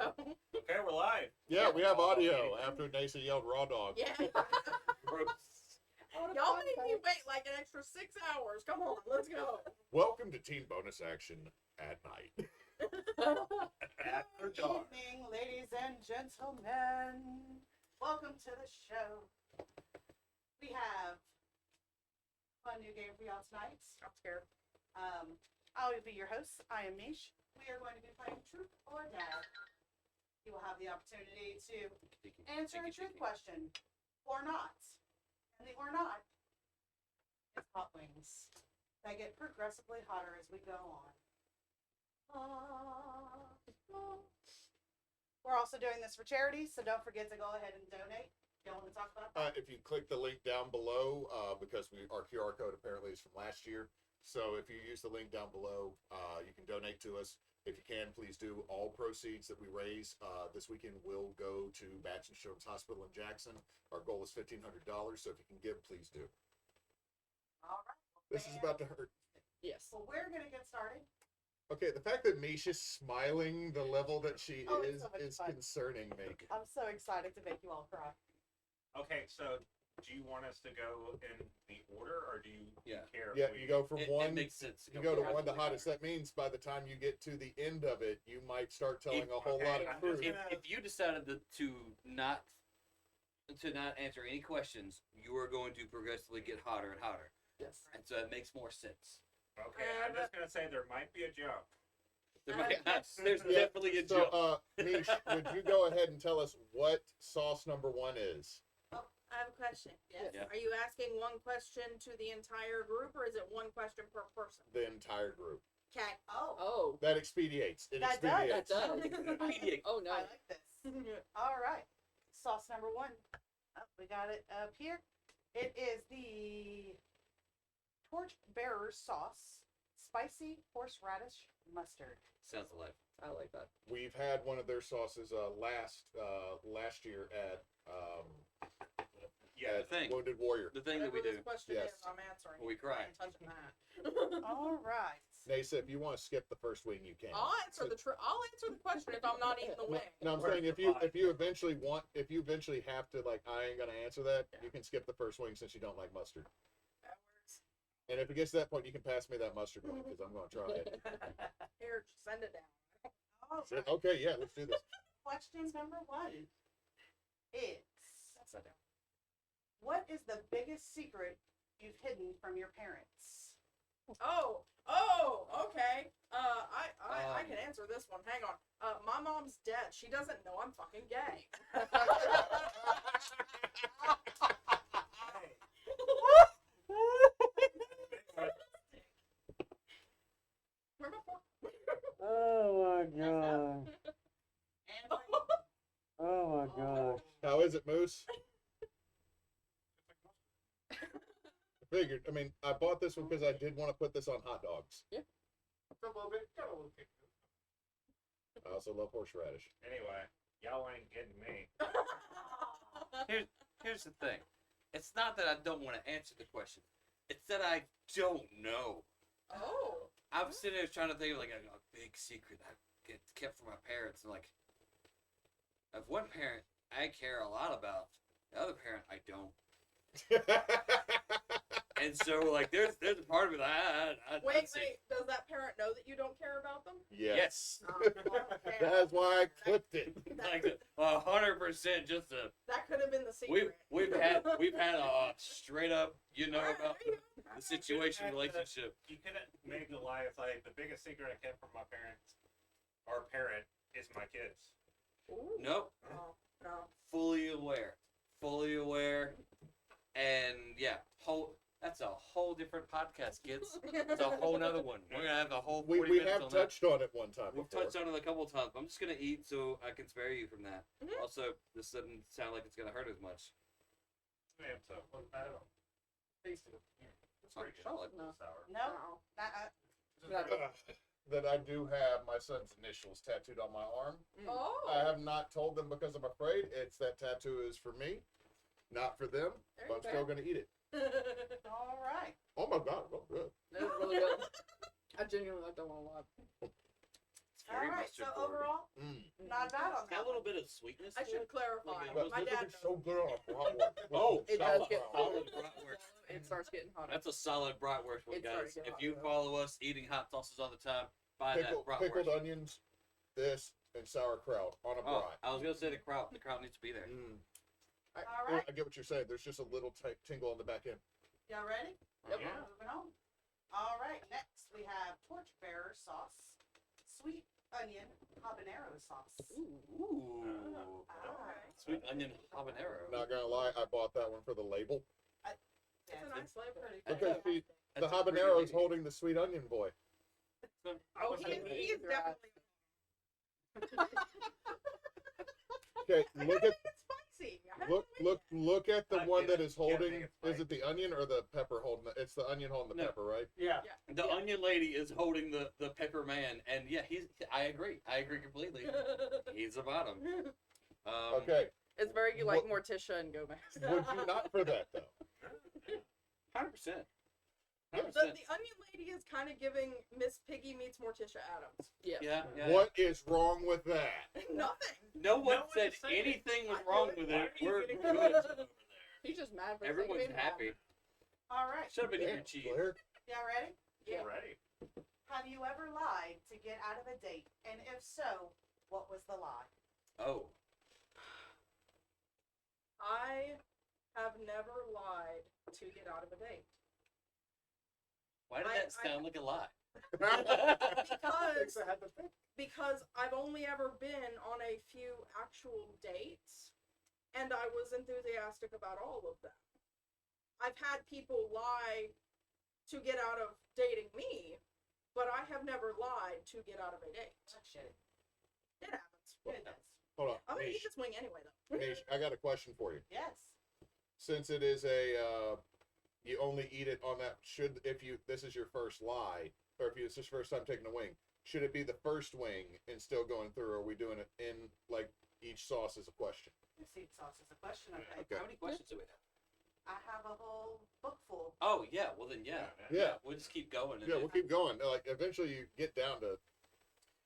audio. Okay, we're live. Yeah, we have audio after Nasa yelled raw dog. Yeah. Y'all made me wait like an extra 6 hours. Come on, let's go. Welcome to Teen Bonus Action at Night. After Good dark. evening, ladies and gentlemen. Welcome to the show. We have a fun new game for y'all tonight. I'm scared. I will be your host. I am Mish. We are going to be playing Truth or Dare. You will have the opportunity to answer a truth question or not. And the or not is hot wings. They get progressively hotter as we go on. We're also doing this for charity, so don't forget to go ahead and donate. Y'all want to talk about that? If you click the link down below, because our QR code apparently is from last year, so if you use the link down below, you can donate to us. If you can, please do. All proceeds that we raise this weekend will go to Batch Children's Hospital in Jackson. Our goal is $1,500, so if you can give, please do. All right. This is about to hurt. Yes. Well, we're going to get started. Okay, the fact that Misha's smiling the level that she Oh, it's is so much is fun. concerning me. I'm so excited to make you all cry. Okay, so do you want us to go in the order, or do you care? Yeah, if we... you go from It one. makes sense. You go to from one the absolutely hottest. That means by the time you get to the end of it, you might start telling a whole lot of I'm truth. just If you decided to not answer any questions, you are going to progressively get hotter and hotter, Yes. and so it makes more sense. Okay, I'm just gonna say there might be a jump. There's Yeah, definitely a So, jump. Mish, would you go ahead and tell us what sauce number one is? I have a question. Yes. Yeah. Are you asking one question to the entire group, or is it one question per person? The entire group. Okay. Oh, That expediates. It That does. expediates. oh no. I like this. All right. Sauce number one. Oh, we got it up here. It is the Torch Bearer sauce, spicy horseradish mustard. Sounds alive. I like that. We've had one of their sauces last year at Yeah, the thing. Wounded Warrior. The thing that we Whatever do. this question Yes. is, I'm answering. We it. cry. I ain't touching that. All right. Nasa, if you want to skip the first wing, you can. I'll answer the question if I'm not eating the wing. No, I'm Where's saying the pie? if you eventually have to, like, I ain't gonna answer that, you can skip the first wing since you don't like mustard. That works. And if it gets to that point, you can pass me that mustard wing because I'm gonna try it. Here, just send it down. All So, right. okay, yeah, let's do this. Question number one is, Set that down. what is the biggest secret you've hidden from your parents? Oh, okay. I can answer this one. Hang on. My mom's dead. She doesn't know I'm fucking gay. Where my fork? Oh my god. And Oh my gosh. How is it, Moose? I figured. I mean, I bought this one because I did want to put this on hot dogs. Yeah. A little bit. Got a little kick. I also love horseradish. Anyway, y'all ain't getting me. Here's the thing. It's not that I don't want to answer the question. It's that I don't know. Oh. I'm sitting there trying to think of like a big secret I get kept from my parents, and like, of one parent I care a lot about, the other parent I don't. And so like there's a part of it I'd Wait. say, Does that parent know that you don't care about them? Yes. Okay. That's why I clipped it. Like 100% just a That could have been the secret. we've had a straight up Alright, about there you go. the situation relationship. You could have made the lie. It's like the biggest secret I kept from my parents, or parent, is my kids. Ooh. Nope, No. fully aware, and yeah, that's a whole different podcast, kids. It's a whole nother one. We're gonna have a whole 40 We minutes have on touched on it one time that. We've before. touched on it a couple of times. I'm just gonna eat so I can spare you from that. Mhm. Also, this doesn't sound like it's gonna hurt as much. Man, so I don't taste it. It's pretty good. Solid. No. Sour. no, That I do have my son's initials tattooed on my arm. Oh. I have not told them because I'm afraid. It's that tattoo is for me, not for them. There But I'm you still go. gonna eat it. all right. Oh my god, oh good. That is really good. I genuinely like that one a lot. It's All Very right, mustard so forward. overall, Mm. not bad on It's got that a little one. bit of sweetness. I to should it. clarify. Like, But My this dad would be knows. so good on a bratwurst. Oh, It does get solid hotter. bratwurst. It starts getting hotter. That's a solid bratwurst one, It's already guys. getting If you hot. follow us eating hot sauces all the time, buy that bratwurst. Pickled onions, this, and sauerkraut on a Oh, brat. I was gonna say the kraut. The kraut needs to be there. Mm. All Well, right, I get what you're saying. There's just a little tingle on the back end. y'all ready? Yep. Yeah. Moving on. All right, next we have torchbearer sauce, sweet onion habanero sauce. Ooh. Ah, Sweet onion habanero. Not gonna lie, I bought that one for the label It's a yeah, nice flavor. because the That's a pretty habanero is lady. holding the sweet onion boy. Oh, he is definitely. Okay, I look gotta at make it spicy. I have look to make look at the I one get that it. is You gotta holding. make it Is it the onion or the pepper holding? It's the onion holding the No. pepper, right? Yeah. The onion lady is holding the pepper man, and yeah, I agree. I agree completely. He's the bottom. Okay, It's very like What- Morticia and Gomez. would you not for that though? 100%. The 100%. onion lady is kind of giving Miss Piggy meets Morticia Adams. Yeah. Yeah. What is wrong with that? Nothing. No one one said said it. anything was I wrong did. with Why it. are you We're getting good. defensive over there? He's just mad for Everyone's being mad. happy. all right, Should have been Damn, eating cheese. Blair. y'all ready? Yeah. Ready? Have you ever lied to get out of a date? And if so, what was the lie? Oh. I have never lied to get out of a date. Why did that sound like a lie? Because I had to think. because I've only ever been on a few actual dates, and I was enthusiastic about all of them. I've had people lie to get out of dating me, but I have never lied to get out of a date. Oh, shit. It happens. It does. Hold on, I'm gonna eat Mish. this wing anyway, though. Mish, I got a question for you. Yes. Since it is a you only eat it on that. Should if you this is your first lie, or if it's your first time taking a wing, should it be the first wing and still going through? Or are we doing it in like each sauce is a question? Seed sauce is a question, okay? Okay. How many questions do we have? I have a whole book full. Oh, yeah. Well, then, yeah. Yeah. We'll just keep going. And Yeah, then we'll keep going. Like eventually you get down to.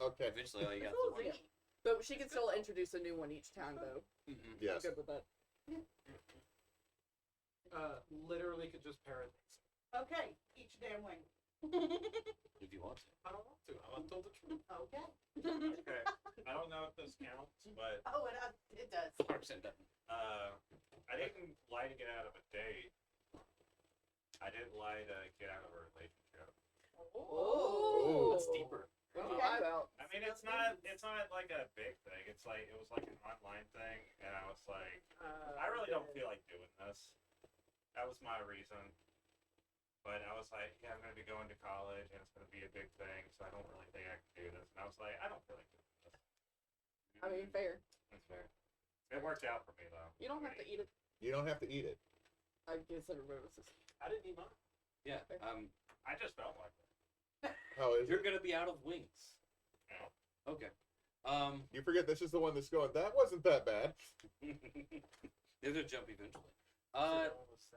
Okay. eventually, all you got It's a little is one. zingy. But she can still introduce a new one each time, though. Mhm. Yes. I'm good with that. Literally could just parrot things. Okay, each damn wing. If you want to. I don't want to. I want to tell the truth. Okay. Okay. I don't know if this counts, but Oh, it does. 100% doesn't. I didn't lie to get out of a date. I didn't lie to get out of a relationship. Oh. That's deeper. Okay. I'm out. I mean, it's not like a big thing. It's like it was like an online thing, and I was like, I really don't feel like doing this. That was my reason. But I was like, yeah, I'm gonna be going to college, and it's gonna be a big thing, so I don't really think I can do this. And I was like, I don't feel like doing this. I mean, fair. That's fair. It worked out for me though. You don't have to eat it. You don't have to eat it. I consider roses. I didn't eat mine. Yeah. I just felt like it. How is You're it? going to be out of wings. Yeah. Okay. You forget this is the one that's going. That wasn't that bad. They're going to jump eventually. I'm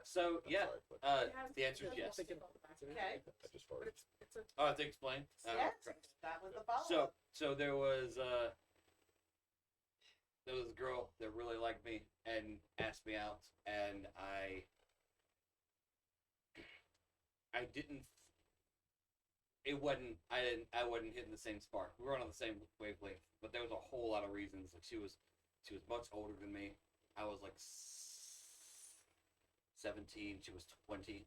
So, yeah. sorry, but The answer is yes. Okay. I just But farted. it's a Oh, I have to explain. Yes, Correct. that was the follow-up. So there was a girl that really liked me and asked me out, and I didn't. It wasn't. I wasn't hitting the same spark. We weren't on the same wavelength, but there was a whole lot of reasons. Like she was much older than me. I was like 17. She was 20.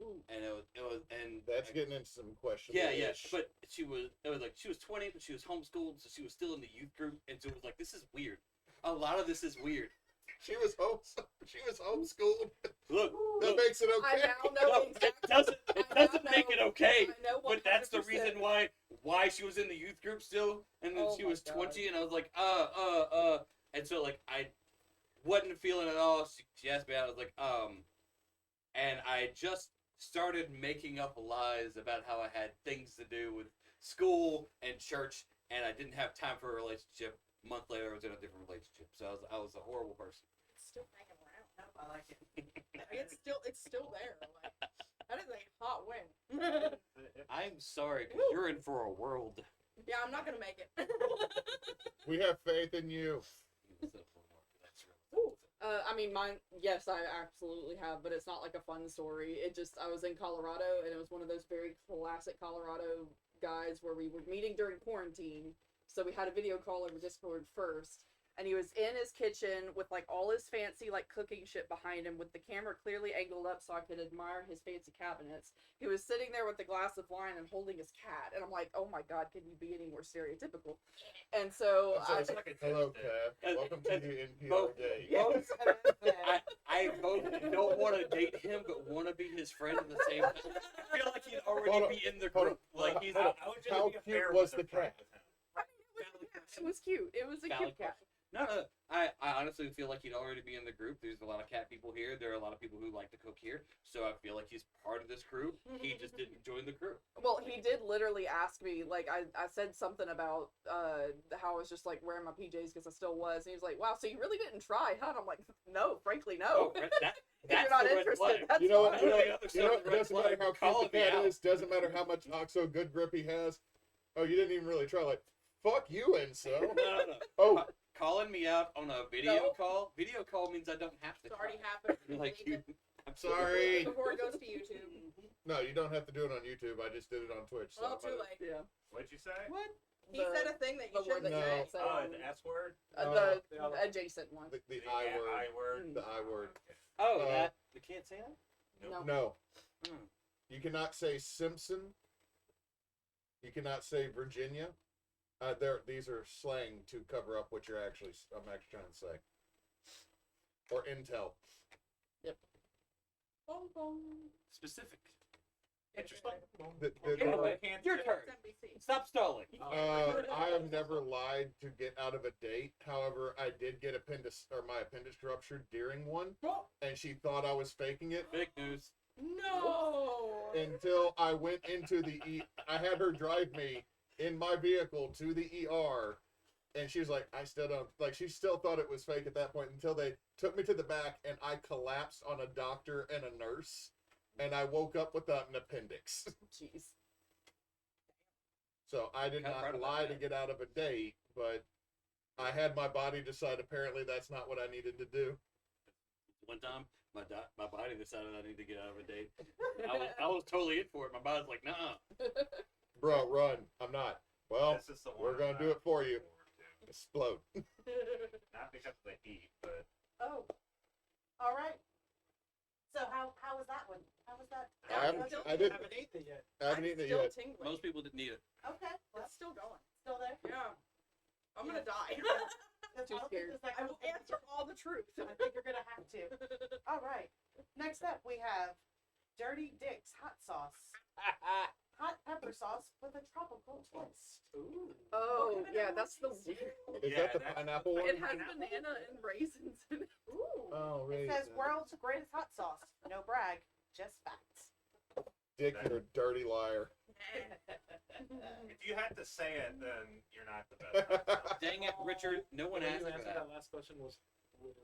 Ooh. And it was and That's getting into some questions. yeah, but she was 20, but she was homeschooled, so she was still in the youth group, and so it was like, this is weird. A lot of this is weird. She was homeschooled. Look, That look, makes it I okay. now know no, exactly. it I now doesn't make it know- okay. I know But that's the 100%. reason why she was in the youth group still, and then Oh she my was God. 20, and I was like, and so like I wasn't feeling it at all. She asked me out. I was like, and I just started making up lies about how I had things to do with school and church, and I didn't have time for a relationship. A month later, I was in a different relationship, so I was a horrible person. it's still hanging around. Nope, I like it. It's still there. Like that is a hot win. I'm sorry, 'cause you're in for a world. Yeah, I'm not gonna make it. We have faith in you. I mean, mine, yes, I absolutely have, but it's not like a fun story. I was in Colorado, and it was one of those very classic Colorado guys where we were meeting during quarantine. So we had a video call over Discord first, and he was in his kitchen with like all his fancy like cooking shit behind him, with the camera clearly angled up so I could admire his fancy cabinets. He was sitting there with a glass of wine and holding his cat, and I'm like, oh my god, can you be any more stereotypical? And so It's like a Hello, Tuesday. Cat. Welcome to the NPR Both- day. both- I both don't want to date him, but want to be his friend at the same time. I feel like he'd already Hold on, be in the hold group. on, Like he's. hold on. I would just How be a cute fair was weather the friend cat? with him. It was cute. It was a Valid cute cat. No. I honestly feel like he'd already be in the group. There's a lot of cat people here. There are a lot of people who like to cook here. So I feel like he's part of this group. He just didn't join the group. Well, he did literally ask me, like, I said something about how I was just like wearing my PJs because I still was, and he was like, "Wow, so you really didn't try, huh?" And I'm like, "No, frankly, no." Oh, that, If that's you're not the red interested, flag. that's You know fine. what? I know the other You stuff know, is it red doesn't matter flag. how Calling cute the me cat out. is. Doesn't matter how much OXO good grip he has. Oh, you didn't even really try. Like, fuck you, Enso. No. Oh, Calling me out on a video No. call. Video call means I don't have to. It's already cry. happened. Like Leave you. it sorry. before it goes to YouTube. No, you don't have to do it on YouTube. I just did it on Twitch. So Well, I'm too gonna- late. Yeah. What'd you say? What? He said a thing that you the word shouldn't that you No. can't say. Oh, the S word? The the other- adjacent one. The I word. I word. The I word. Oh, Uh, that you can't say that. No. No. Hmm. You cannot say Simpson. You cannot say Virginia. These are slang to cover up what I'm actually trying to say. Or Intel. Boom, boom. Specific. Interesting. Anyway, Can't your say- turn. It's NBC. Stop stalling. I have never lied to get out of a date. However, I did get my appendix ruptured during one, and she thought I was faking it Fake news. No. until I went into I had her drive me in my vehicle to the ER, and she was like, I still don't, like, she still thought it was fake at that point until they took me to the back and I collapsed on a doctor and a nurse, and I woke up without an appendix. Jeez. So I did Kinda proud not of that lie to man. get out of a date, but I had my body decide apparently that's not what I needed to do. One time, my body decided I need to get out of a date. I was totally in for it. My body's like, nah. Bro, run. I'm not. Well, This is the one we're gonna I'm do it for you. looking forward to. Explode. Not because of the heat, but Oh, all right. So how was that one? How was that? I haven't haven't eaten it yet. I haven't eaten it Still yet. tingling. Most people didn't need it. Okay, well, It's still going. still there. Yeah. I'm gonna die. Because Too I don't think scared. this next I one- will answer all the truth. I think you're gonna have to. All right. Next up, we have Dirty Dick's hot sauce, hot pepper sauce with a tropical twist. Ooh. Oh, What yeah, kind of that's the sauce is weird. Is Yeah, that the that's- pineapple one? It has banana and raisins in it. Ooh. Oh, It right. says world's greatest hot sauce. No brag, just facts. Dick, you're a dirty liar. if you had to say it, then you're not the best. Dang it, Richard. No one When asked you for answered that. that last question was.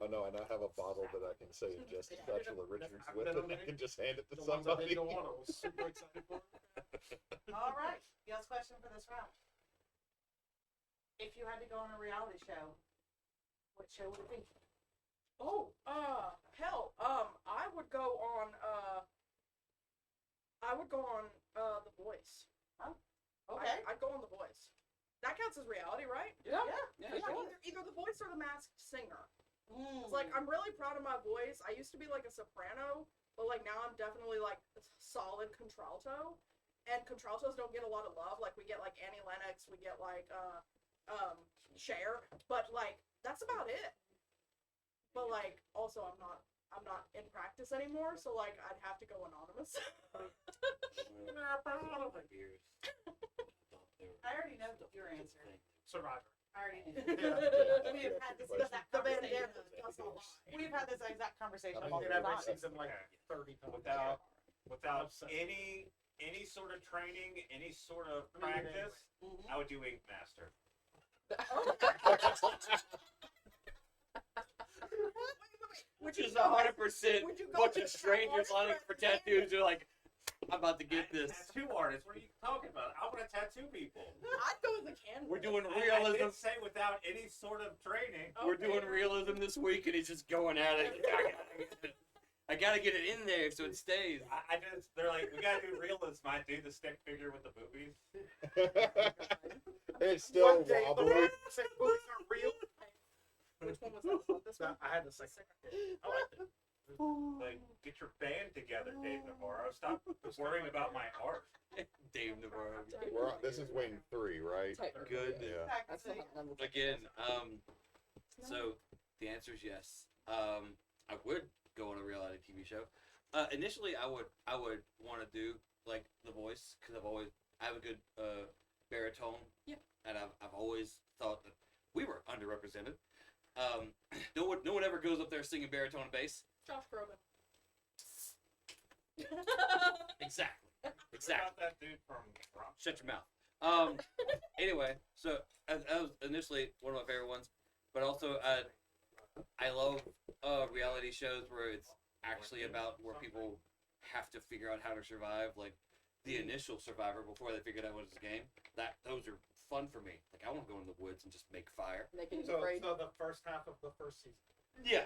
Oh no, and I have a bottle that I can say just a Bachelor Richards I've with, been and on I can just hand it to The ones I somebody. didn't want, I was super excited for. All right. Y'all's question for this round. If you had to go on a reality show, what show would it be? Oh, hell, I would go on, The Voice. Okay. I'd go on The Voice. That counts as reality, right? Yeah. Yeah, Yeah, sure. either The Voice or The Masked Singer. Mm. It's like, I'm really proud of my voice. I used to be like a soprano, but like now I'm definitely like a solid contralto. And contraltos don't get a lot of love. Like we get like Annie Lennox, we get like Cher, but like that's about it. But like also I'm not in practice anymore, so like I'd have to go anonymous. I already know your answer. Survivor. I already knew. Yeah. We've had this The exact The conversation. bandana does not lie. We've had this exact conversation. I I've mean, did every multiple times. season like Okay. 30 times. Without Obsessed. any sort of training, any sort of practice, Mhm. I would do Ink Master. Which is 100% Would you go bunch with of strangers the lining up for tattoos. They're like, I'm about to get this. Tattoo artist. What are you talking about? I want to tattoo people. I'd go with a canvas. We're doing I realism. didn't say without any sort of training. We're Okay. doing realism this week, and he's just going at it. I gotta get it in there so it stays. I just, they're like, we gotta do realism. I do the stick figure with the boobies. It's still One day, wobbly. the say boobies are real. Which one was that? This one? I had the second. I liked it. Like, get your band together, Dave Navarro. Stop worrying about my art. Dave Navarro. This is wing 3, right? Good. Yeah. That's not number Again, so the answer is yes. I would go on a reality TV show. Initially, I would want to do like The Voice because I have a good baritone. Yeah. And I've always thought that we were underrepresented. No one ever goes up there singing baritone and bass. Josh Groban. Exactly. What Exactly. about that dude from Rock? Shut your mouth. Anyway, so that was initially one of my favorite ones, but also I love reality shows where it's actually about where people have to figure out how to survive, like the initial Survivor before they figured out what it's a game. Those are fun for me. Like I want to go in the woods and just make fire. Naked and So, afraid. so the first half of the first season. Yeah.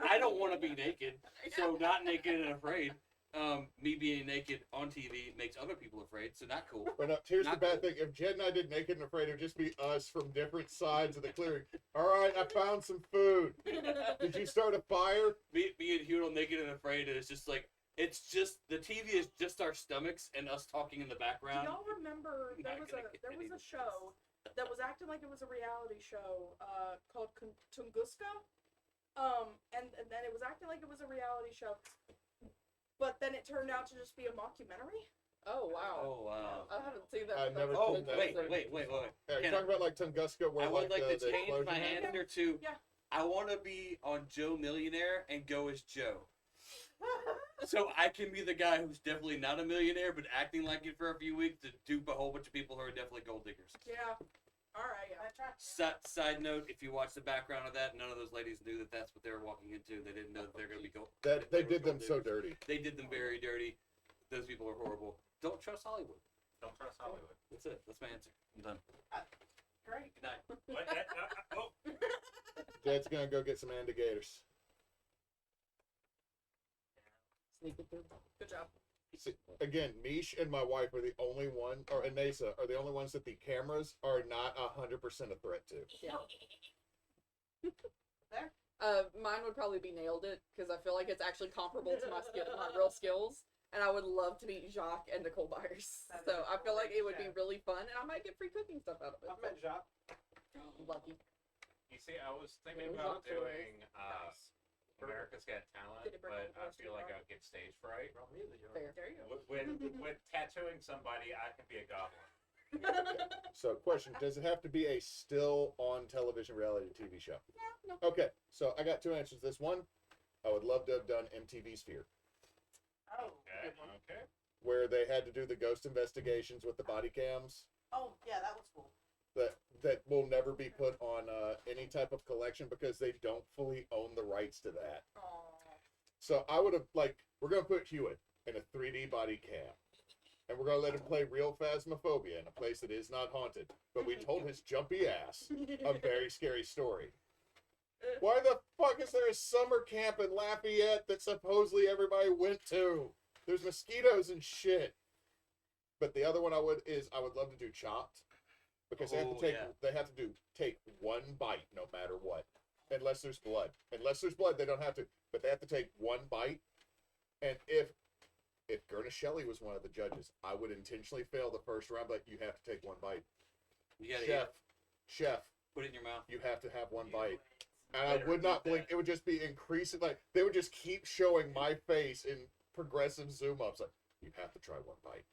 I don't want to be naked, so not naked and afraid. Me being naked on TV makes other people afraid, so not cool. But here's Not the bad cool. thing. If Jed and I did Naked and Afraid, it would just be us from different sides of the clearing. All right, I found some food. Did you start a fire? Me and Hugh on Naked and Afraid, and it's just like it's just the TV is just our stomachs and us talking in the Do background. y'all remember there Not was gonna a get there any was a of show that was acting like it was a reality show called Tunguska, and then it was acting like it was a reality show, but then it turned out to just be a mockumentary. Oh wow. Oh wow. I haven't seen that. I've never Oh seen that. wait. Yeah, you're Can talking about like Tunguska, where I would like the to change explosion my happened? answer to Yeah. I want to be on Joe Millionaire and go as Joe. So I can be the guy who's definitely not a millionaire but acting like it for a few weeks to dupe a whole bunch of people who are definitely gold diggers. Yeah. All right. Yeah. Side note: if you watch the background of that, none of those ladies knew that that's what they were walking into. They didn't know that they're going to be gold. That they did them gold so diggers. dirty. They did them very dirty. Those people are horrible. Don't trust Hollywood. Don't trust Hollywood. That's it. That's my answer. I'm done. Great. Good night. What? Oh, Jed's gonna go get some andigators. Sneaking through. Good job. See, again, Mish and my wife are the only one, or Anesa are the only ones that the cameras are not 100% a threat to. Yeah. There. Mine would probably be Nailed It because I feel like it's actually comparable to my real skills, and I would love to meet Jacques and Nicole Byers. That is So I feel like it would be great. really fun, and I might get free cooking stuff out of it. I've met Jacques. Lucky. you see, I was thinking It was about not so doing Nice. America's Got Talent, Did it bring but up I the feel like restaurant? I would get stage fright. Brought me to the yard. Fair. There you go. With tattooing somebody, I can be a goblin. So, question: does it have to be a still on television reality TV show? No. Okay, so I got two answers. This one, I would love to have done MTV Sphere, Oh, Okay. good one. Okay. where they had to do the ghost investigations with the body cams. Oh, yeah, that was cool. That will never be put on any type of collection because they don't fully own the rights to that. Aw. So I would have we're gonna put Hewitt in a 3D body cam, and we're gonna let him play real Phasmophobia in a place that is not haunted. But we told his jumpy ass a very scary story. Why the fuck is there a summer camp in Lafayette that supposedly everybody went to? There's mosquitoes and shit. But the other one I would love to do Chopped. Because they have to take one bite no matter what. Unless there's blood. Unless there's blood, they don't have to. But they have to take one bite. And if Gerna Shelley was one of the judges, I would intentionally fail the first round, but you have to take one bite. You gotta Chef, put it in your mouth. you have to have one bite. You And I better would not eat blink. that. It would just be increasing. Like, they would just keep showing my face in progressive zoom ups. Like, you have to try one bite.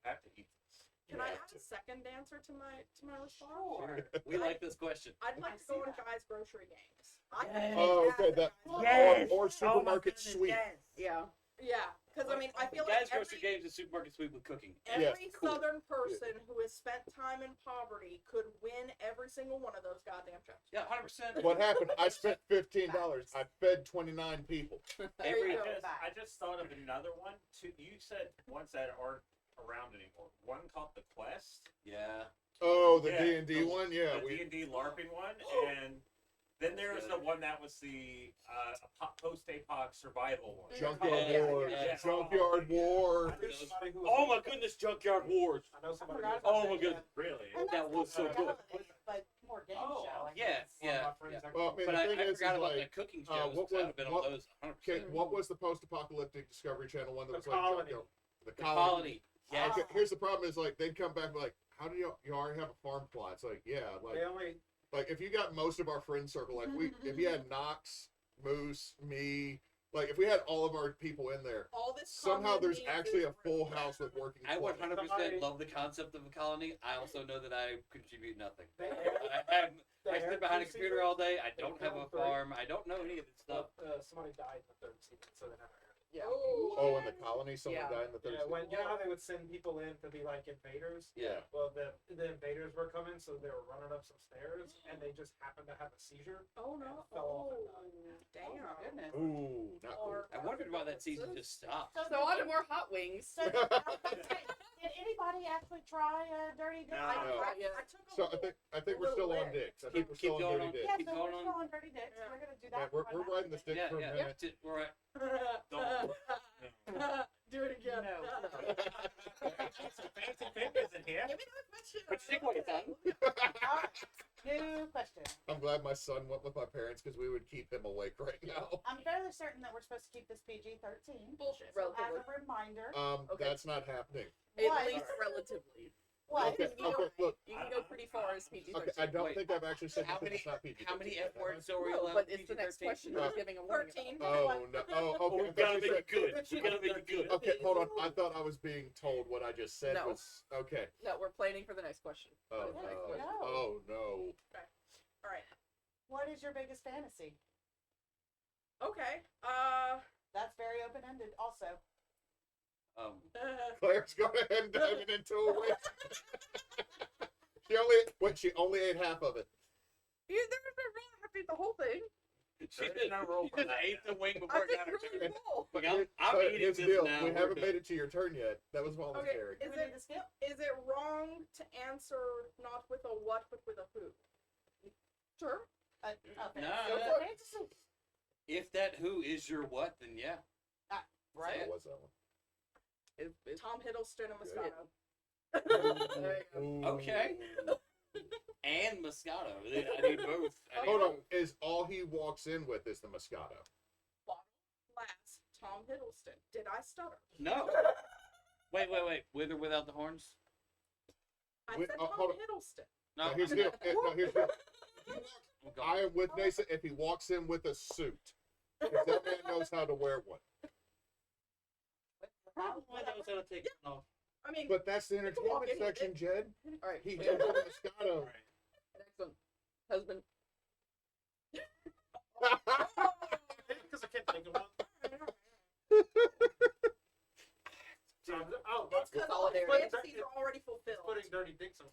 You have to eat this. Can You I have add to. a second answer to my response? Sure. We like this question. I'd like to see go on that. guys' grocery games. Yes. Oh, okay, that- Yes. Or Oh my supermarket goodness, sweep. yes. Yeah. Yeah. Because I mean, I feel like Guys, grocery every, games and supermarket sweep with cooking. every cool. Southern person who has spent time in poverty could win every single one of those goddamn shows. Yeah, 100%. What happened? I spent $15. I fed 29 people. There Every- you go. I just thought of another one. You said ones that aren't around anymore. One called The Quest. Yeah. Oh, the Yeah, D&D one? Yeah. The D&D LARPing one, and then there was the one that was the post-apoc survival one. Junkyard Yeah, War. yeah. Junkyard War. I knew somebody who was Oh my goodness, Junkyard Wars. I know somebody. forgot who was Oh on my that, goodness. Really? And That that's was so not good. reality, But more game Oh, show. I Yeah, guess. One of yeah. my friends yeah. actually- Well, I mean, But the I thing is forgot about like, the cooking shows. what 'cause I'd was- have been what- on those 100%. okay, what was the post-apocalyptic Discovery Channel one that The was like Colony. Junkyard? The The Colony. Colony. Yes. Okay, here's the problem: is like they'd come back and be like, "How do you already have a farm plot?" It's like, yeah, like They only if you got most of our friend circle, like if you had Knox, Moose, me, like if we had all of our people in there, All this somehow common there's needs actually is a full really house with working. I clothes. 100% Somebody- love the concept of a colony. I also know that I contribute nothing. they I sit behind a computer all day. I don't have a filmed three. farm. I don't know any of this stuff. somebody died in the third season, so they never aired. Yeah. Oh, in the colony, someone Yeah. died in the third Yeah, season. when you know how they would send people in to be like invaders. Yeah. Well, the invaders were coming, so they were running up some stairs, and they just happened to have a seizure. Oh no! Fell off Oh, and damn! Oh my goodness. Ooh, not cool. Or- I wondered why that season just stopped. So on to more hot wings. So did anybody actually try Dirty Dick? No. I took a So little, I think we're still on Little dicks. I think we're Keep still on going dirty on. dicks. Yeah, Keep so going we're on. still on Dirty Dicks. Yeah. We're gonna do Yeah, that. we're right now. riding this dick Yeah, for a yeah. minute. We're at, do it again. No. Some fancy fingers in here. Give me that question. Put your dick on your tongue. All right. New question. I'm glad my son went with my parents because we would keep him awake right now. I'm fairly certain that we're supposed to keep this PG-13. Bullshit. So as Relatively. a reminder, Okay. That's not happening. At What? least relatively. what? Okay, okay, look. You can go pretty far as PG-13. Okay, I don't Wait, think I've actually said how that many- it's not PG. How many F words are we No, allowed? but it's the next PG-13? question. I was giving a warning. 13. Oh no! Oh, Oh, okay. we I thought gotta you make said- it good. We gotta make it good. Okay, hold on. I thought I was being told what I just said No. was okay. No, we're planning for the next question. Oh What is the next no! question? No. Oh no! All right. What is your biggest fantasy? Okay. That's very open-ended also. Claire's going ahead and diving into a wing. She only ate half of it. You never been really happy the whole thing. She There's just, no roll she for just that ate the yet. wing I before it did got her really turn. well. Look, I'm But eating here's the this deal. now. We We're haven't done. made it to your turn yet. That was voluntary. Is Do we it need to skip? is it wrong to answer not with a what but with a who? Sure. Okay. No, So no. fantasy. If that who is your what, then yeah. Right? What was that one? Tom Hiddleston and Moscato. There you go. Ooh. Okay. And Moscato. I need both. I need Hold on. both. Is all he walks in with is the Moscato? Bottom glass. Tom Hiddleston. Did I stutter? No. Wait. With or without the horns? I Wait, said hold Tom on. Hiddleston. No. Now, here's the deal. No, here's the deal. I'm gone. I am with Mason if he walks in with a suit. Because that man knows how to wear one. Probably knows how to take it off. I mean, But that's the walk entertainment in with section, Jed. All right. He jumped on the Moscato. Next one. Husband. Because I can't think of one. Oh, it's because all his Solidarity. fantasies are already fulfilled. putting dirty dicks on.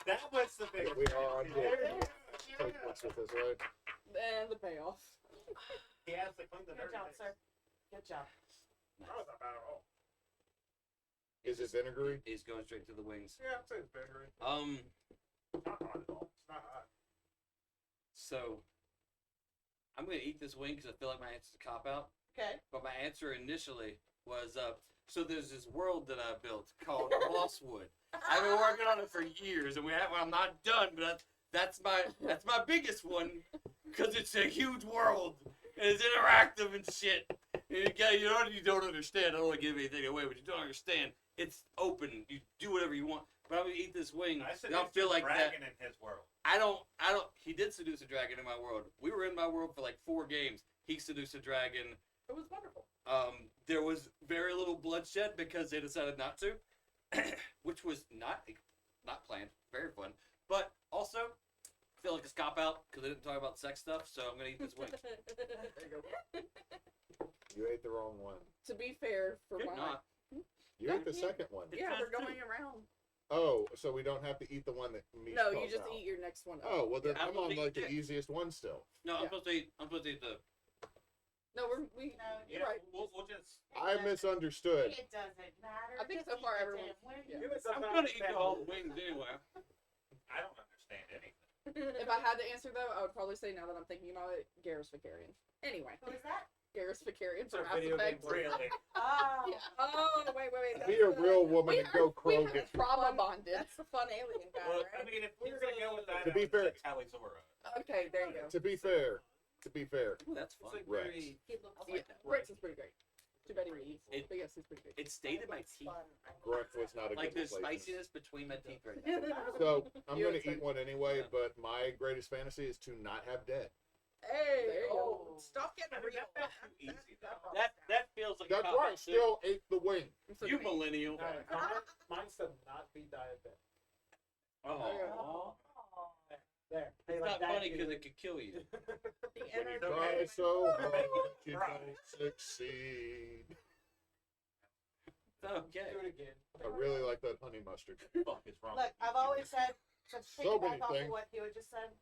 That was the big. We are on dick. What's with this, right? And the payoff. He has to clean the Good dirty job, dicks. sir. Good job. That was not bad at all. Is it vinegary? He's going straight to the wings. Yeah, I'd say it's better. It's not hot at all. It's not hot. So, I'm going to eat this wing because I feel like my answer's a cop out. Okay. But my answer initially was, so there's this world that I built called Mosswood. I've been working on it for years, and I'm not done, but that's my biggest one because it's a huge world and it's interactive and shit. And you don't understand. I don't want to give anything away, but you don't understand. It's open. You do whatever you want. But I'm gonna eat this wing. I I said don't feel like that. dragon in his world. I don't. He did seduce a dragon in my world. We were in my world for like 4 games. He seduced a dragon. It was wonderful. There was very little bloodshed because they decided not to, which was not planned. Very fun, but also I feel like it's cop out because they didn't talk about sex stuff. So I'm gonna eat this wing. There you go. You ate the wrong one. To be fair, for You're my not. You ate the second one. It yeah, says they're two. going around. Oh, so we don't have to eat the one that Mish No, you calls just out. eat your next one. Oh, well then Yeah, I'm on I'm like the eating easiest one still. No, I'm Yeah. supposed to eat. I'm supposed to eat the. No, we. No, You're Yeah, right. we'll just. I misunderstood. It doesn't matter. I think Just so eat far the everyone- damn wing. yeah. Humans I'm don't gonna eat understand all the rules. wings anyway. I don't understand anything. If I had to answer though, I would probably say now that I'm thinking about it, Garrus Vicarian. Anyway, Who is that? Garrus Vicarian It's a from Mass video game Effect. Really? Oh. Yeah. Oh wait. Be a real woman We and go we Krogan. are trauma bonded. That's the fun alien guy, Well, right? I mean, if we were gonna go with that, To be I would fair- say Talizora. Okay, there you go. To be fair, Ooh, that's It's fun. like Rex. very. He looks Yeah, like that. Rex is pretty great. Too bad he leaves. It- But yes, he's pretty great. It stayed in my It's teeth. fun. Grex was not a Like good the replacement. spiciness between my teeth right now. So I'm You gonna would say- eat one anyway, Yeah. but my greatest fantasy is to not have dead. Hey, There you oh, go. stop getting I mean, real. that's too easy, though. That feels like That's a why I cop-out, too. still ate the wing. It's You okay. millennial. No, mine's to not be diabetic. Oh. There. Hey, It's like not that, funny because dude. it could kill you. The When you energy. try so hard, you Right. don't succeed. It's okay. Do it again. I really like that honey mustard. Fuck is wrong? Look, with you, I've always said, to So many piggyback off of things. what he had just said,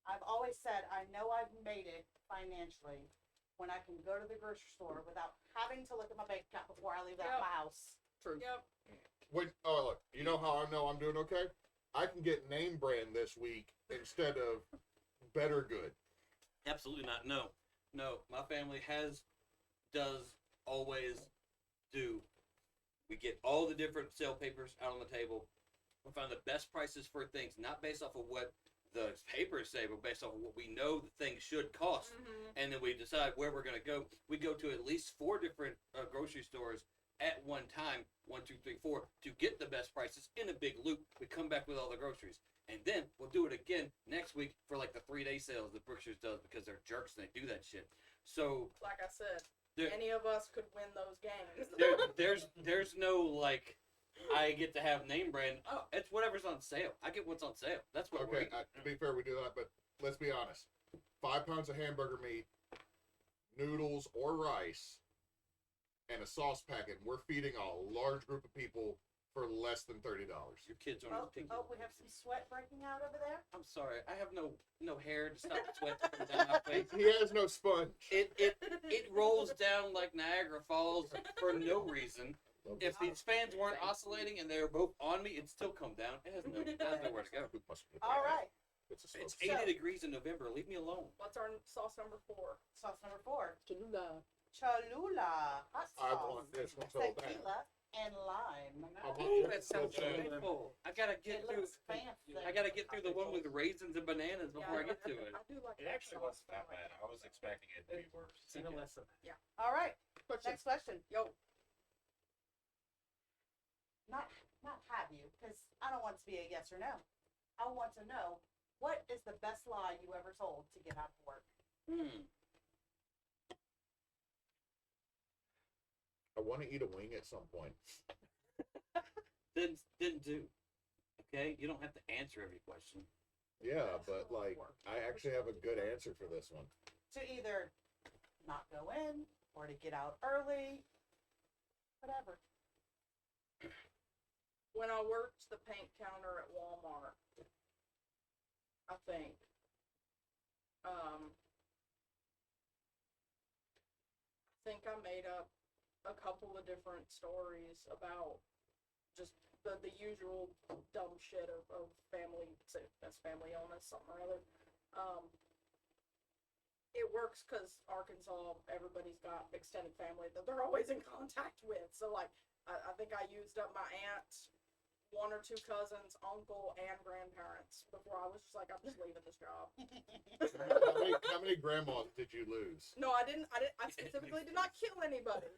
I've always said I know I've made it financially when I can go to the grocery store without having to look at my bank account before I leave out Yep. my house. True. Yep. Look, you know how I know I'm doing okay? I can get name brand this week instead of Better Good. Absolutely not. No. My family does, always do. We get all the different sale papers out on the table. We find the best prices for things, not based off of what the papers say, but based off of what we know the thing should cost. Mm-hmm. And then we decide where we're going to go. We go to at least 4 different grocery stores at one time, 1, 2, 3, 4, to get the best prices in a big loop. We come back with all the groceries. And then we'll do it again next week for like the 3-day sales that Brookshires does because they're jerks and they do that shit. So Like I said, there, any of us could win those games. there's no like I get to have name brand. Oh, it's whatever's on sale. I get what's on sale. That's what we're Okay, eating. to be fair, we do that, but let's be honest. 5 pounds of hamburger meat, noodles or rice, and a sauce packet. We're feeding a large group of people for less than $30. Your kids aren't Oh, as picky. oh, we have some sweat breaking out over there. I'm sorry. I have no hair to stop the sweat from down my face. He has no sponge. It rolls down like Niagara Falls for no reason. If these fans weren't oscillating and they were both on me, it'd still come down. It has nowhere to go. All right, It's a It's smoke. 80 degrees in November. Leave me alone. What's our sauce number 4? sauce number 4, Cholula. Cholula hot I sauce, want this one so bad. tequila, and lime. I want Ooh, this that sounds so bad. delightful. I gotta get It through. looks fancy. I gotta get through the one with raisins and bananas before I get to it. I do like It that actually sauce. wasn't that bad. I was expecting it to be worse. Even less than that. All right, Question. next question. Yo, Not have you, because I don't want it to be a yes or no. I want to know, what is the best lie you ever told to get out of work? I want to eat a wing at some point. Didn't do. Okay, you don't have to answer every question. Yeah, but like, I actually have a good answer for this one. To either not go in, or to get out early, whatever. when I worked the paint counter at Walmart, I think, I made up a couple of different stories about just the usual dumb shit of family sickness, family illness, something or other. It works because Arkansas, everybody's got extended family that they're always in contact with. So, like, I think I used up my aunt, 1 or 2 cousins, uncle, and grandparents before I was just like, I'm just leaving this job. How many grandmas did you lose? No, I didn't. I specifically did not kill anybody.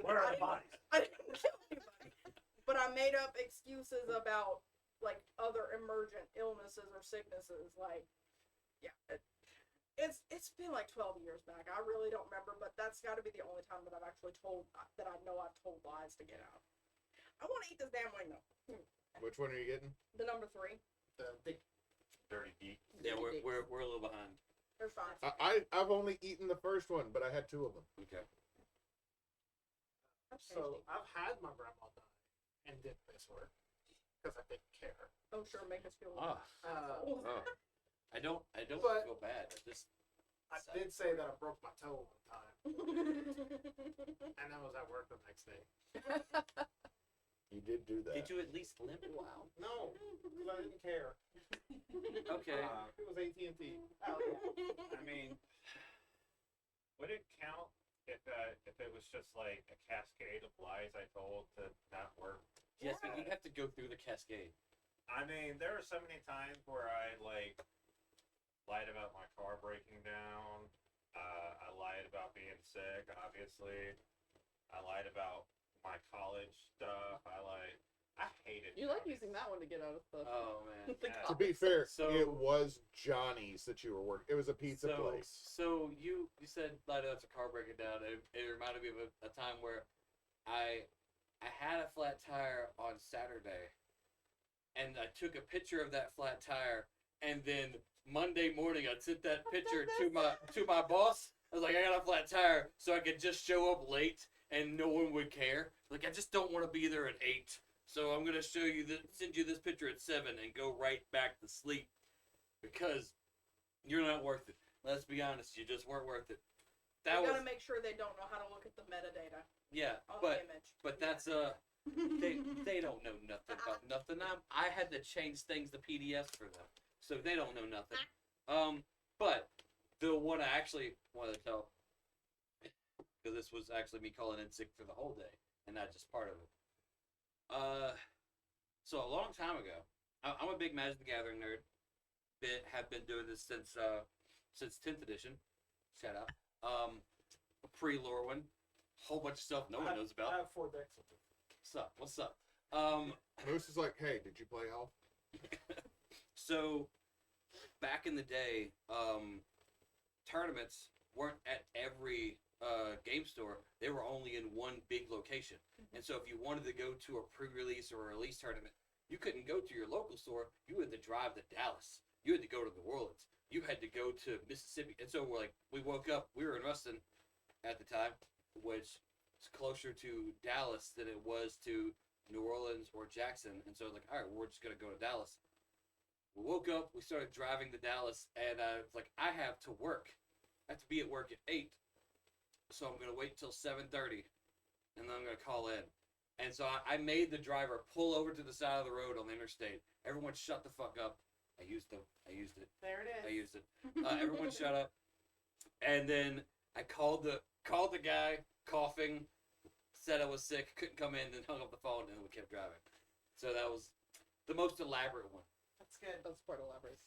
Where are the bodies? I didn't kill anybody. But I made up excuses about, like, other emergent illnesses or sicknesses. Like, yeah, it's been like 12 years back. I really don't remember, but that's got to be the only time that I've actually that I know I've told lies to get out. I want to eat this damn wing though. Which one are you getting? The number 3. Dirty geek. Yeah, we're a little behind. They're fine. I've only eaten the first one, but I had 2 of them. Okay. So I've had my grandma die and did this work because I didn't care. Oh, sure, make us feel. Ah, assholes. I don't But- feel bad. I just I did say that I broke my toe one time, and I was at work the next day. You did do that. did you at least limp? Wow. No, because I didn't care. Okay. It was AT&T. Oh, yeah. I mean, would it count if it was just like a cascade of lies I told to not work? Yes, but you have to go through the cascade. I mean, there are so many times where I like lied about my car breaking down. I lied about being sick, obviously. I lied about my college stuff. I hated. You like Johnny's. using that one to get out of stuff. Oh man. The Yeah. To be fair, So- it was Johnny's that you were working. It was a pizza so, place. So you said light up a car breaking down. It reminded me of a time where I had a flat tire on Saturday, and I took a picture of that flat tire, and then Monday morning I sent that picture to my boss. I was like, I got a flat tire, so I could just show up late and no one would care. Like, I just don't want to be there at 8, so I'm gonna send you this picture at 7 and go right back to sleep because you're not worth it. Let's be honest, you just weren't worth it. That You was gotta make sure they don't know how to look at the metadata yeah, on but the image. but that's they don't know nothing about nothing. I had to change things to PDFs for them, so they don't know nothing. But the one I actually wanted to tell, because this was actually me calling in sick for the whole day and not just part of it. So a long time ago, I'm a big Magic the Gathering nerd. Have been doing this since 10th edition. Shout out. Pre-Lorwyn, whole bunch of stuff no one knows I about. have 4 decks of it. What's up? Moose is like, hey, did you play Elf? So back in the day, tournaments weren't at every game store. They were only in one big location. And so if you wanted to go to a pre-release or a release tournament, you couldn't go to your local store. You had to drive to Dallas. You had to go to New Orleans. You had to go to Mississippi. And so we woke up, we were in Ruston at the time, which is closer to Dallas than it was to New Orleans or Jackson. And so like, all right, we're just going to go to Dallas. We woke up, we started driving to Dallas, and it's like, I have to work. I have to be at work at 8. So I'm going to wait until 7:30, and then I'm going to call in. And so I made the driver pull over to the side of the road on the interstate. Everyone shut the fuck up. I used it. There it is. I used it. Everyone shut up. And then I called the guy, coughing, said I was sick, couldn't come in, then hung up the phone, and we kept driving. So that was the most elaborate one. That's good. That's quite elaborate.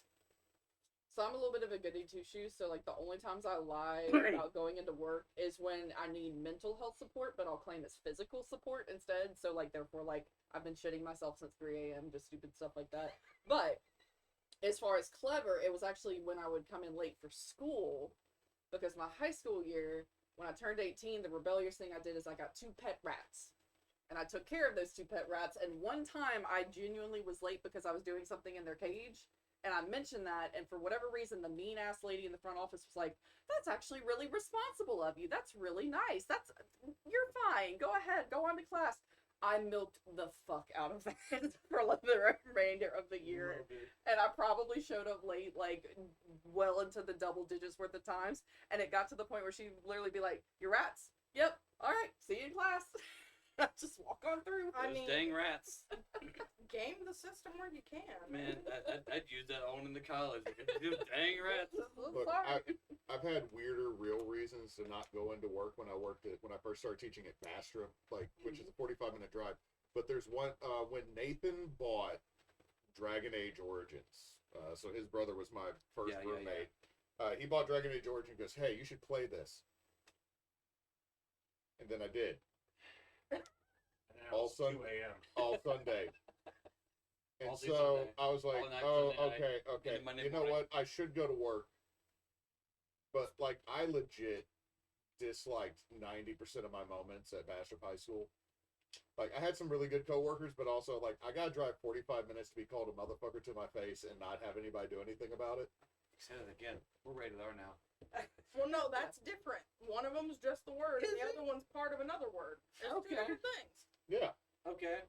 So I'm a little bit of a goody two shoes. So like the only times I lie about going into work is when I need mental health support, but I'll claim it's physical support instead. So like therefore like I've been shitting myself since 3 a.m. just stupid stuff like that. But as far as clever, it was actually when I would come in late for school because my high school year when I turned 18, the rebellious thing I did is I got 2 pet rats. And I took care of those 2 pet rats. And one time I genuinely was late because I was doing something in their cage. And I mentioned that, and for whatever reason, the mean-ass lady in the front office was like, that's actually really responsible of you. That's really nice. You're fine. Go ahead. Go on to class. I milked the fuck out of that for like the remainder of the year. And I probably showed up late, like, well into the double digits worth of times. And it got to the point where she'd literally be like, your rats? Yep. All right. See you in class. Just walk on through. I Those mean- dang rats. Game the system where you can. Man, I'd use that on in the college. Those dang rats. Look, Sorry. I've had weirder real reasons to not go into work when I first started teaching at Vastra, which is a 45-minute drive. But there's one when Nathan bought Dragon Age Origins. So his brother was my first Yeah. roommate. He bought Dragon Age Origins and goes, hey, you should play this. And then I did. And then it All was Sun- 2 a.m. all Sunday. And All day so Sunday. I was like, All night oh, Sunday night, okay. and Monday You know morning. what? I should go to work. But, like, I legit disliked 90% of my moments at Bastrop High School. Like, I had some really good coworkers, but also, like, I gotta drive 45 minutes to be called a motherfucker to my face and not have anybody do anything about it. Said it again. We're rated R now. Well, no, that's different. One of them's just the word, and Is the it? other one's part of another word. It's two Okay. different things. Yeah. Okay.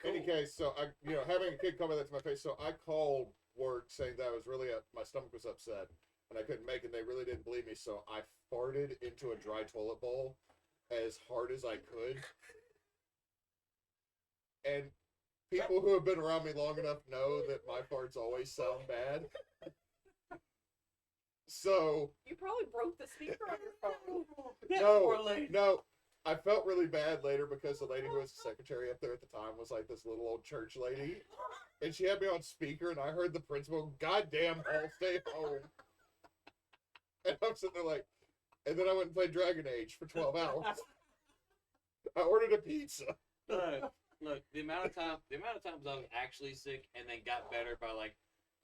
Any case, so I, having a kid comment that to my face, so I called work saying that I was really, my stomach was upset and I couldn't make it. They really didn't believe me, so I farted into a dry toilet bowl as hard as I could. And people who have been around me long enough know that my farts always sound bad. So You probably broke the speaker on your phone. no, I felt really bad later because the lady who was the secretary up there at the time was like this little old church lady, and she had me on speaker, and I heard the principal, "Goddamn, all stay home." And I'm sitting there like, and then I went and played Dragon Age for 12 hours. I ordered a pizza. Look, the amount of times I was actually sick and then got better by like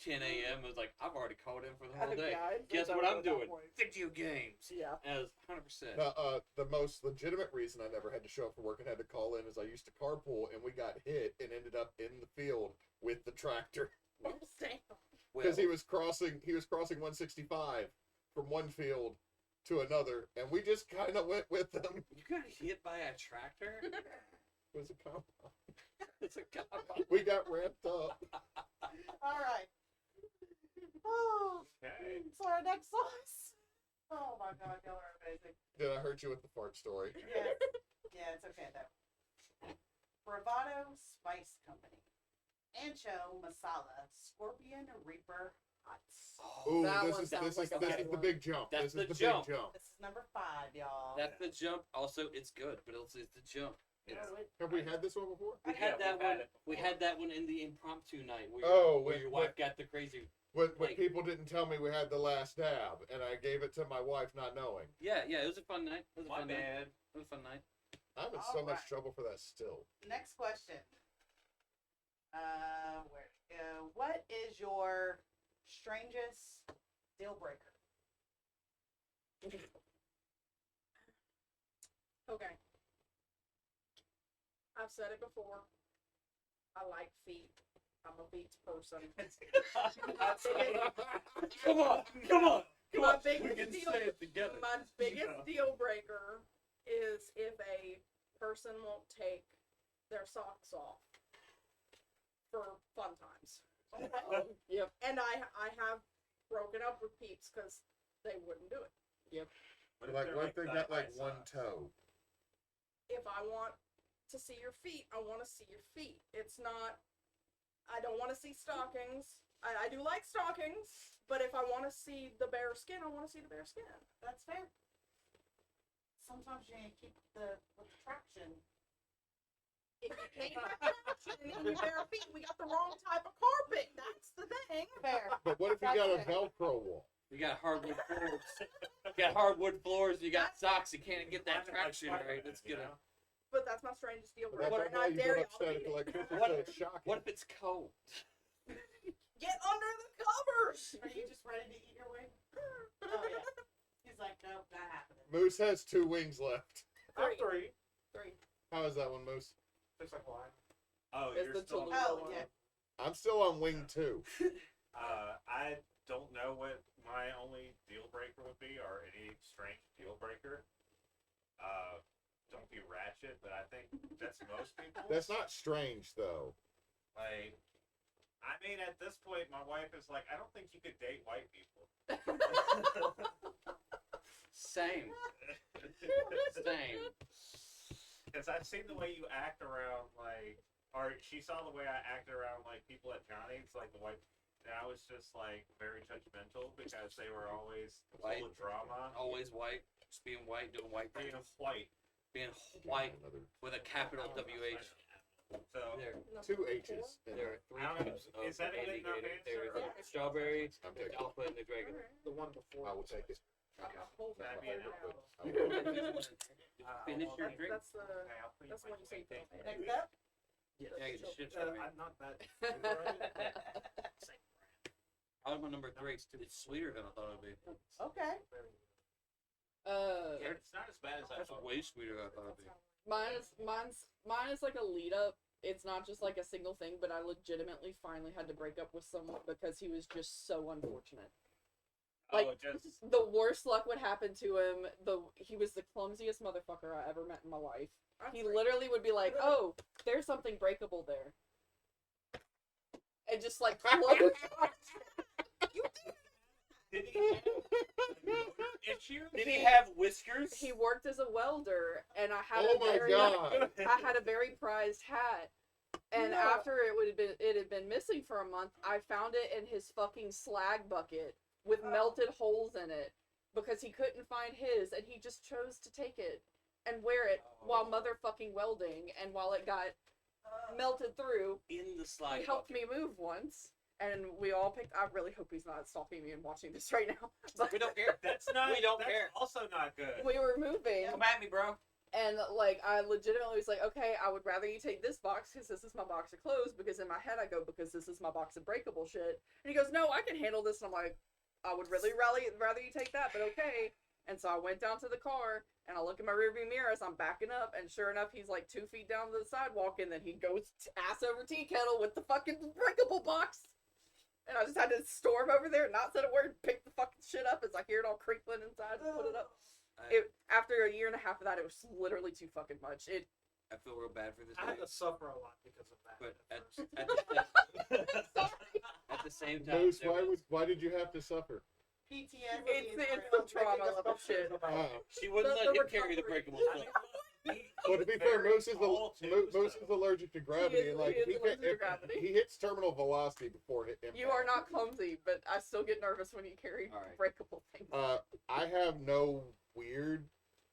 10 a.m. was like, I've already called in for the whole day. Yeah, Guess what I'm doing? Video games. Yeah. As 100%. The most legitimate reason I never had to show up for work and had to call in is I used to carpool, and we got hit and ended up in the field with the tractor because he was crossing 165 from one field to another, and we just kind of went with them. You got hit by a tractor? It was a combine. It's a combine. We got ramped up. All right. Oh, Okay. so our next sauce. Oh my God, y'all are amazing. Did I hurt you with the fart story? Yeah, yeah, it's okay though. Bravado Spice Company, Ancho Masala, Scorpion Reaper Huts. Ooh, That this one is sounds like a this bad is the one. big jump. That's This is the the jump. big jump. This is number 5, y'all. That's the jump. Also, it's good, but it's the jump. Yeah. Have we had this one before? We Yeah, had that we've had one. it We before. had that one in the impromptu night where, Oh, where when- your wife got the crazy. When Like- people didn't tell me we had the last dab, and I gave it to my wife not knowing. Yeah, it was a fun night. It was a My fun night. bad. It was a fun night. I'm in so All much right. trouble for that still. Next question. Where to go? What is your strangest deal breaker? Okay. I've said it before. I like feet. I'm a feet person. Come on, come on, come My on. We biggest can deal, say it together. my biggest deal breaker is if a person won't take their socks off for fun times. Yep. And I have broken up with peeps because they wouldn't do it. Like, what if they got like one toe? If I want to see your feet, I want to see your feet. It's not, I don't want to see stockings. I do like stockings, but if I want to see the bare skin, I want to see the bare skin. That's fair. Sometimes you need to keep the traction. If you can't have traction in your bare feet, we got the wrong type of carpet. That's the thing. Fair. But what if you got a That's Velcro wall? You got hardwood floors. You got hardwood floors. You got socks. You can't get that traction right. That's gonna. But that's my strangest deal That's breaker, and why I you dare don't y'all to upset beat it it. like Cooper What- said, shocking. What if it's cold? Get under the covers. Are you just ready to eat your wing? Oh yeah. He's like, nope, not happening. Moose has 2 wings left. I'm 3. Three. How is that one, Moose? Just like wine. Oh, It's you're the still. Toledo Oh one. yeah. I'm still on wing 2. I don't know what my only deal breaker would be, or any strange deal breaker. Don't be ratchet, but I think that's most people. That's not strange, though. Like, I mean, at this point, my wife is like, I don't think you could date white people. Same. Same. Because I've seen the way you act around, like, or she saw the way I acted around, like, people at Johnny's, like the white, and I was just, like, very judgmental because they were always White. full of drama. Always white. Just being white, doing white Being things. white. Being white Another with a capital WH. So, There, Number 2 four. H's. in there are there. 3 I don't know. types of Is that a good enough indicator. answer? There's Yeah. a strawberry, I'm there's taking it. alpha, and there's regular. Alright. The one before. I will take it. Hold it, That'd be an hold it output. out. I will. Finish your That's, drink. that's the okay, I'll put that's my the one you say. thing. Next up. Yes. Yeah, get the shit Uh, from me. I'm not that. I was my number 3. It's sweeter than I thought it would be. Okay. Yeah, it's not as bad as I That's thought. way sweeter than I thought it would be. Mine is like a lead up. It's not just like a single thing, but I legitimately finally had to break up with someone because he was just so unfortunate. Like, oh, just the worst luck would happen to him. He was the clumsiest motherfucker I ever met in my life. He literally would be like, "Oh, there's something breakable there," and just like close. did he have issues? Did he have whiskers? He worked as a welder, and I had Oh my God. I had a very prized hat. And Yeah. after it had been missing for a month, I found it in his fucking slag bucket with melted holes in it because he couldn't find his, and he just chose to take it and wear it while motherfucking welding, and while it got melted through, In the slide. he helped me move once, and we all picked. I really hope he's not stalking me and watching this right now. But We don't care. That's not. We don't that's care. Also not good. we were moving. Come at me, bro. And, like, I legitimately was like, okay, I would rather you take this box because this is my box of clothes. Because in my head, I go, because this is my box of breakable shit. And he goes, no, I can handle this. And I'm like, I would really rather you take that, but okay. And so I went down to the car, and I look in my rearview mirror as I'm backing up. And sure enough, he's like 2 feet down the sidewalk. And then he goes ass over tea kettle with the fucking breakable box. And I just had to storm over there and not say a word, pick the fucking shit up as I hear it all crinkling inside and put it up. After a year and a half of that, it was literally too fucking much. I feel real bad for this I had guy. to suffer a lot because of that. But at at the same time, Moose, there was- why did you have to suffer? PTSD. It's the trauma level shit. she wouldn't the let him carry the recovery. breakable I stuff. mean, Well, to be fair, very Moose is tall, too, Moose so- is allergic to gravity, and like he is he allergic to if gravity. he hits terminal velocity before hit impact. You are not clumsy, but I still get nervous when you carry All right. breakable things. I have no weird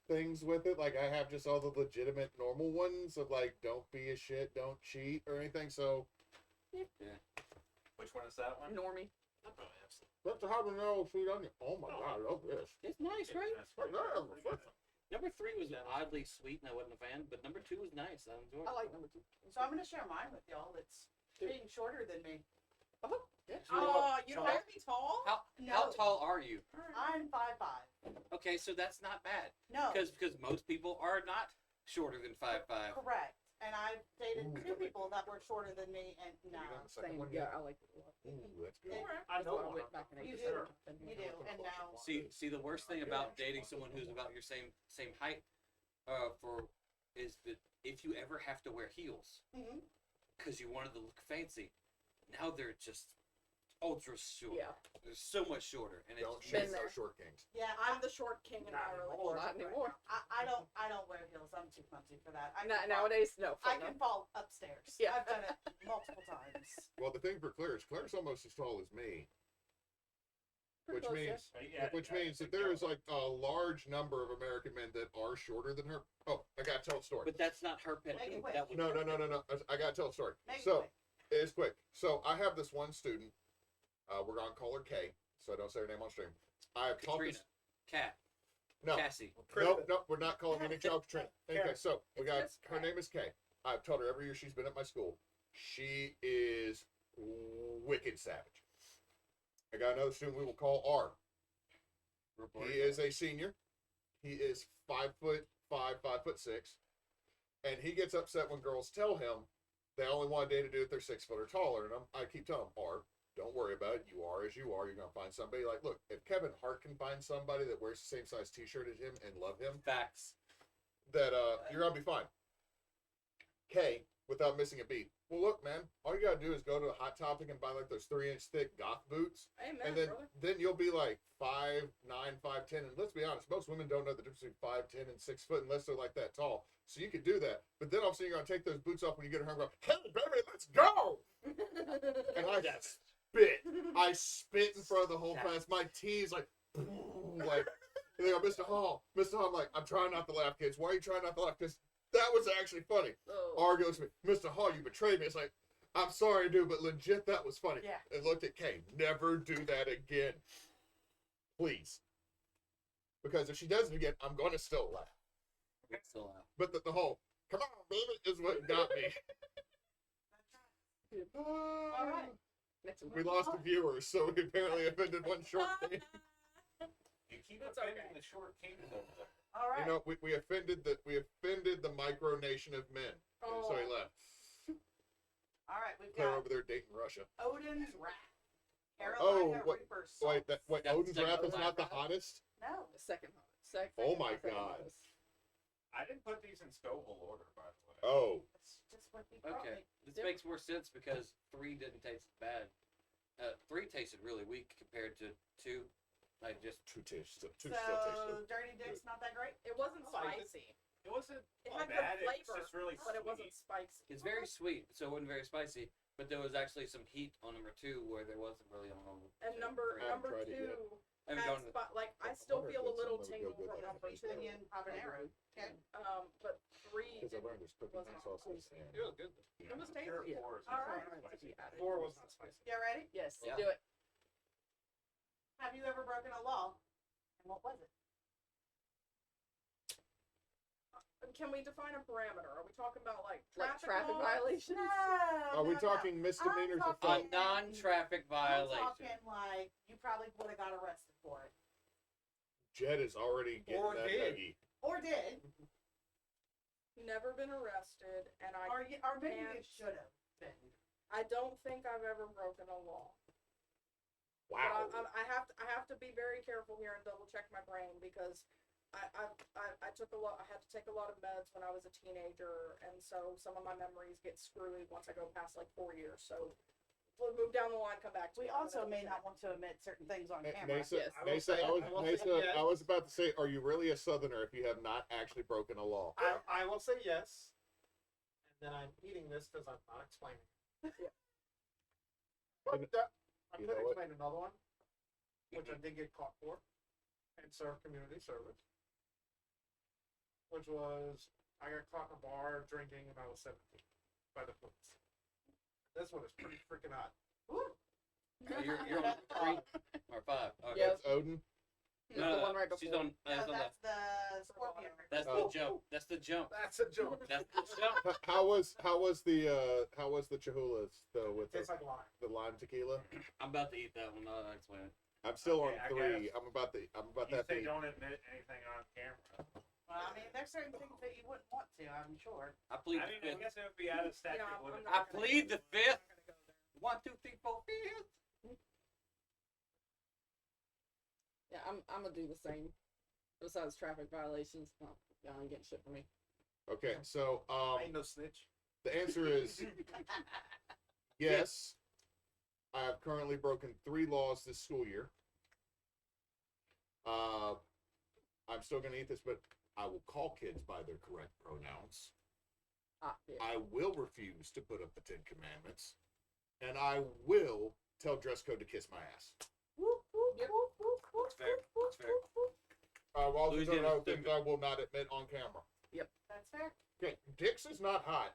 things with it. Like I have just all the legitimate normal ones of like don't be a shit, don't cheat or anything. So Which one is that one? Normie. let's have a no feet on you. Oh my God, I love this. It's nice, right? That's pretty good. Number 3 was oddly sweet, and I wasn't a fan. But number 2 was nice. I enjoyed it. I like number 2. So I'm gonna share mine with y'all. It's being shorter than me. Oh, yeah. You don't have to be tall. How tall are you? I'm 5'5". Okay, so that's not bad. No, Because most people are not shorter than 5'5". correct. And I've dated 2 people that were shorter than me, and no. You got the second Same. one Yeah, yet? I like it a lot. Ooh, that's good. I know That's why I one. went back in You 8th do. grade. You do, and now. See, the worst thing about dating someone who's about your same height, is that if you ever have to wear heels Mhm. because you wanted to look fancy, now they're just ultra short. Yeah. They're so much shorter, and Don't it's shit Been no there. short kings. Yeah, I'm the short king in my Not relationship. Not anymore. I don't wear heels. I'm too clumsy for that. Nowadays, no. I fuck no. can fall upstairs. Yeah. I've done it multiple times. Well, the thing for Claire is Claire's almost as tall as me, Pretty which close, yeah. means Yeah, which I means that think there is you're- like a large number of American men that are shorter than her. Oh, I gotta tell a story. But that's not her pet Make it peeve. quick. That was No. I gotta tell a story. Make it So quick. it's quick. So I have this one student. We're gonna call her Kay, so I don't say her name on stream. I have taught Katrina, this. Cat, No, Cassie. no, we're not calling any child Katrina. Okay, Karen. so we It's got just her Kay. name is Kay. I've taught her every year she's been at my school. She is wicked savage. I got another student we will call R. He is a senior. He is 5'5", 5'6", and he gets upset when girls tell him they only want a date to do if they're 6 foot or taller. And I keep telling him, R, don't worry about it. You are as you are. You're gonna find somebody. Like, look, if Kevin Hart can find somebody that wears the same size T-shirt as him and love him, Facts. that you're gonna be fine. K, without missing a beat. Well, look, man, all you gotta do is go to Hot Topic and buy like those 3-inch thick goth boots. Amen, And then, brother. then you'll be like 5'9", 5'10", and let's be honest, most women don't know the difference between 5'10" and 6 foot unless they're like that tall. So you could do that, but then all of a sudden you're gonna take those boots off when you get home and go, "Hey, baby, let's go!" And I spit. I spit in front of the whole class. My teeth like, like. And they go, Mr. Hall, Mr. Hall. I'm like, I'm trying not to laugh, kids. Why are you trying not to laugh? Because that was actually funny. Oh. R goes to me, Mr. Hall, you betrayed me. It's like, I'm sorry, dude, but legit, that was funny. Yeah. And looked at Kay, never do that again. Please. Because if she does it again, I'm going to still laugh. Still out. But the whole, come on, baby, is what got me. All right. Next one. We lost a viewer, so we apparently offended one short thing. You keep It's offending okay. the short kings over there. All right. You know, we offended the micronation of men. And so he left. All right. We've Claire got over there dating Russia. Odin's Wrath. Carolina what- Reaper Wait, salts. wait, That's Odin's second Wrath is to not the last. hottest? No. The second hottest. Second. Oh my second God. hottest. I didn't put these in Scoville order, by the way. Oh, It's just what he brought Okay, me. this Yep. makes more sense because 3 didn't taste bad. 3 tasted really weak compared to 2. Like just two still So, tastes good. Dirty Dick's not that great? It wasn't I like it. spicy. It wasn't It had bad. good It was flavor, just really but it wasn't sweet. spicy. it's very sweet, so it wasn't very spicy. But there was actually some heat on number 2 where there wasn't really on number. And two. number I haven't number tried it yet. 2 I haven't had gone to- like I I still wonder if feel a that's little something that would tingle go good from on number Beef 2. Opinion habanero. Okay. But 3 Because I learned there's cooking wasn't sauces and It was good. It was Sure, tasty. 4 is All not right. spicy. 4 was not spicy. You ready? Yes. Yeah. Do it. Have you ever broken a law? And what was it? Can we define a parameter? Are we talking about like Like traffic, traffic laws? violations. No. Are we no, talking misdemeanors or I'm A talking- felonies? non-traffic I'm violation. talking like you probably would have got arrested for it. Jed is already getting Or that did. nuggie. Or did. Never been arrested, and Or maybe you can't- should have been. I don't think I've ever broken a law. Wow. But I have to be very careful here and double check my brain because I took a lot. I had to take a lot of meds when I was a teenager, and so some of my memories get screwy once I go past like 4 years. So we'll move down the line, come back to We it. I'm also gonna may double not check. want to admit certain things on Ma- camera. Mesa, Yes. I will Mesa, say- I was, I will say Mesa, yes. I was about to say, are you really a Southerner if you have not actually broken a law? I will say yes, and then I'm eating this because I'm not explaining. But I You could know what? explain another one, which I did get caught for, and serve community service, which was I got caught in a bar drinking when I was 17 by the police. This one is pretty freaking hot. Woo. Oh, you're on 3 or 5. Okay. Yep. That's Odin. It's the one right She's before. on. No, That's on that's the scorpion. That's Oh. the jump. That's the jump. That's a joke. That's the jump. How was the Chihulas though with Tastes like lime. the lime tequila? I'm about to eat that one. I'll explain it. I'm still Okay, on I 3. guess. I'm about You that say thing. don't admit anything on camera. Well, I mean, there's certain things that you wouldn't want to, I'm sure. I plead I the mean, I fifth. guess it would be out of statute Yeah, I'm limit. not I gonna plead go the there. fifth. I'm not gonna go there. 1, 2, 3, 4, 5. Yeah, I'm gonna do the same. Besides traffic violations, no, y'all ain't getting shit from me. Okay, so I ain't no snitch. the answer is yes. I have currently broken 3 laws this school year. I'm still gonna eat this, but I will call kids by their correct pronouns. Yeah. I will refuse to put up the 10 Commandments, and I will tell dress code to kiss my ass. Whoop, whoop, Yep. whoop, whoop, whoop, That's fair. whoop, whoop, That's fair. whoop, whoop. I've also done Louisiana's other things stupid. I will not admit on camera. That's fair. Okay, Dix is not hot.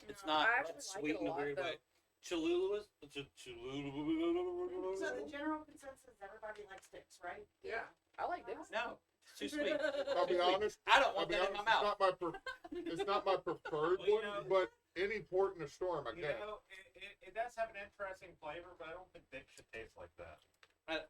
It's No, not. I actually That's like sweet it a in a lot, weird though. way. Cholula was. So the general consensus, everybody likes dicks, right? Yeah. I like this. No, it's too sweet. I'll be Too sweet. honest. I don't I'll want be that in my honest. mouth. It's not my preferred Well, you one, know- but any port in a storm, I You get. know, it does have an interesting flavor, but I don't think dick should taste like that. Okay,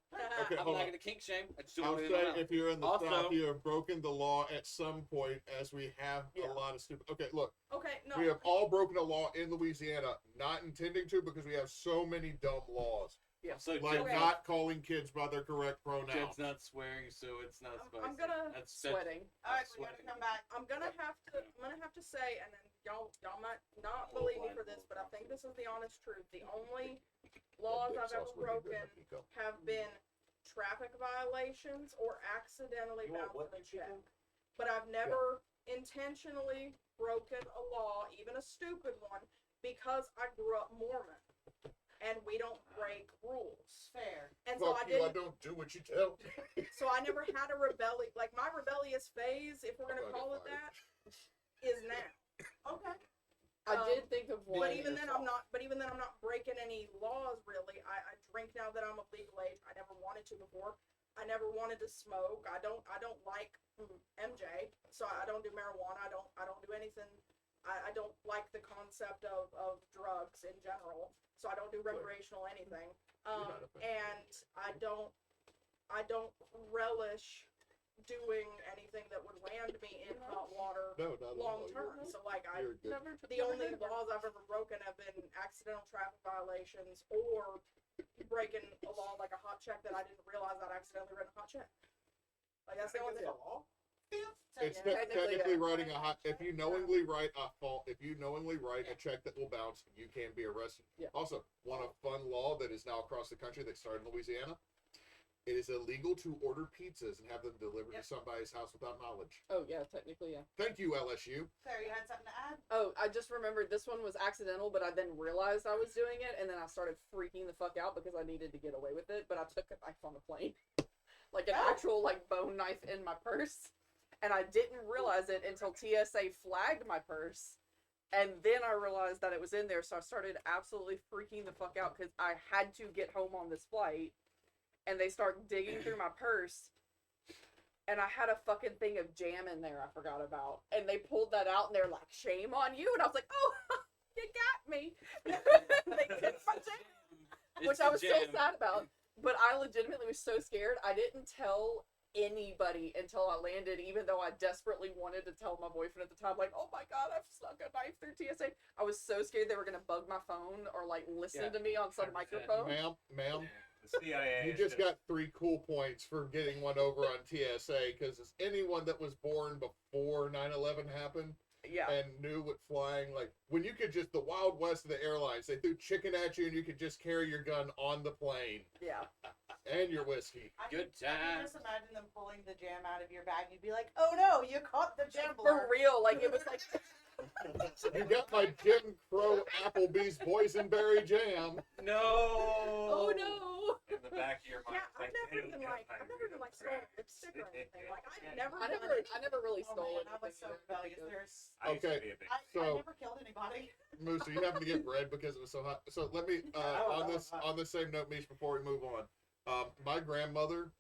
I'm hold not on. gonna kink shame. I just don't I'll want it in my say mouth. if you're in the Also- South, you have broken the law at some point, as we have Yeah. a lot of stupid. Okay, look, Okay, no. we have all broken a law in Louisiana, not intending to, because we have so many dumb laws, So like Okay. not calling kids by their correct pronouns. Jed's not swearing, so it's not spicy. I'm gonna- That's Sweating. All right, That's we gotta sweating. come back. I'm gonna have to say, and then y'all might not believe me for this, but I think this is the honest truth. The only laws That I've dip ever sauce would be good, broken Nico. have been traffic violations or accidentally You want bounced what, a check. Chico? But I've never intentionally broken a law, even a stupid one, because I grew up Mormon and we don't break rules. Fair. And so Fuck I you, I didn't. don't do what you tell. So I never had a rebellion. Like my rebellious phase, if we're gonna Fuck it, call it fuck it. that, is now. Okay. I did think of one. But even then, I'm not. But even then, I'm not breaking any laws. Really, I drink now that I'm of legal age. I never wanted to before. I never wanted to smoke. I don't like MJ, so I don't do marijuana. I don't do anything. I don't like the concept of drugs in general. So I don't do recreational anything. not a fan. And I don't relish doing anything that would land me in hot water No, not at all. long term. So like You're good. the only laws I've ever broken have been accidental traffic violations or breaking a law like a hot check that I didn't realize I'd accidentally written a hot check. Like that's the only Is thing. it a law? It's Yeah, technically yeah. writing a hot. If you knowingly write a fault, if you knowingly write a check that will bounce, you can be arrested. Yeah. Also, one of fun law that is now across the country that started in Louisiana. It is illegal to order pizzas and have them delivered to somebody's house without knowledge. Oh yeah, technically yeah. Thank you, LSU. Sarah, you had something to add? Oh, I just remembered this one was accidental, but I then realized I was doing it, and then I started freaking the fuck out because I needed to get away with it. But I took a knife on the plane, like an actual like bone knife in my purse, and I didn't realize it until TSA flagged my purse, and then I realized that it was in there. So I started absolutely freaking the fuck out because I had to get home on this flight, and they start digging through my purse. And I had a fucking thing of jam in there I forgot about. And they pulled that out and they're like, shame on you. And I was like, oh, you got me. They took my jam. Which I was so sad about. But I legitimately was so scared. I didn't tell anybody until I landed, even though I desperately wanted to tell my boyfriend at the time, like, oh my God, I've snuck a knife through TSA. I was so scared they were going to bug my phone or like listen to me on some 100%. microphone. Ma'am, The CIA. you is just got 3 cool points for getting one over on TSA because it's anyone that was born before 9/11 happened Yeah. and knew what flying, like when you could just, the Wild West of the airlines, they threw chicken at you and you could just carry your gun on the plane Yeah. and your whiskey. I Good can time. just imagine them pulling the jam out of your bag. You'd be like, oh no, you caught the jam For blur. real. Like, it was like, You got my Jim Crow Applebee's boysenberry jam. No. oh no. In the back of your mind. Yeah, I've never even like stolen lipstick or anything. Like I've never. I done never really Oh stole man, I was so anything. rebellious. There's, I used to Okay. be a big. I So- never killed anybody. Moose, are you having to get bread because it was so hot? So let me on this same note, Mish, before we move on. My grandmother,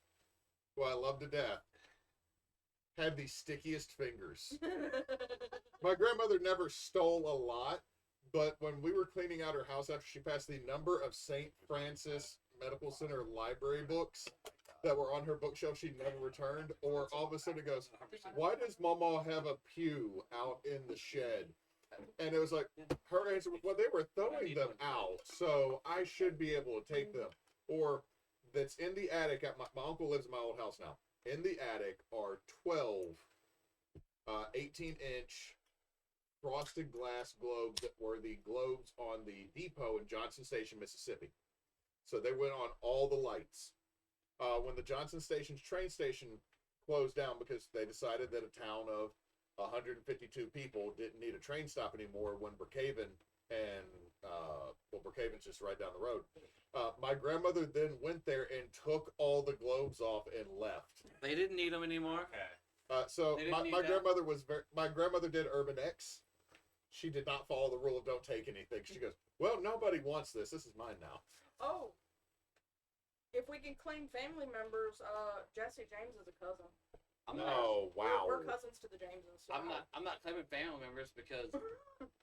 who I love to death, had the stickiest fingers. My grandmother never stole a lot, but when we were cleaning out her house after she passed, the number of St. Francis Medical Center library books that were on her bookshelf she never returned, or all of a sudden it goes, why does Mama have a pew out in the shed? And it was like, her answer was, well, they were throwing them out, so I should be able to take them. Or, that's in the attic, at my uncle lives in my old house now. In the attic are 12 18-inch frosted glass globes that were the globes on the depot in Johnson Station, Mississippi. So they went on all the lights. When the Johnson Station's train station closed down because they decided that a town of 152 people didn't need a train stop anymore when Brookhaven and, Brookhaven's just right down the road. My grandmother then went there and took all the globes off and left. They didn't need them anymore. Okay. So They didn't need my that. grandmother was my grandmother did Urban X. She did not follow the rule of don't take anything. She goes, well, nobody wants this. This is mine now. Oh. If we can claim family members, Jesse James is a cousin. I'm not. Oh, wow. We're cousins to the Jameses. So I'm not claiming family members because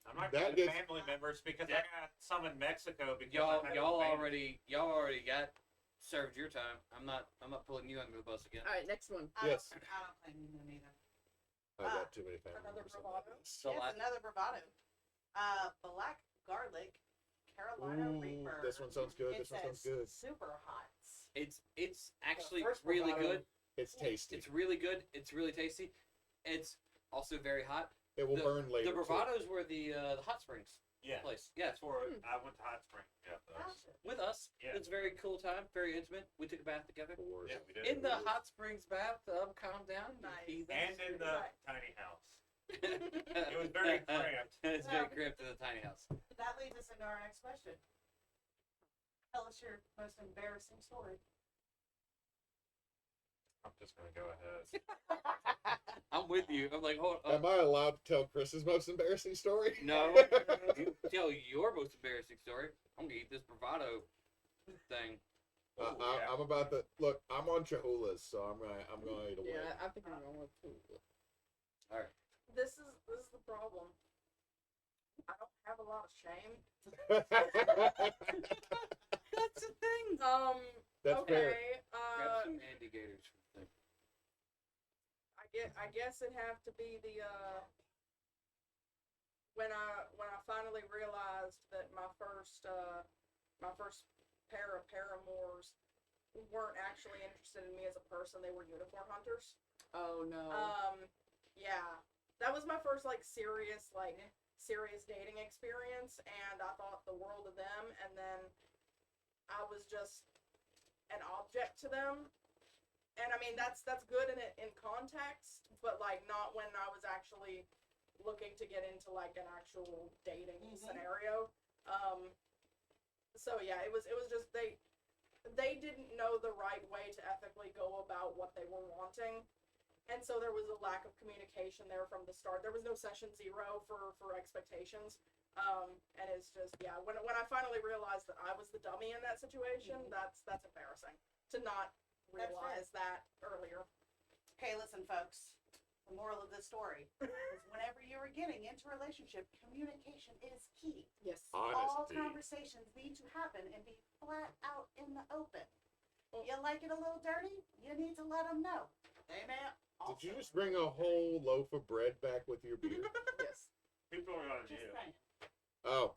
I'm not That getting is- family members because I got some in Mexico because y'all I had y'all family. already got served your time. I'm not pulling you under the bus again. All right, next one. Yes. I don't claim them either. I got too many family Another members. bravado. So Yes, I, another bravado. Black garlic Carolina Ooh, Reaper. this one sounds good. It This one sounds says good. super hot. it's actually first really bravado- good. It's tasty. It's really good. It's really tasty. It's also very hot. It will burn later. The too. bravados were the hot springs Yeah. place. Yes, That's where I went to Hot Spring. Yeah. Gotcha. with us. Yeah. It's a very cool time. Very intimate. We took a bath together. Fours. Yeah, we did. In the hot springs bathtub, calm down. you Nice. heathens. And in the Right. tiny house. It was very cramped. It's very cramped in the tiny house. That leads us into our next question. Tell us your most embarrassing story. I'm just gonna go ahead. I'm with you. I'm like, hold on. Am I allowed to tell Chris's most embarrassing story? No. You tell your most embarrassing story. I'm gonna eat this bravado thing. Oh, yeah. I'm about to look. I'm on Chahula's, so I'm gonna eat away. Yeah, I think I'm going with two. This is the problem. I don't have a lot of shame. That's the thing. That's okay. fair. Grab some Andy Gators. I guess it'd have to be the when I finally realized that my first pair of paramours weren't actually interested in me as a person. They were unicorn hunters. Oh no. Yeah, that was my first serious dating experience, and I thought the world of them. And then I was just an object to them. And I mean that's good in context, but not when I was actually looking to get into an actual dating scenario. So yeah, it was just they didn't know the right way to ethically go about what they were wanting. And so there was a lack of communication there from the start. There was no session zero for expectations. And it's just, yeah, when I finally realized that I was the dummy in that situation, that's embarrassing to not realize that earlier. Hey, listen, folks. The moral of this story is whenever you are getting into a relationship, communication is key. Yes. All Honesty. conversations need to happen and be flat out in the open. You like it a little dirty? You need to let them know. Amen. Did you just bring a whole loaf of bread back with your beer? Yes. People are gonna Just do. saying. Oh,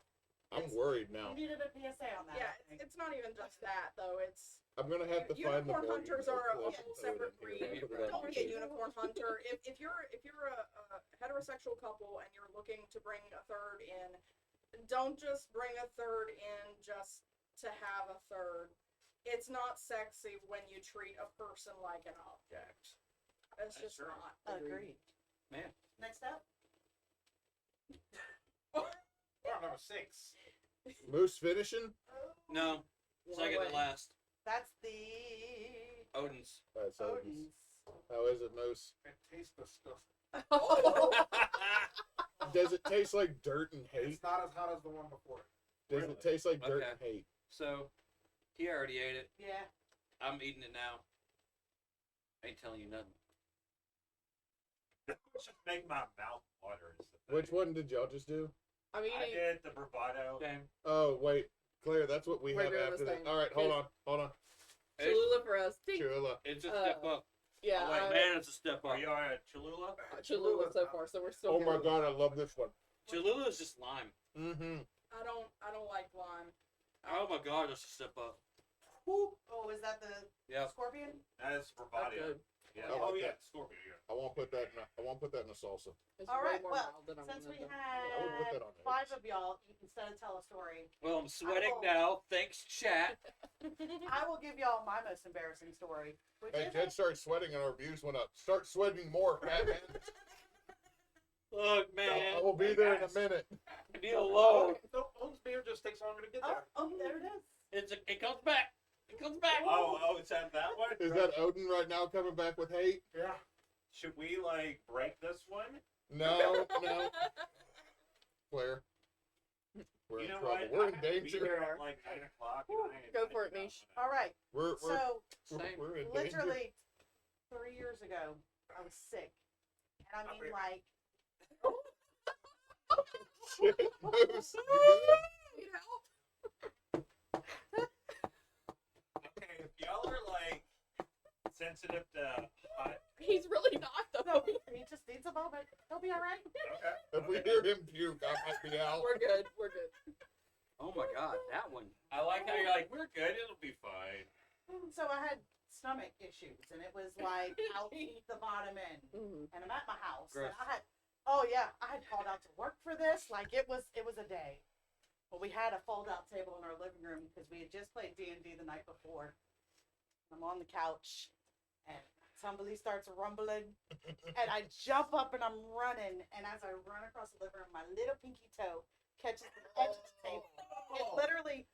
I'm worried now. You needed a PSA on that. Yeah, I think. it's not even just that though. It's I'm gonna have to find the unicorn more hunters are a unique whole food separate in here. breed. Put it on Don't the be a table. unicorn hunter. If you're a heterosexual couple and you're looking to bring a third in, don't just bring a third in just to have a third. It's not sexy when you treat a person like an object. It's That's just true. not. Agreed. Man. Next up. Number 6. Moose finishing? No. Second to last. That's the Odin's. That's Odin's. How is it, Moose? It tastes disgusting. Does it taste like dirt and hate? It's not as hot as the one before. Does it taste like dirt Okay. and hate? So, he already ate it. Yeah. I'm eating it now. Ain't telling you nothing. It should make my mouth water. Is the thing. Which one did y'all just do? I'm I eating. did the bravado. Same. Oh, wait. Claire, that's what we We're have doing the after that. same. All right, hold on. Cholula for us. Tink. Chula. It's a step up. Yeah. Oh, wait, man, it's a step up. Are you on a Cholula? Cholula so far, so we're still. Oh my good. god, I love this one. Cholula is just lime. Mm-hmm. I don't like lime. Oh my god, that's a step up. Oh, is that the Yep. scorpion? That is That's bravado. good. Yeah. I like Oh yeah, that. Scorpion. Yeah. I won't put that in a salsa. It's All way right, more well, mild than I Since wanted we to. I would put had that on 5 eggs. of y'all, instead of tell a story, Well, I'm sweating will- now. Thanks, chat. I will give y'all my most embarrassing story. Which Hey, isn't- Jen started sweating and our views went up. Start sweating more, Batman. Look, man. I will be there in a minute. Leave alone. Old's beer just takes longer to get Oh, there. oh, there it is. It comes back. It comes back. Oh, it's at that one. Is that Odin right now coming back with hate? Yeah. Should we break this one? No. Claire. We're You in know trouble. what? We're I'm in gonna be danger. here at 9:00. and I ain't Go for it, thinking Mish. about All right. We're So, Same. we're in danger. literally 3 years ago, I was sick. And I mean, like, Shit, Moose, you good? Need help? Okay, if y'all are sensitive to hot, He's really not no, though. he just needs a moment. He'll be all right. okay. If we hear him puke, I might be out. We're good. We're good. Oh my god, that one. I like how you're like, we're good, it'll be fine. So I had stomach issues, and it was like out the bottom end. Mm-hmm. And I'm at my house, Gross. and I had called out to work for this. Like it was a day. But we had a fold-out table in our living room because we had just played D&D the night before. I'm on the couch, and somebody starts rumbling, and I jump up and I'm running. And as I run across the living room, my little pinky toe catches the edge of the table. It literally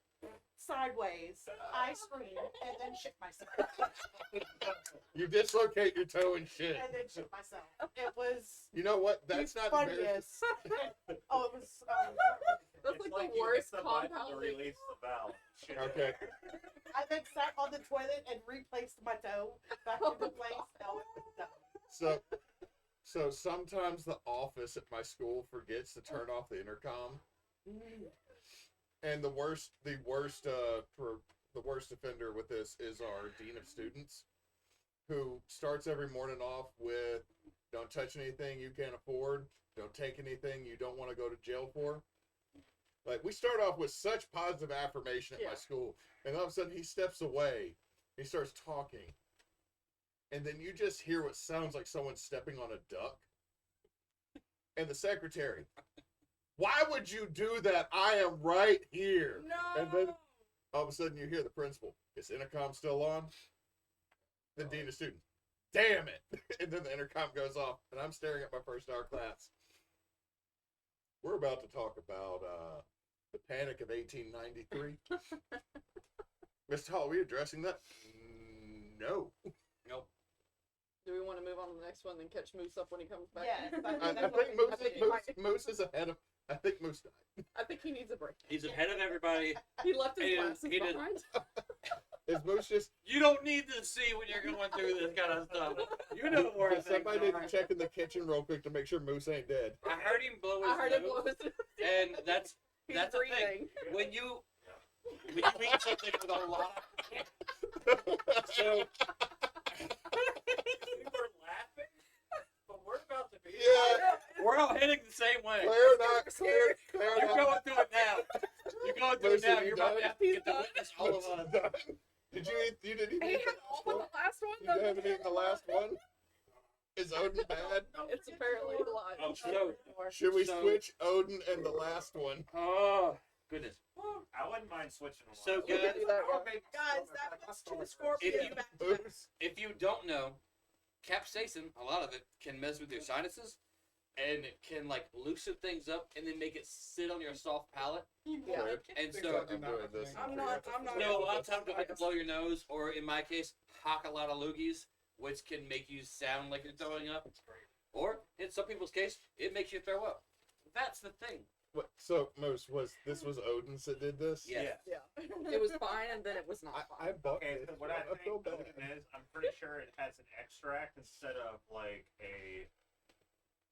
sideways. I scream and then shit myself. You dislocate your toe and shit. And then shit myself. It was You know what? That's the not embarrassing. funniest. Oh, it was. That's It's like the you worst hit the button to compounding. release the valve. Shit. Okay. I then sat on the toilet and replaced my toe back into place. No, it was done. So sometimes the office at my school forgets to turn off the intercom, and the worst offender with this is our dean of students, who starts every morning off with, "Don't touch anything you can't afford. Don't take anything you don't want to go to jail for." Like, we start off with such positive affirmation at my Yeah. school, and all of a sudden he steps away. He starts talking. And then you just hear what sounds like someone stepping on a duck. And the secretary, why would you do that? I am right here. No. And then all of a sudden you hear the principal, is intercom still on? The dean of students, damn it. And then the intercom goes off, and I'm staring at my first hour class. We're about to talk about the Panic of 1893. Mr. Hall, are we addressing that? No. Nope. Do we want to move on to the next one and catch Moose up when he comes back? Yes, I that's think what Moose is ahead of. I think Moose died. I think he needs a break. He's ahead of everybody. He left his He did- glasses he did- behind. Is Moose just? You don't need to see when you're going through this kind of stuff. You know where Does things somebody need are. to check in the kitchen real quick to make sure Moose ain't dead? I heard him blow his I heard him nose, blow his and that's He's the thing. breathing. When you eat something with a lot of so We were laughing, but we're about to be. Yeah. we're all heading the same way. Claire not. Claire You're not. going through it now. You're going through it Moose, now. have you You're about to done? have to get to witness all of Moose us. is done. Did you eat? You didn't He even eat had the all last of one? the last one. You haven't eaten the last one? Is Odin bad? It's apparently alive. Oh, So, Should we So- switch Odin and the last one? oh goodness. I wouldn't mind switching them. So We good. can do that, yeah. Guys, that puts two If scorpions you- back to back. Moose. If you don't know, capsaicin, a lot of it can mess with your sinuses, and it can like loosen things up and then make it sit on your soft palate. Yeah. And Things so, I do not I'm doing this. recommend. I'm not- I'm not- you know, a lot of times you'll have to blow your nose, or in my case, hock a lot of loogies, which can make you sound like you're throwing up. Or in some people's case, it makes you throw up. That's the thing. What? So Moose was Odin's that did this? Yeah. Yeah. It was fine, and then it was not I fine. bought Okay, it. so what I feel think bad. Odin is, I'm pretty sure it has an extract instead of like a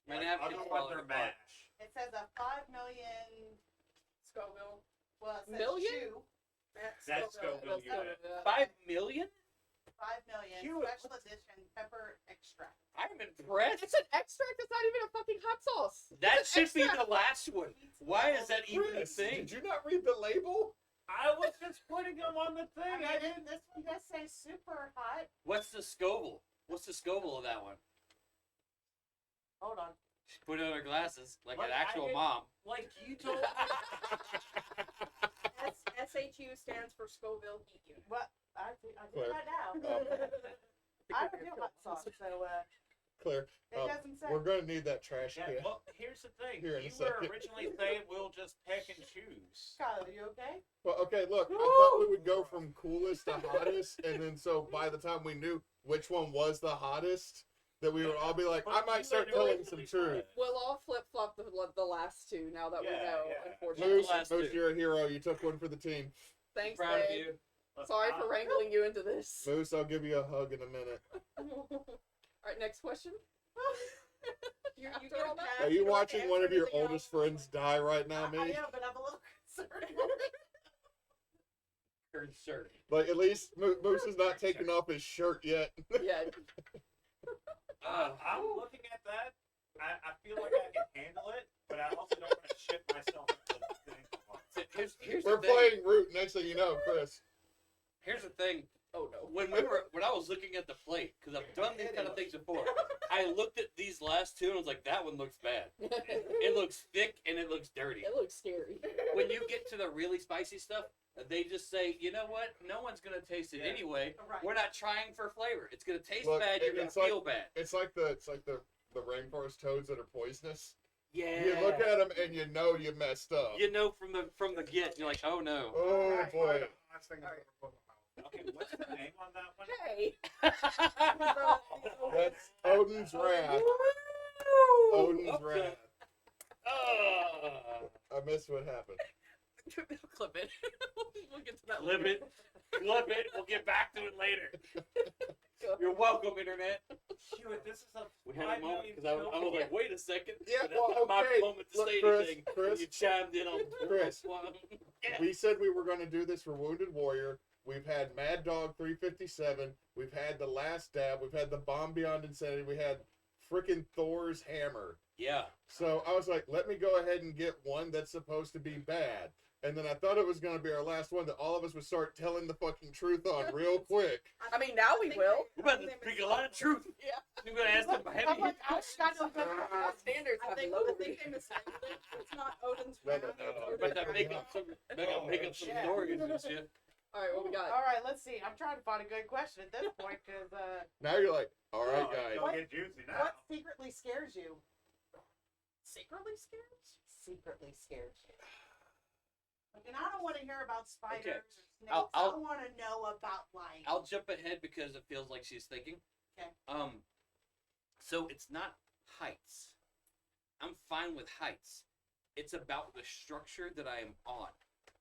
My like napkin's other falling ones are apart. mash. It says a 5 million. Scoville. Well, it says Million? chew, That's Scoville. Scoville That's unit. good, yeah. 5 million? 5 million Chew it. special edition pepper extract. I'm impressed. It's an extract. It's not even a fucking hot sauce. That It's an should be extract. the last one. Why is that even a Chris, thing? did you not read the label? I was just putting them on the I thing. mean, I didn't. this one does say super hot. What's the Scoville? What's the Scoville of that one? Hold on. She put it on her glasses like Like, an actual I did- mom. Like you told me. SHU stands for Scoville Heat Unit. What? I do Claire. right now. I don't do hot sauce, so Claire, it doesn't say. we're gonna need that trash Yeah, can. well, here's the thing. Here in a You were second. originally saying we'll just pick and choose. Skylar, you okay? Well, okay, look, I thought we would go from coolest to hottest, and then so by the time we knew which one was the hottest, that we would all be like, I But might you start had telling some originally truth. said- We'll all flip flop the last two now that we Yeah, know. yeah. Unfortunately, Moose, last Moose, two. you're a hero. You took one for the team. thanks, Proud of babe. you. Look, Sorry I- for wrangling you into this. Moose, I'll give you a hug in a minute. All right, next question. You After get all a that? pass, Are you don't have to watching one answer of your anything oldest else. friends die right now, I me? am, but I'm a little concerned. Concerned. Like, at least Moose has not taken off his shirt yet. Yeah. I'm looking at that. I feel like I can handle it, but I also don't want to shit myself into the thing. Here's We're the thing. playing Root. Next thing you know, Chris. Here's the thing. Oh no. When I was looking at the plate, because I've done these kind of things before, I looked at these last two and I was like, that one looks bad. It looks thick and it looks dirty. It looks scary. When you get to the really spicy stuff, they just say, you know what? No one's gonna taste it Yeah. anyway. Right. We're not trying for flavor. It's gonna taste Look, bad. You're gonna it's like- feel bad. It's like the rainforest toads that are poisonous. Yeah. You look at them and you know you messed up. You know from the get, you're like, oh no. Oh Alright, boy. last thing I've ever put in my mouth. Okay, what's the name on that one? Hey. That's Odin's wrath. Odin's Okay. wrath. I missed what happened. Clip it. We'll get to that Clip later. Clip it. We'll get back to it later. Go. You're welcome, internet. Shoot, this is a We had a 5 moment million because I was film. like, wait a second. Yeah, But that's well, not my okay. moment to Look, say Chris, anything. Chris. You chimed in on Chris. one. Yeah. We said we were going to do this for Wounded Warrior. We've had Mad Dog 357. We've had The Last Dab. We've had The Bomb Beyond Insanity. We had freaking Thor's hammer. Yeah. So I was like, let me go ahead and get one that's supposed to be bad. And then I thought it was going to be our last one that all of us would start telling the fucking truth on real quick. I mean, now we will. We're about to speak a lot of truth. Yeah. You're gonna ask them heavy. I'm like, I got no Our standards I have think lowered. they mislabeled it. It's not Odin's No, wrath. no, it's no. We're about to Odin's make wrath. up some Yeah. stories and shit. All right, what we got? All right, let's see. I'm trying to find a good question at this point because Now you're like, all right, Oh, guys. Don't get juicy now. what secretly scares you? Secretly scared? Secretly scares you. Like, and I don't want to hear about spiders or snakes. I'll- I want to know about like. I'll jump ahead because it feels like she's thinking. Okay. So it's not heights. I'm fine with heights. It's about the structure that I am on.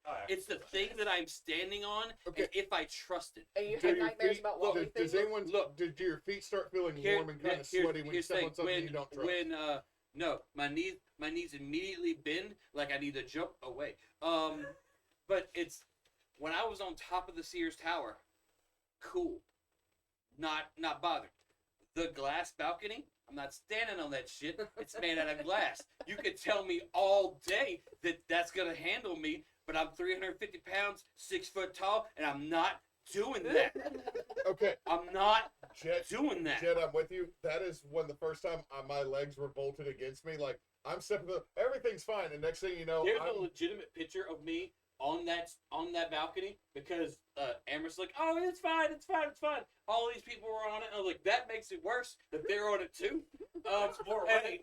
Oh, yeah. It's the thing that I'm standing on, Okay. and if I trust it. And you Do have your nightmares feet- about what we does, think. does anyone Look. do your feet start feeling Here- warm and kind of here- sweaty when you here's the step on thing, something you don't trust? No, my knees immediately bend like I need to jump away. But it's when I was on top of the Sears Tower, cool, not bothered. The glass balcony, I'm not standing on that shit. It's made out of glass. You could tell me all day that that's gonna handle me, but I'm 350 pounds, 6 foot tall, and I'm not doing that. Okay, I'm not Jet, doing that. Jed, I'm with you. That is when the first time my legs were bolted against me. Like, I'm stepping up, everything's fine. And next thing you know, There's I'm, a legitimate picture of me on that balcony because Amber's like, oh, it's fine. All these people were on it. And I was like, that makes it worse that they're on it too.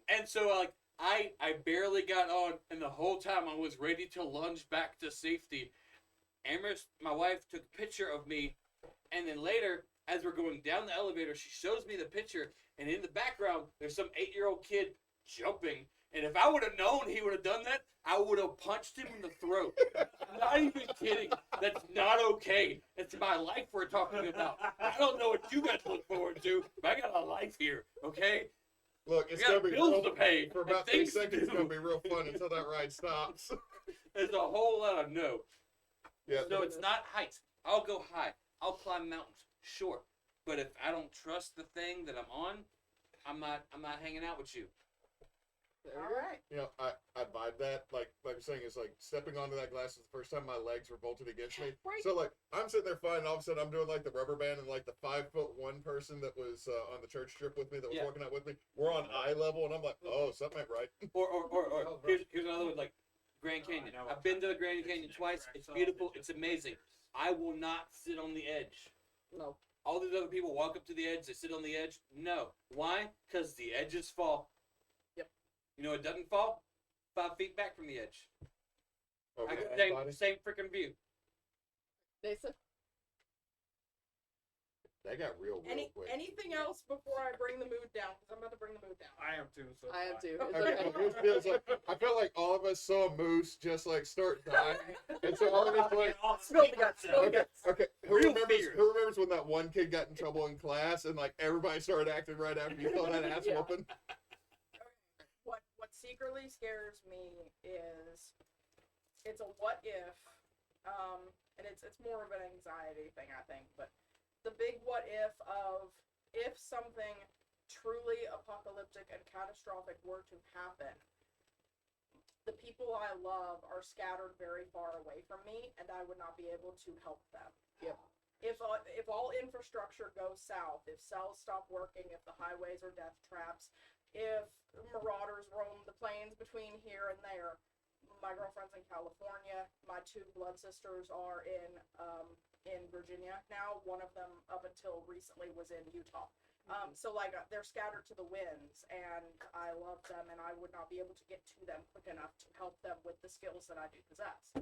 And so like I barely got on, and the whole time I was ready to lunge back to safety. Amber's, my wife, took a picture of me, and then later, as we're going down the elevator, she shows me the picture, and in the background, there's some 8-year-old kid jumping. And if I would have known he would have done that, I would have punched him in the throat. I'm not even kidding. That's not okay. It's my life we're talking about. I don't know what you guys look forward to, but I got a life here, okay? look, it's I going got to be bills real, to pay. for and about 3 things to seconds. It's do. going to be real fun until that ride stops. There's a whole lot of no. Yeah. So it's not heights. I'll go high. I'll climb mountains. Sure. But if I don't trust the thing that I'm on, I'm not hanging out with you. All right. You know, I vibe that. Like I'm saying, it's like stepping onto that glass is the first time my legs were bolted against me. Right. So like I'm sitting there fine, and all of a sudden I'm doing like the rubber band, and like the 5'1" person that was on the church trip with me, that was Yeah. walking out with me, we're on eye level, and I'm like, oh, something ain't right. Or here's another one, like Grand Canyon. I've been to the Grand Canyon twice. It's beautiful. It's amazing. I will not sit on the edge. No. All these other people walk up to the edge. They sit on the edge. No. Why? Because the edges fall. Yep. You know it doesn't fall? 5 feet back from the edge. I Okay, got the same freaking view. Nathan? that got real quick. Anything else before I bring the mood down? Because I'm about to bring the mood down. I am too. So I am too. It's Okay, okay. it feels like I felt like all of us saw Moose just like start dying, and so all of us like, Spill the guts. Spill the okay, guts. okay. Real fear. Who remembers when that one kid got in trouble in class, and like everybody started acting right after you saw that ass Yeah. whooping? What secretly scares me is it's a what if, and it's more of an anxiety thing, I think. But the big what if of if something truly apocalyptic and catastrophic were to happen, the people I love are scattered very far away from me, and I would not be able to help them. Yep. If all infrastructure goes south, if cells stop working, if the highways are death traps, if marauders roam the plains between here and there. My girlfriend's in California. My 2 blood sisters are in Virginia now. One of them, up until recently, was in Utah. So like they're scattered to the winds, and I love them, and I would not be able to get to them quick enough to help them with the skills that I do possess.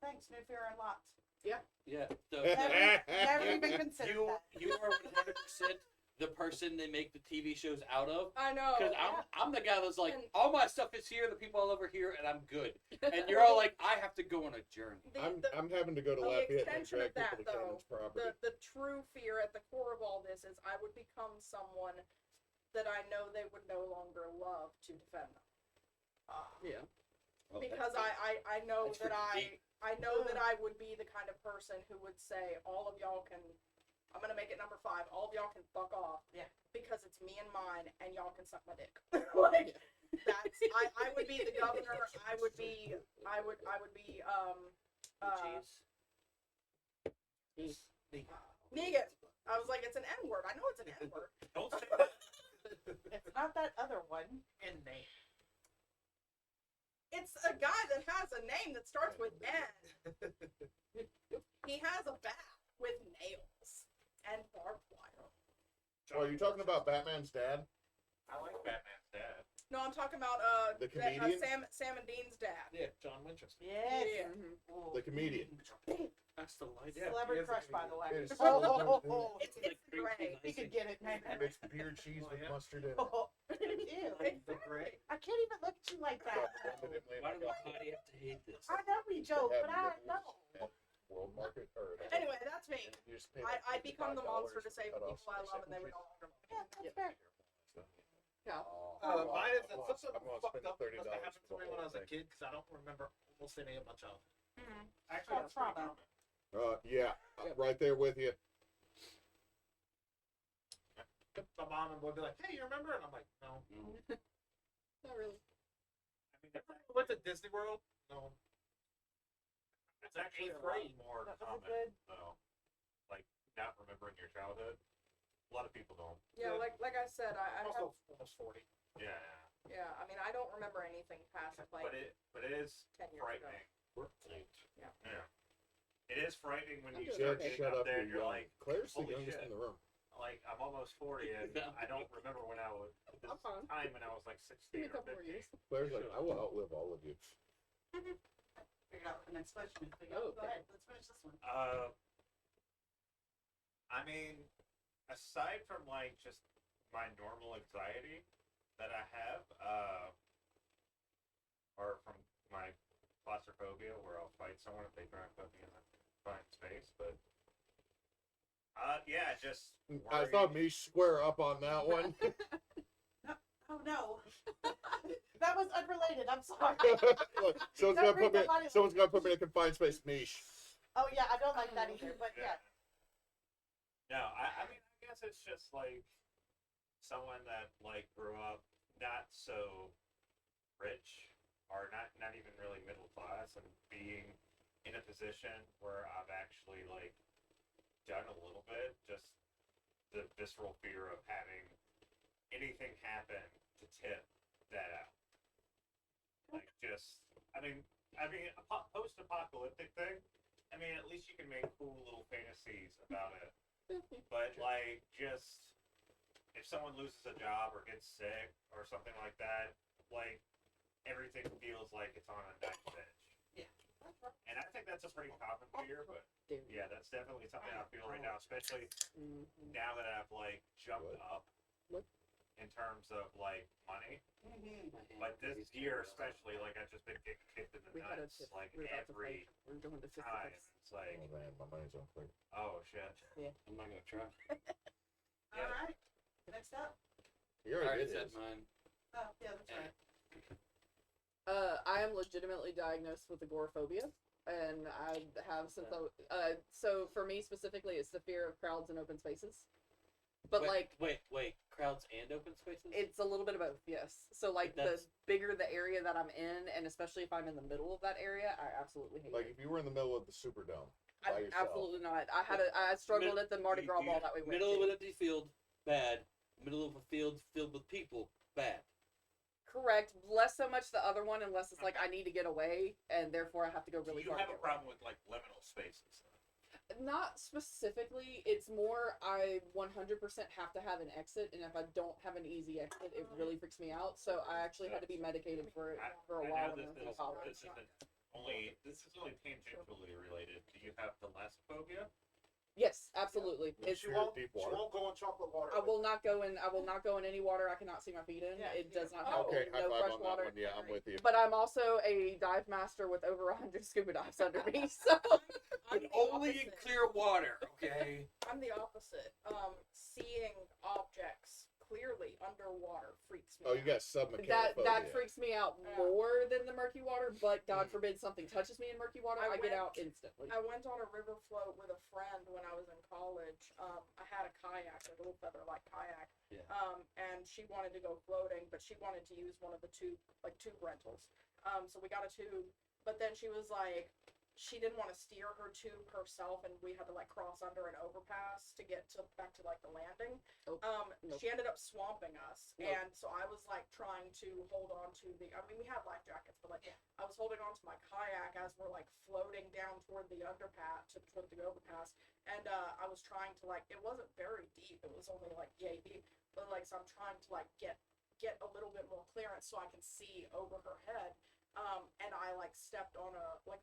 Thanks, new fear unlocked. Yeah. So Never even considered you that. you are 100% the person they make the TV shows out of. I know. Because I'm the guy that's like, And- all my stuff is here, the people all over here, and I'm good. And you're all like, I have to go on a journey. I'm having to go to the Lafayette and extension drag of that, people to Cannon's property. the true fear at the core of all this is I would become someone that I know they would no longer love to defend them. Yeah. Well, Because that's- I know that's that freaking deep. I know that I would be the kind of person who would say all of y'all can I'm gonna make it number 5. All of y'all can fuck off. Yeah. Because it's me and mine, and y'all can suck my dick. Like, that's, I would be the governor. I would be, Negan. I was like, it's an N-word. I know it's an N-word. Don't say that. It's not that other one. In name. It's a guy that has a name that starts with N. He has a bat with nails and barbed wire. Oh, are you talking about Batman's dad? I like Batman's dad. No, I'm talking about The comedian? Sam and Dean's dad. Yeah, John Winchester. Yes. Yeah. Oh. The comedian. That's the light. Celebrity crush, by the way. It is Oh, It's great. you could get it, man. It's beer cheese with mustard in it. Oh, ew. The gray. I can't even look at you like that. Why do the hottie have to hate this? I know we joke, but I know. World market or Anyway, that's me. you just pay like I'd become the $55 monster to save cut the off people I love, and they would sandwiches. no longer love me. Yeah, that's fair. Yeah. Mine is I'm gonna something spend fucked up $30 must have happened to for me the when I whole was a thing. kid because I don't remember almost any of my childhood. Actually, that's pretty trauma. common. Yeah, right there with you. My mom and would be like, "Hey, you remember?" And I'm like, "No." Not really. I mean, that's We went to Disney World. No. it's actually a Eighth lot grade. more That was a common, good- though. Like, not remembering your childhood. A lot of people don't. Yeah, like I said, I have, Also, almost 40. Yeah. yeah. I mean, I don't remember anything past like But it is 10 years ago. frightening. Yeah. It is frightening when you Just start Just getting shut up up, there you're and you're young. like, Claire's the holy youngest shit. in the room. I'm almost 40 and I don't remember when I was this I'm fine. time when I was like Give 16 me a or couple more 15. years. Claire's like, I will outlive all of you. Figure out the next question. Oh, Go ahead. Let's finish this one. I mean, aside from like just my normal anxiety that I have, or from my claustrophobia where I'll fight someone if they try and put me in a confined space, but yeah, just I worried. thought me square up on that one. Oh no. That was unrelated. I'm sorry. Look, someone's Don't gonna put me. read the body Someone's gonna put me in a confined space. Niche. Oh yeah, I don't like that either. But yeah. No, I mean, I guess it's just like someone that like grew up not so rich or not even really middle class and being in a position where I've actually like done a little bit, just the visceral fear of having anything happen to tip that out. Like just, I mean, a post-apocalyptic thing. I mean, at least you can make cool little fantasies about it. But like, just if someone loses a job or gets sick or something like that, like everything feels like it's on a knife's edge. Yeah. And I think that's a pretty common fear, but Dude. yeah, that's definitely something I feel right now, especially Mhm. now that I've like jumped What? up What? in terms of like money. Mm-hmm. But this year especially, like I've just been getting kicked in the We had a nuts fist. like We're about to every fight. We're going to time. fisticuffs. It's like, Oh man, my money's on clear. oh shit. I'm not gonna try. All right. Next up. You I already already did said his. mine. Oh yeah, that's right. I am legitimately diagnosed with agoraphobia, and I have since so for me specifically, it's the fear of crowds and open spaces. But wait, crowds and open spaces? it's a little bit of both, yes. So like the That's- bigger the area that I'm in, and especially if I'm in the middle of that area, I absolutely hate Like it. if you were in the middle of the Superdome by I, yourself. absolutely not. I struggled at the Mardi Gras ball that we went Middle to. of an empty field, bad. Middle of a field filled with people, bad. Correct. Less so much the other one, unless it's like I need to get away, and therefore I have to go really Do you far. have to a get away. problem with like liminal spaces? Not specifically. It's more I 100% have to have an exit, and if I don't have an easy exit, it really freaks me out. So I actually had to be medicated for it for a I while know when I was in college. this is only tangentially related. Do you have thalassophobia? Yes, absolutely. It's She Fear of won't, deep she water. won't go in chocolate water. I will not go in. I will not go in any water I cannot see my feet in. Yeah, It does not have Okay, high no five fresh on water. that one. Yeah, I'm with you. But I'm also a dive master with over 100 scuba dives under me. So I'm the Only in opposite. clear water, okay? I'm the opposite. Seeing objects clearly underwater freaks me Oh, you out. got submechanophobia. That freaks me out Yeah. more than the murky water, but God forbid something touches me in murky water, I I get went- out instantly. I went on a river float with a friend when I was in college. I had a kayak, a little feather-like kayak. Yeah. And she wanted to go floating, but she wanted to use one of the tube rentals. So we got a tube, but then she was like, she didn't want to steer her tube herself, and we had to like cross under an overpass to get back to like the landing. Nope. Nope. She ended up swamping us, Nope. and so I was like trying to hold on to I mean, we had life jackets, but like I was holding on to my kayak as we're like floating down toward the toward the overpass, and I was trying to like, it wasn't very deep, it was only like yay deep, but like so I'm trying to like get a little bit more clearance so I can see over her head. And I like stepped on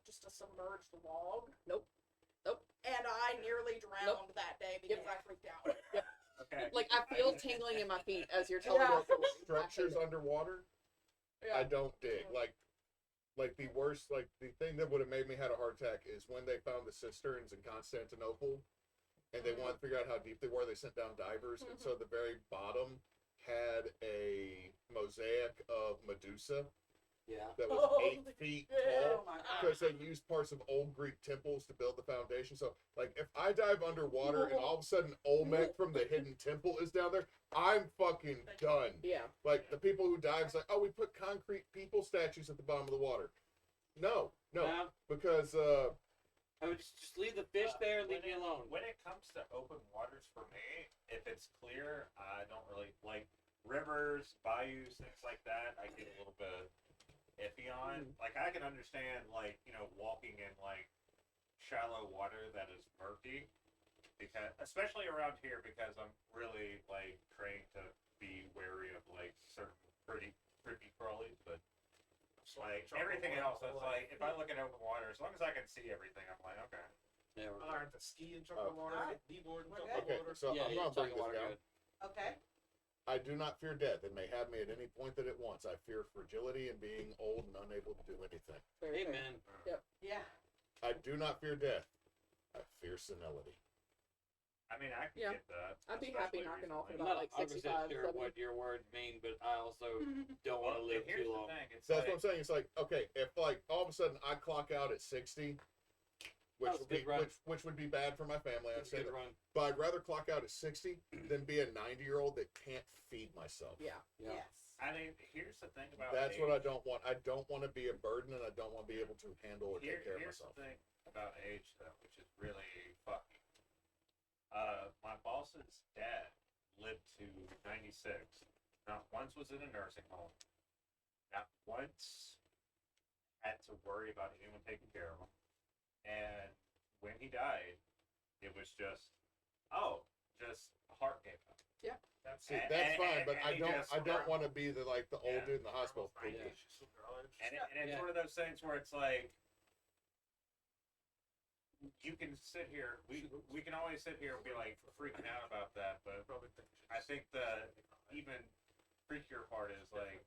just a submerged log. Nope. And I nearly drowned that day because I freaked out. Okay. Like, I feel tingling in my feet as you're telling Yeah. me. Structures underwater, Yeah. I don't dig. Like the worst, like the thing that would have made me had a heart attack is when they found the cisterns in Constantinople, and they wanted to figure out how deep they were. They sent down divers, and so the very bottom had a mosaic of Medusa Yeah. that was Holy 8 feet shit. tall. Oh my god. Because they used parts of old Greek temples to build the foundation. So, like, if I dive underwater and all of a sudden Olmec from the hidden temple is down there, I'm fucking done. Yeah. Like, the people who dive is like, oh, we put concrete people statues at the bottom of the water. No, because, I would just leave the fish there and leave me alone. When it comes to open waters for me, if it's clear, I don't really like rivers, bayous, things like that. I get a little bit iffy on. Like I can understand, like walking in like shallow water that is murky, because especially around here, because I'm really like trained to be wary of like certain pretty creepy crawlies, but. Like everything else, it's like if I look at open water, as long as I can see everything, I'm like, okay. Yeah, I learned to ski in chocolate water, Alright. kneeboard in We're chocolate okay, water. so yeah, I'm going to bring talking this water down. good. Okay. I do not fear death. It may have me at any point that it wants. I fear fragility and being old and unable to do anything. Very fair. Amen. Yeah. I do not fear death. I fear senility. I mean, I can Yeah. get that. I'd be happy especially knocking off recently. I'm about not like 100% 65, sure 70. what your words mean, but I also don't want to Well, live here's too the long. thing. It's So that's what like, I'm saying. It's like, okay, if like all of a sudden I clock out at 60, which That's a would be good run. which would be bad for my family. I That's a understand good that. run. But I'd rather clock out at 60 than be a 90-year-old that can't feed myself. Yeah. Yeah. Yes. I mean, here's the thing about That's age. what I don't want. I don't want to be a burden, and I don't want to be able to handle or take care of Here's myself. the thing about age, though, which is really fucking. My boss's dad lived to 96. Not once was in a nursing home. Not once had to worry about anyone taking care of him. And when he died, it was just a heart gave up. That's See, And- that's fine, and- but and I he don't. just I don't sort of- want to be the old Yeah. dude in the hospital. Almost 90, Yeah. she's still college. And it's Yeah. one of those things where it's like you can sit here. We can always sit here and be like freaking out about that, but Probably think she's I think the even freakier part is like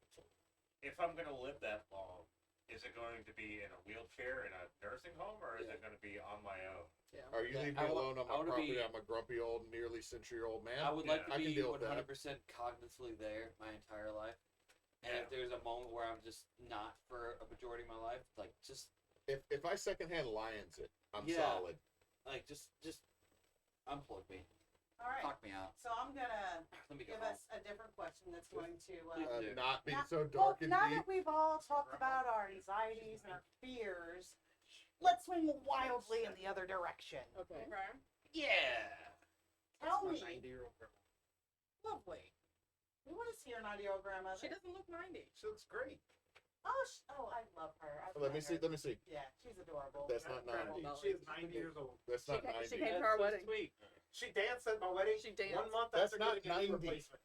if I'm gonna live that long, is it going to be in a wheelchair in a nursing home, or is it going to be on my own? Are you Yeah, leaving I me wa- alone on I my wanna property? be- I'm a grumpy old, nearly century-old man. I would like to I can be deal with that. 100% cognitively there my entire life. And if there's a moment where I'm just not for a majority of my life, like just If I secondhand lions it, I'm Yeah. solid. just unplug me. All right. Talk me out. So I'm gonna Let me go give home. us a different question that's going to. Please do. Not being Now- so Well, dark and now deep. that we've all talked about our anxieties and our fears, let's swing wildly in the other direction. Okay. Okay. Yeah. Tell my me, 90-year-old grandma. Lovely. we want to see your 90-year-old grandmother. She doesn't look 90. She looks great. Oh, I love her. I Let me love see. her. Let me see. Yeah, she's adorable. That's not Grandma, 90. She is 90 years old. That's She not came- 90. she came to That's our so wedding. Sweet. She danced at my wedding. She danced. 1 month That's after not getting a knee 90. replacement.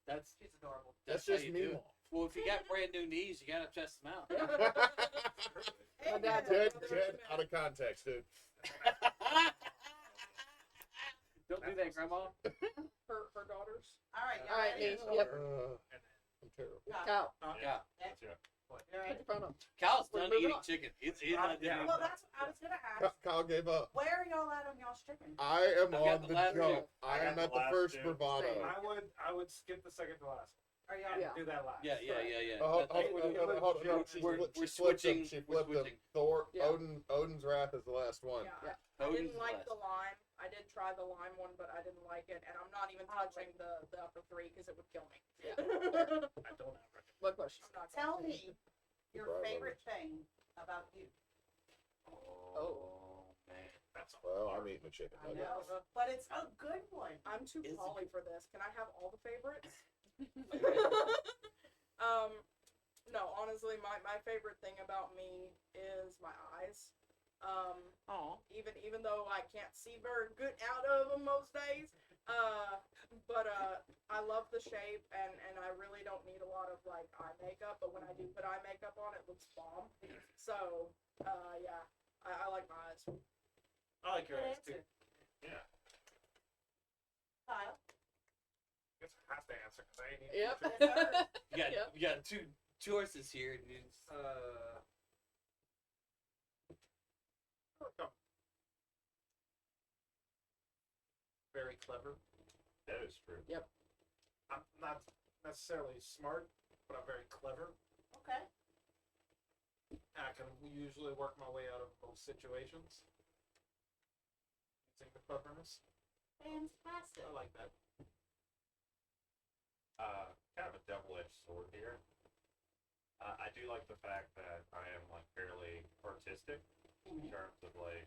That's She's adorable. That's how just you me. do it. Well, if you got brand new knees, you gotta test them out. My dad's Dead out of context, dude. Don't do that, Grandma. Her daughters. All right, All right, ready? me. Yep. I'm terrible. Go. Cow. Yeah. Okay. That's it. point. You're Put right. your phone up. Kyle's We're done moving eating on. chicken. He's not doing Yeah. Well, anything. that's what I was gonna ask. Kyle gave up. Where are y'all at on y'all's chicken? I am I've got on the the last jump. two. I I am got at the the last first two. bravado. Same. I would skip the second to last. Are y'all? Yeah. Do that last. Yeah. Oh, That- hold on, hold on. We're- She we're flipped him. switching- She we're flipped him. switching. Thor, Yeah. Odin's Wrath is the last one. Yeah. Yeah. I Odin's didn't the like last. the lime. I did try the lime one, but I didn't like it, and I'm not even I touching the upper three because it would kill me. Yeah. I don't have it. What question? I'm not Tell going to. me your Bravo. favorite thing about you. Oh man. That's all. Well, I'm eating a chicken I nugget. know, but it's a good one. I'm too Is it poly for this. Can I have all the favorites? No, honestly, my favorite thing about me is my eyes. Aw. Even though I can't see very good out of them most days, but I love the shape, and I really don't need a lot of like eye makeup. But when I do put eye makeup on, it looks bomb. So yeah, I like my eyes. I like your Good eyes too. answer. Yeah. Kyle? I guess I have to answer because I ain't eating Yep. chicken. Yes, sir. You got two choices here. Dude. I feel like I'm very clever. That is true. I'm not necessarily smart, but I'm very clever. Okay. And I can usually work my way out of most situations using the cleverness. Fantastic. I like that. Kind of a double-edged sword here. I do like the fact that I am like fairly artistic in terms of like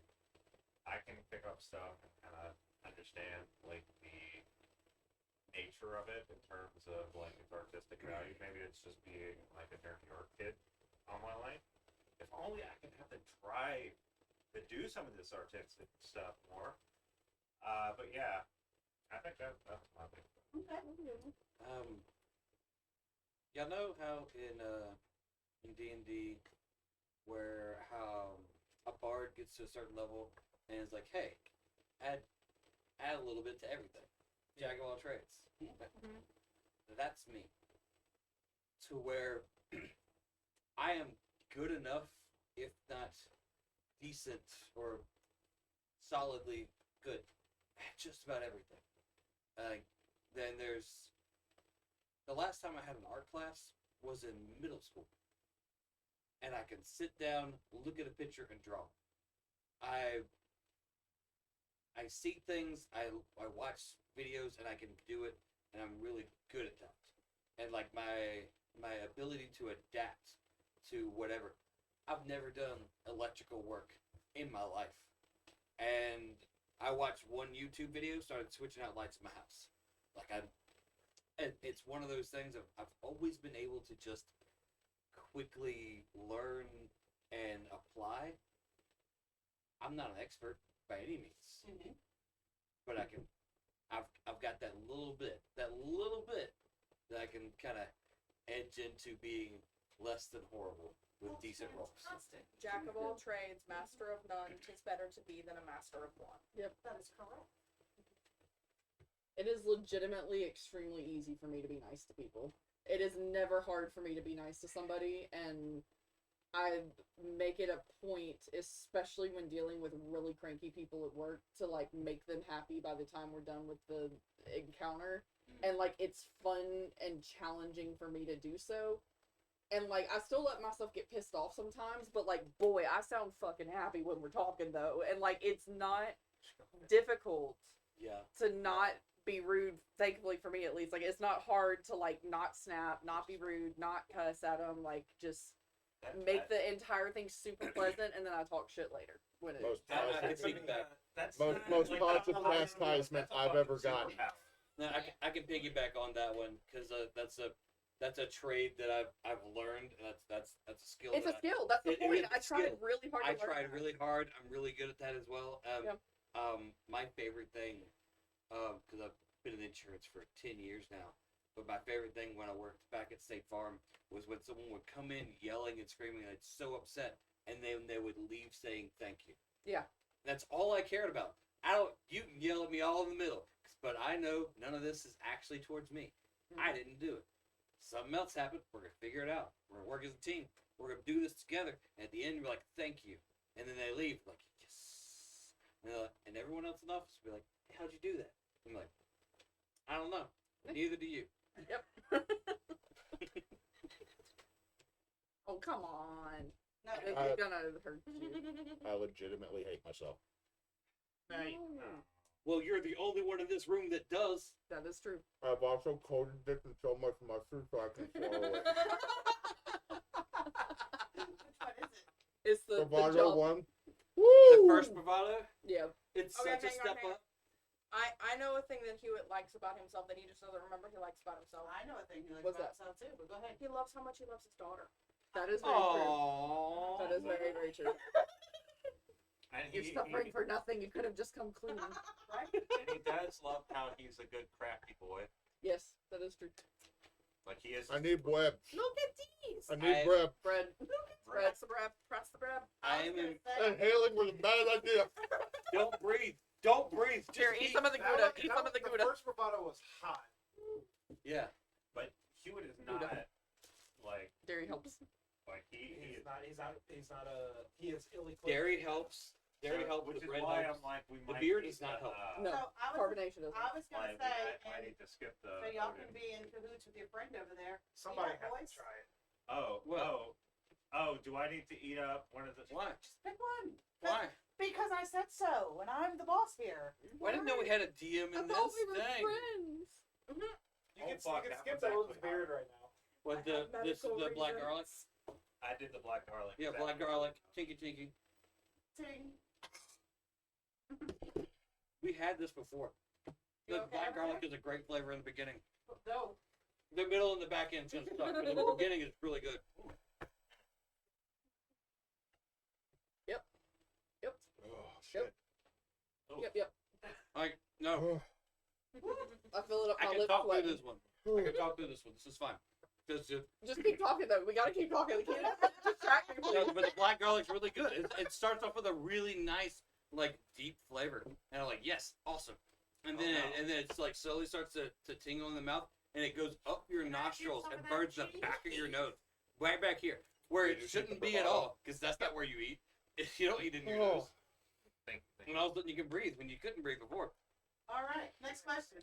I can pick up stuff and kind of understand like the nature of it in terms of like its artistic value. Maybe it's just being like a nerdy art kid all my life. If only I could have the drive to do some of this artistic stuff more. But yeah, I think that's my big thing. Okay. Y'all know how in D&D where how a bard gets to a certain level and it's like, hey, add a little bit to everything. Jack of all trades. That's me. To where I am good enough, if not decent or solidly good at just about everything. Then there's the last time I had an art class was in middle school. And I can sit down, look at a picture, and draw. I see things, I watch videos, and I can do it, and I'm really good at that. And like my ability to adapt to whatever. I've never done electrical work in my life. And I watched one YouTube video, started switching out lights in my house. And it's one of those things I've always been able to just quickly learn and apply. I'm not an expert by any means, but I've got that little bit that I can kind of edge into being less than horrible with decent roles. Fantastic. Jack of all trades, master of none. 'Tis better to be than a master of one. That is correct. It is legitimately extremely easy for me to be nice to people. It is never hard for me to be nice to somebody, and I make it a point, especially when dealing with really cranky people at work, to like make them happy by the time we're done with the encounter. And like it's fun and challenging for me to do so. And like I still let myself get pissed off sometimes, but like boy, I sound fucking happy when we're talking though. And like it's not difficult Yeah. to not be rude, thankfully for me at least. Like it's not hard to like not snap, not be rude, not cuss at them, like just make the entire thing super pleasant, and then I talk shit later when it Most I can positive, piggyback. That's most, not, most like, positive that's a chastisement fucking I've ever gotten. superpower. No, I can piggyback on that one because that's a trade that I've learned. And that's a skill. it's a that skill. That's the it point. is I a tried skill. really hard to I learn tried that. really hard. I'm really good at that as well. Yeah. My favorite thing, because I've been in insurance for 10 years now, but my favorite thing when I worked back at State Farm was when someone would come in yelling and screaming, like so upset, and then they would leave saying thank you. Yeah. That's all I cared about. You can yell at me all in the middle, but I know none of this is actually towards me. I didn't do it. something else happened. We're gonna figure it out. We're gonna work as a team. We're gonna do this together. And at the end, we're like, thank you. And then they leave, like, yes. And everyone else in the office will be like, hey, how'd you do that? I'm like, I don't know. Neither do you. Yep. Oh, come on. No, It's gonna hurt you. I legitimately hate myself. Right. Well, you're the only one in this room that does. That is true. I've also cold addicted so much of my food so I can swallow it. which one is it? It's the Bravado jump. one. The Woo! first bravado, Yeah. it's Okay, such a hang on, step hang on. up. I know a thing that Hewitt likes about himself that he just doesn't remember he likes about himself. I know a thing he likes What's about that? himself too, but go ahead. He loves how much he loves his daughter. That is very true. Aww. That is very, very true. And You're suffering for nothing. You could have just come clean. Right? and he does love how he's a good crafty boy. Yes, that is true. Like he is. I need bread. Look at these. I need I- bread. Bread. Press the bread. Press the bread. I was am gonna in. say, Inhaling was a bad idea. Don't breathe. Don't breathe. Just Here, eat some of the That Gouda. was- Eat that some of the was- Gouda. first bravado was hot. Yeah. But Hewitt is Dude, not like Dairy helps. he He's is. not. He is ill-equipped. Dairy helps. Dairy So- helps. which The is bread why helps. I'm like we The might beer need does not to, help. No. So Carbonation doesn't. I was gonna Like, say, I and need to skip the. so y'all voting. can be in cahoots with your friend over there. Somebody Yeah, had boys. to try it. Oh, What? oh! Do I need to eat up one of the? Why? Just pick one. Why? Because I said so, and I'm the boss here. I didn't know we had a DM I in thought this we were thing. friends. You Oh, can, fuck, you can that skip one's the Owen's actually beard hot. right now. What I the have this is medical the black reasons. garlic? I did the black garlic. Yeah, That black one. garlic. Tinky tinky. Ting. We had this before. You The okay black over garlic there? is a great flavor in the beginning. No. The middle and the back end's gonna suck, but in the beginning it's really good. Oh, shit. Oh. Yep. Like no, I fill it up. I My can lips talk through sweating. this one. I can talk through this one. This is fine. Just Just keep talking though. We gotta keep talking. Keep distract me, no, please. but the black garlic's really good. It starts off with a really nice, like deep flavor, and I'm like, yes, awesome. And then Oh, no. and then it's like slowly starts to tingle in the mouth, and it goes up your nostrils and burns the back of your nose, right back here, where Did it you eat shouldn't the be at bravado? all, because that's not where you eat. You don't eat in your Oh. nose. And all of a sudden you can breathe when you couldn't breathe before. All right, next question.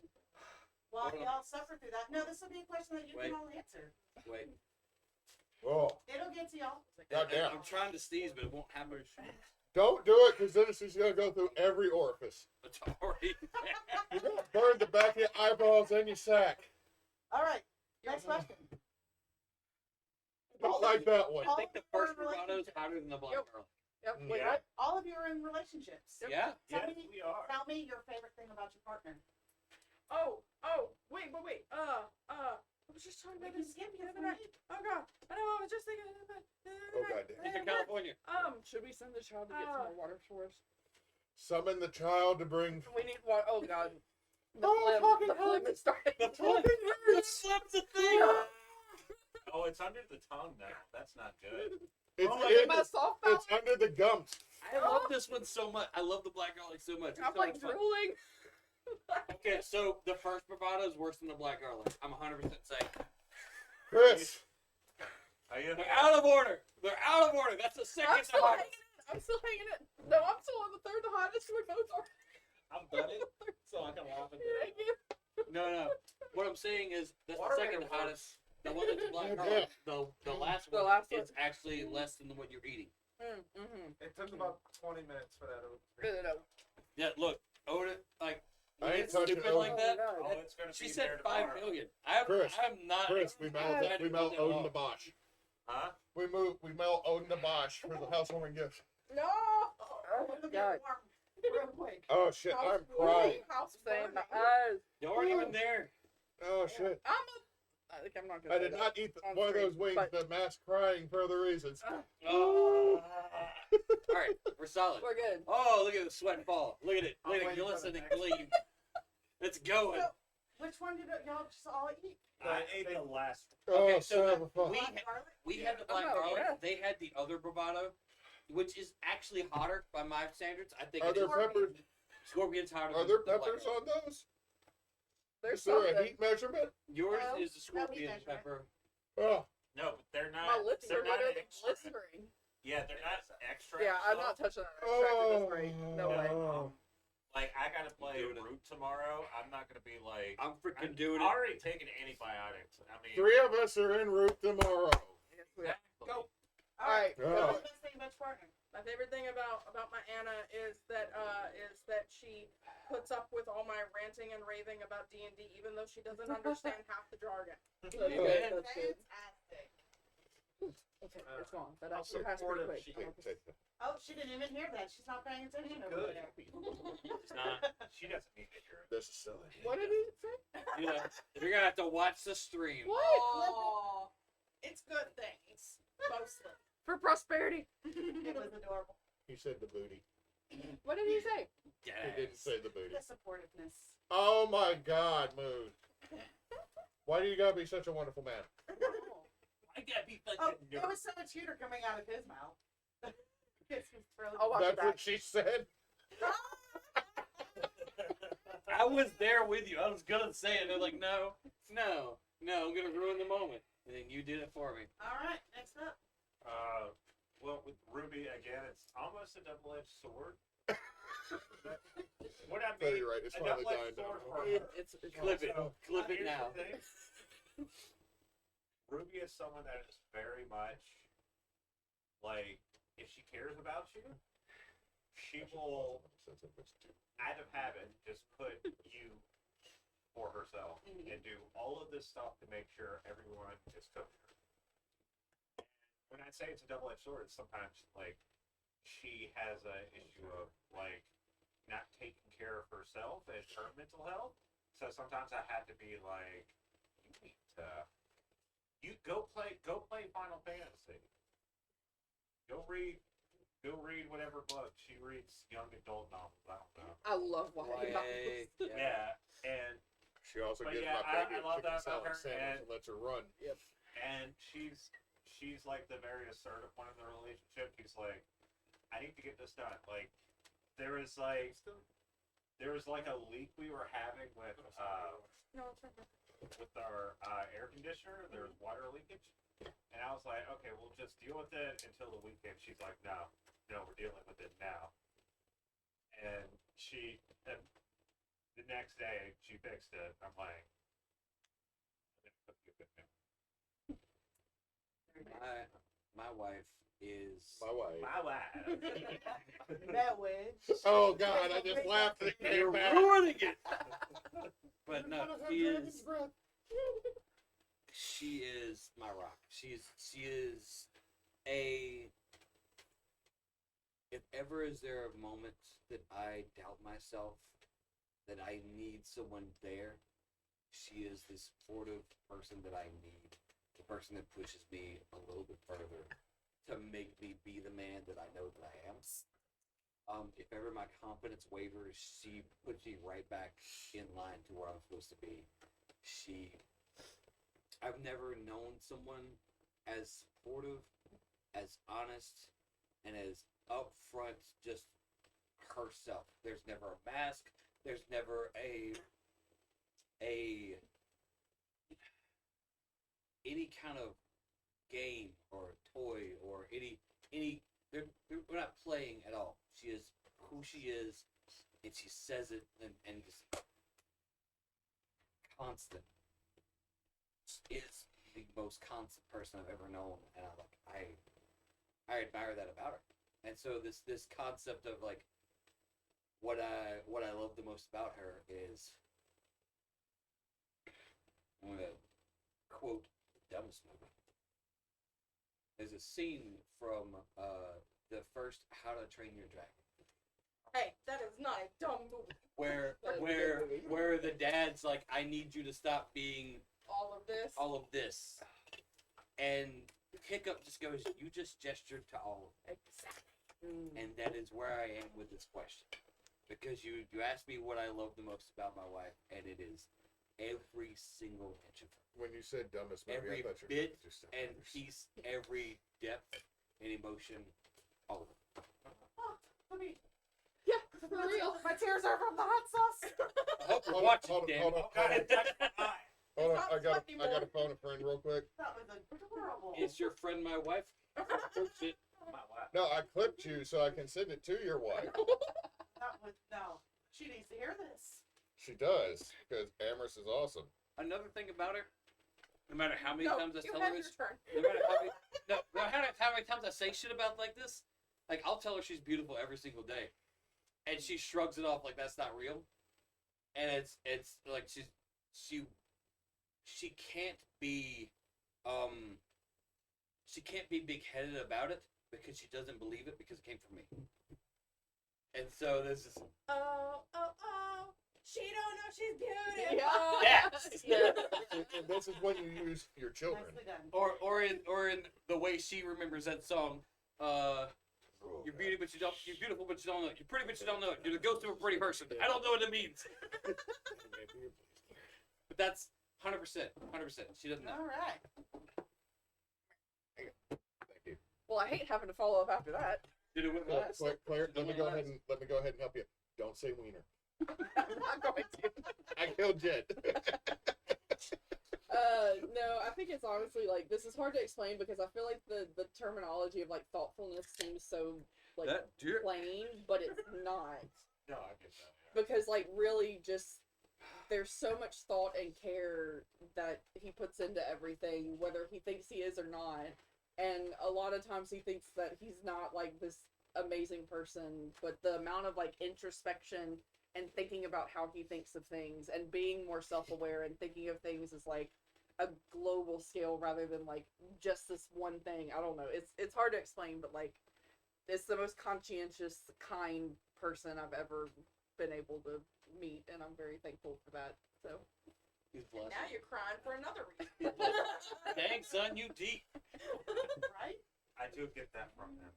While Hold on. y'all suffer through that, no, this will be a question that you Wait. can all answer. Wait, Oh, It'll get to y'all. goddamn. I'm trying to sneeze, but it won't happen. Don't do it, because then it's just gonna go through every orifice. It's already. You're gonna burn the back of your eyeballs and your sack. All right, next question. Not like that one. I think the All of first you are in bravado is hotter than the black Yep. garlic. Yep. Wait, Yeah. what? All of you are in relationships. Yeah. Tell Yes, me, we are. tell me your favorite thing about your partner. Oh, wait. I was just talking We about can this skip the you other if night. we need. Oh god, I know. I was just thinking about the Oh, other night. goddamn. He's in At work. California. Should we send the child to get some more water for us? Summon the child to bring. We need water. Oh god. The Oh, phlegm. fucking The phlegm is starting. The phlegm's a thing. Oh, it's under the tongue now. That's not good. It's, Oh, in- my soft mouth. it's under the gums. I love this one so much. I love the black garlic so much. It's I'm so like much fun. drooling. Okay, so the first bravado is worse than the black garlic. I'm 100% saying. Chris, Are you? They're out of order. They're out of order. That's the second I'm still hardest. hanging it. I'm still hanging it. No, I'm still on the third hottest. We both are. I'm done it, so I can laugh at it. Thank you. No. What I'm saying is that's Water the made second it worse. hottest. The one that's black Yeah. garlic. The last The one last one. is actually less than what you're eating. It took about 20 minutes for that. No. Yeah, look, Oda, like, I when ain't it's touching stupid Oda. like that. Oh, it's gonna She be said there 5 tomorrow. million. Chris, I'm not. Chris, we mailed I Odin the Bosch. Huh? We mailed Odin the Bosch for the housewarming gift. No. It'll get God. warm real quick. Oh shit, I'm crying. House Same. burning. You aren't even there. Oh shit. I think I'm not gonna. I say did that. not eat On one of those screen, wings but- that mass crying for other reasons. Oh. All right, we're solid. We're good. Oh, look at the sweat fall. Look at it. I'm Look at it waiting for the glistening next clean. It's going. So, which one did y'all just all eat? I ate the last. Oh, Okay, so son of a fuck. we Black garlic? we Yeah. had the black Oh, garlic. yeah. They had the other bravado, which is actually hotter by my standards. I think Are it there is. peppers? Scorpion's hotter. Are than there the black peppers garlic. on those? There's Is there a something. heat measurement? Yours No, is the no scorpion measurement. pepper. Oh, No, but they're not. My lips they're are not literally extra. blistering. Yeah, they're not extra. Yeah, I'm not touching an extract at this rate. No way. Like I gotta play doing it. root tomorrow. I'm not gonna be like. I'm freaking I'm doing it. already taking antibiotics. I mean, 3 of us are en route tomorrow. Yes, we are. exactly. Go. All right. Oh. What's the best thing about your partner? My favorite thing about my Anna is that she puts up with all my ranting and raving about D&D, even though she doesn't understand half the jargon. That's Amen. good. That's good. Fantastic. Okay, it's gone. That How actually has to be supportive quick. she Take, take that. Oh, she didn't even hear that. She's not paying attention over Good. there. It's not. She doesn't need to hear it. This is silly. What did he say? Yeah, you're gonna have to watch the stream. What? Aw, it's good things, mostly. For prosperity. It was adorable. He said the booty. What did he say? He didn't say the booty. The supportiveness. Oh my God, Moon. Why do you gotta be such a wonderful man? I gotta be such Oh, a there nerd. was so much heater coming out of his mouth. It's just frozen. I'll watch it That's back. what she said. I was there with you. I was gonna say it. They're like, no, I'm gonna ruin the moment. And then you did it for me. All right, next up. Well, with Ruby again, it's almost a double-edged sword. What I No, mean, you're right. It's a finally double-edged dying down. sword for her. It's Clip it. So, Clip it here's now. the thing. Ruby is someone that is very much like, if she cares about you, she will, out of habit, just put you for herself and do all of this stuff to make sure everyone is kosher. When I say it's a double-edged sword, sometimes like she has an issue of like not taking care of herself and her mental health. So sometimes I have to be like, you need to, you go play Final Fantasy. Go read whatever book she reads. Young adult novels. I don't know. I love YA novels. Yeah, and She also But gives yeah, my baby I a love chicken that about salad her, sandwich and- and lets her run. and she's like the very assertive one in the relationship. She's like, I need to get this done. Like there was like a leak we were having with No, it's okay. our air conditioner. There was water leakage, and I was like, okay, we'll just deal with it until the weekend. She's like, no, we're dealing with it now. And the next day she fixed it. I'm like, I'm gonna cook you a good meal. My wife is. My wife. My wife. That way. Oh God, I just laughed and it You're came back. ruining it. But no, She she is my rock. She is a. If ever is there a moment that I doubt myself, that I need someone there, she is the supportive person that I need. The person that pushes me a little bit further to make me be the man that I know that I am. If ever my confidence wavers, she puts me right back in line to where I'm supposed to be. I've never known someone as supportive, as honest, and as upfront, just herself. There's never a mask. There's never any kind of game or toy or we're not playing at all. She is who she is, and she says it and just constant. Is the most constant person I've ever known, and I admire that about her. And so this concept of like what I love the most about her is, I'm gonna quote the dumbest movie. There's a scene from the first How to Train Your Dragon Hey, that is not a dumb movie. where That is a where good movie. where the dad's like, I need you to stop being All of this. and Hiccup just goes, you just gestured to all of it. Exactly. And that is where I am with this question, because you asked me what I love the most about my wife, and it is every single inch of her, When you said dumbest movie, every I thought you were bit gonna just and piece, every depth and emotion, all of it. Oh, let me. Yeah, for real. My tears are from the hot sauce. I hope You're hold watching, on, damn hold it. on, Oh god, it touched my eye. hold on. It's I not got funny I got to more. phone a friend real quick. That was adorable. Is your friend my wife? Shit. My wife. No, I clipped you so I can send it to your wife. That was, no. She needs to hear this. She does, because Amherst is awesome. Another thing about her, no matter how many No, times I you tell have her your this, turn. no matter how many, no matter how many times I say shit about like this, like I'll tell her she's beautiful every single day, and she shrugs it off like that's not real, and it's like she can't be she can't be big headed about it because she doesn't believe it because it came from me, and so this is Oh, she don't know she's beautiful. Yeah. Yes. Yeah. And this is when you use your children. Nicely done. or in the way she remembers that song. You're beautiful, but you don't know it. You're pretty, but you don't know it. You're the ghost of a pretty person. I don't know what it means. But that's 100%. 100%. She doesn't know. All right. Thank you. Well, I hate having to follow up after that. Did it with Claire, us? Claire, let me go ahead and help you. Don't say wiener. I'm not going to. I killed Jed. No, I think it's honestly like this is hard to explain because I feel like the terminology of like thoughtfulness seems so like plain, but it's not. No, I get that. Yeah. Because like really just there's so much thought and care that he puts into everything, whether he thinks he is or not. And a lot of times he thinks that he's not like this amazing person, but the amount of like introspection and thinking about how he thinks of things and being more self-aware and thinking of things as like a global scale rather than like just this one thing. I don't know. It's hard to explain, but like it's the most conscientious, kind person I've ever been able to meet, and I'm very thankful for that. So He's blessed. Now you're crying for another reason. Dang, son, you deep. Right? I do get that from him.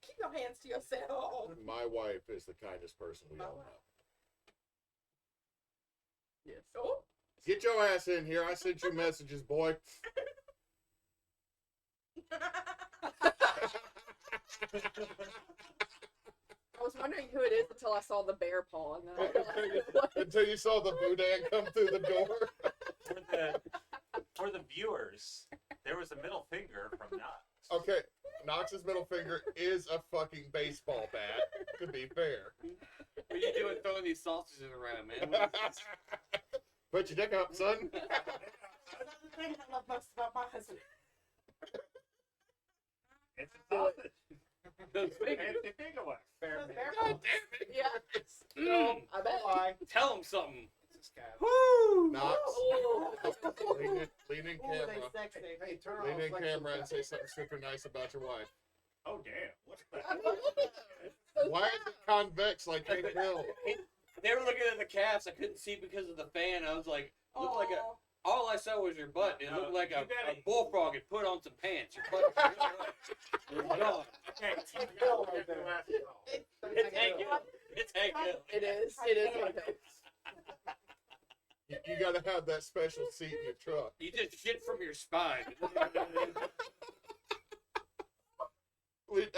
Keep your hands to yourself. My wife is the kindest person we all know. yes. Oh, Get your ass in here. I sent you messages, boy. I was wondering who it is until I saw the bear paw, and then I realized what. Until you saw the boudin come through the door. For the viewers, there was a middle finger from Knox. Okay, Knox's middle finger is a fucking baseball bat, to be fair. What are you doing throwing these sausages around, man? Put your dick up, son. Another thing I love most about my husband. It's a sausage. Those fingers. Fancy finger wax. Fair Those man. bear God paws. damn it. Yeah, Mm. I bet. Why? Tell him something. It's a cat. Woo! Knox, Oh. lean in Ooh, they camera. sexy. Hey, turn Lean off in flexible camera and cat. say something super nice about your wife. Oh damn! What's that? Why is it convex like Hank Hill? They were looking at the calves. I couldn't see because of the fan. I was like, looked like a. All I saw was your butt. It No, looked like you a gotta- bullfrog had put on some pants. Your butt was really gone. Okay, Hank Hill right there. It's Hank Hill. It's Hank Hill. It is. It is. Like that. You gotta have that special seat in your truck. You just shit from your spine.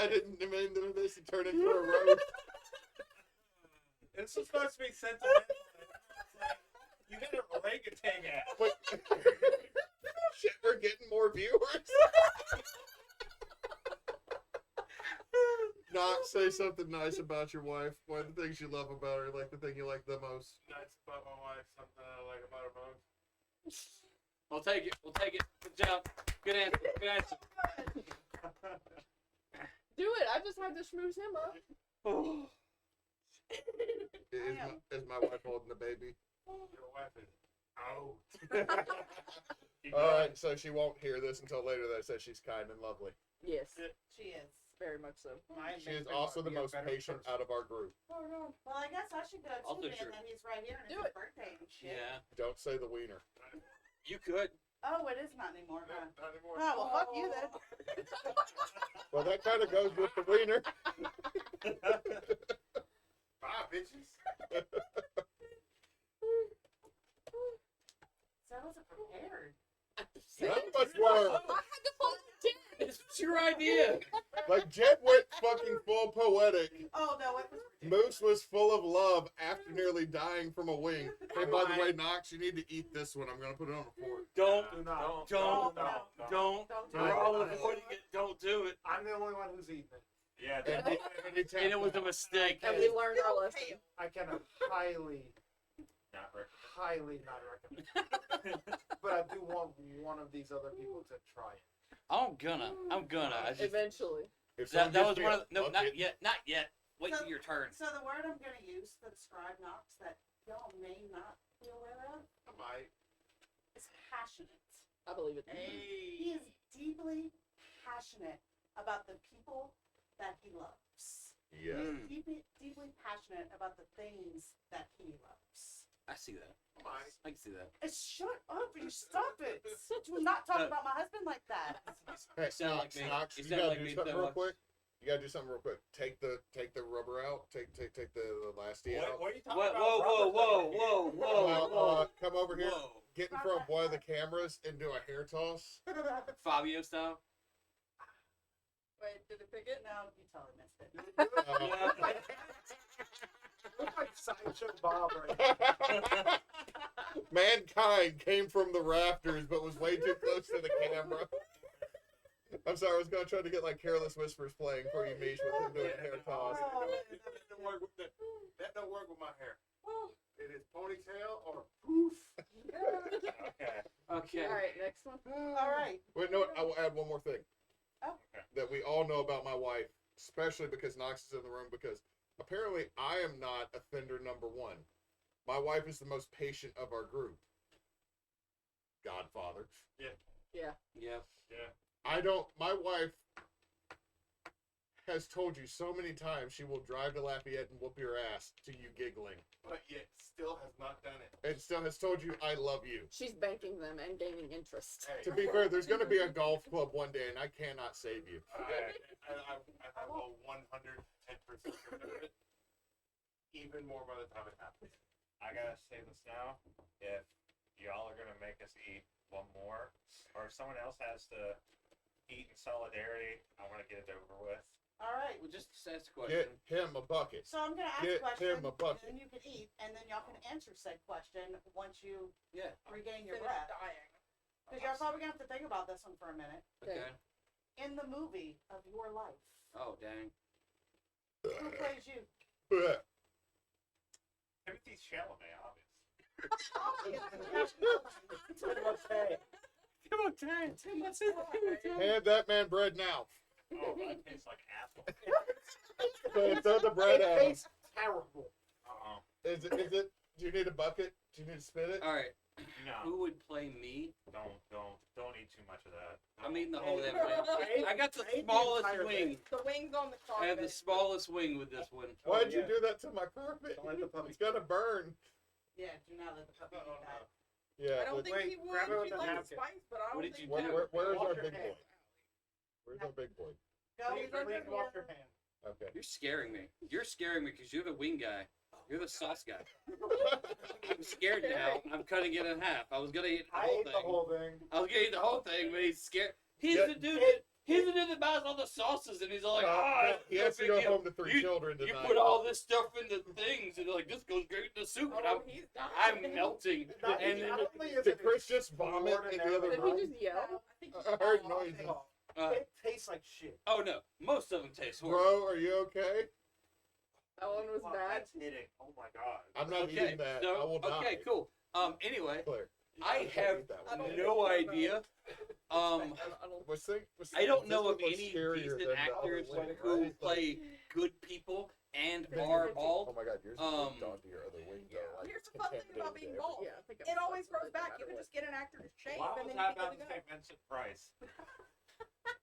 I didn't mean this to turn into a roast. This is supposed to be sentimental. You got an orangutan ass. But shit, we're getting more viewers. Knox, say something nice about your wife. One of the things you love about her, like the thing you like the most. Nice about my wife, something I like about her most. We'll take it. We'll take it. Good job. Good answer. Good answer. Do it. I just had to schmooze him up. Is my wife holding the baby? Your wife is out. All right, so she won't hear this until later. That says she's kind and lovely. Yes, She is. very much so. She is also the most patient out of our group. Well, I guess I should go Also too, true. and then he's right here, and Do it's his it. birthday and shit. Yeah. Don't say the wiener. You could. Oh, it is not anymore, huh? Not anymore. Oh, well, fuck you then. Well, that kind of goes with the wiener. Bye, bitches. So I wasn't prepared. None of us were. I had to follow Jen. It's your idea. Like Jed went fucking full poetic. Oh no, it was Moose was full of love after nearly dying from a wing. Hey, by the way, Knox, you need to eat this one. I'm gonna put it on the fork. Don't, Do not. don't, Don't we're do all it. avoiding it. Don't do it. I'm the only one who's eating it. Yeah, And And it was a mistake. And we learned our lesson. I cannot highly not recommend. highly not recommend. But I do want one of these other people to try it. I'm gonna. I just, Eventually. If that someone was gives me one a of no, bucket- not yet. Wait till your turn. So the word I'm gonna use to describe Knox that y'all may not be aware of I might. is passionate. I believe it. He is deeply passionate about the people that he loves. Yeah. Mm, Deeply passionate about the things that he loves. I see that. I can see that. Shut up! You stop it! Do not talk about my husband like that. Hey, sound Knox, like me. Knox, You you sound gotta like do me something so real much. quick. You gotta do something real quick. Take the rubber out. Take the last D out. What are you talking What? about? Whoa! Well, come over here. Whoa! Get in front of one of the cameras and do a hair toss. Fabio style. Wait, did it pick it? No, you totally missed it. Look like Sideshow Bob right now. Mankind came from the rafters, but was way too close to the camera. I'm sorry, I was gonna try to get like Careless Whispers playing for you, Mish, with him doing a hair toss. That don't work with my hair. It is ponytail or poof. Okay. Okay. All right, next one. All right. Wait, no, I will add one more thing. Oh. That we all know about my wife, especially because Knox is in the room, because apparently I am not offender number one. My wife is the most patient of our group. Godfather. Yeah. Yep. My wife has told you so many times she will drive to Lafayette and whoop your ass to you giggling. But yet still has not done it. And still has told you, I love you. She's banking them and gaining interest. Hey, To be fair, there's going to be a golf club one day, and I cannot save you. I have a 110% commitment. Even more by the time it happens. I gotta say this now. If y'all are gonna make us eat one more, or if someone else has to eat in solidarity, I want to get it over with. All right. Well, just ask a Get question. him a bucket. So I'm gonna ask Get a question, him a bucket. and then you can eat, and then y'all can answer said question once you Yeah. regain your Finish breath. dying. Because y'all probably gonna have to think about this one for a minute. Okay. In the movie of your life, Oh dang. who plays you? Timothy Chalamet, obviously. Okay. Hand that man bread now. Oh, that tastes like apple. Throw the bread It at him. tastes terrible. Is it, do you need a bucket? Do you need to spit it? All right. No, Who would play me? don't eat too much of that. I'm eating the whole damn thing. I got the I ate the smallest entire wing. thing. The wings on the I carpet. have the smallest wing with this one. Why'd you yeah. do that to my carpet? Don't let the puppy. It's gonna burn. Yeah, do not let the puppy Oh, eat that. Yeah. I don't think Wait, he would. grab it with He the likes napkin. spice, but I don't What did think you he do? would. Where's Wash our your big hands. boy? Where's our big boy? Go Please, eat under please the wash your hands. Okay. You're scaring me. You're scaring me because you're the wing guy. You're the sauce guy. I'm scared now. I'm cutting it in half. I was gonna eat the I whole ate thing. the whole thing. I was gonna eat the whole thing, but he's scared. He's Yeah. the dude. He's the dude that buys all the sauces, and he's all like, "Ah, he no has to big go deal. home to 3 You- children You tonight. put all this stuff in the things, and they're like, this goes great in the soup, and Oh, he's dying. I'm melting. Not, And not then, only is Did it Chris just vomit in the other Did room? he just yell? I think I heard noises. it tastes like shit. oh no, most of them taste horrible. Bro, are you okay? That one was Wow, bad. that's hitting. Oh my god. I'm not Okay, eating that. so I will die. okay, cool. Anyway, Claire, I can't have eat that I one. don't no think so, idea. I don't know of any decent actors who play good people and are Oh bald. my god, yours is Um, moved onto your other wing though. Like, Here's it's the fun thing about contaminated being to bald. Yeah, I think It always grows back. You can just get an actor to shave, Why and was then I you about can to go. say Vincent Price?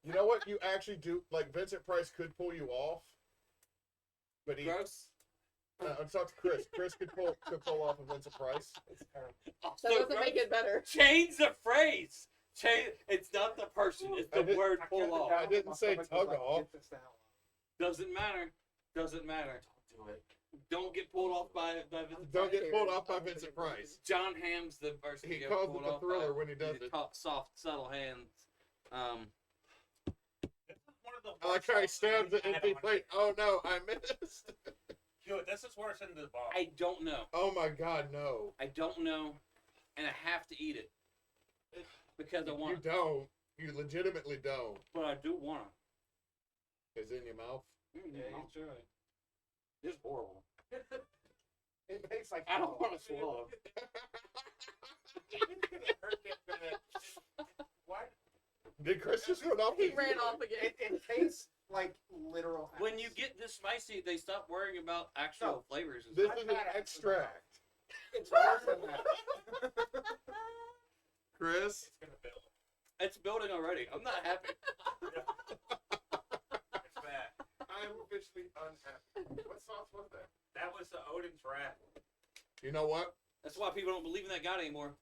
You know what? You actually do. Like, Vincent Price could pull you off. But he. Gross. Let's talk to Chris. Chris could pull off a Vincent Price. It's terrible. Also, That doesn't gross. make it better. Change the phrase. Change. It's not the person. It's I the did- word I pull kept it off. down, I didn't my say stomach tug was like, off. "Get this the hell out." Doesn't matter. Doesn't matter. Don't do it. Don't get pulled off by Vincent Don't Price. get pulled off by Vincent Price. John Hamm's the person He to get calls pulled it the off Thriller by. when he does He's a it. soft, subtle hands. This is one of the I like worst how he sauces stabs we've the had empty on plate. here. Oh no, I missed. Dude, this is worse than the bomb. I don't know. Oh my god, no. I don't know, and I have to eat it because I You want. don't. You legitimately don't. But I do want it. Is it in your mouth? Yeah, he's trying. It's horrible. It makes like. I don't want to swallow. It's gonna hurt that bad. What? Did Chris just run off? He ran off again. It tastes like literal. When you ass. get this spicy, they stop worrying about actual flavors. And This stuff. is an extract. It's worse than that. Chris? It's gonna build. It's building already. I'm not happy. It's bad. I'm officially unhappy. What sauce was that? That was the Odin's Wrath. You know what? That's why people don't believe in that God anymore.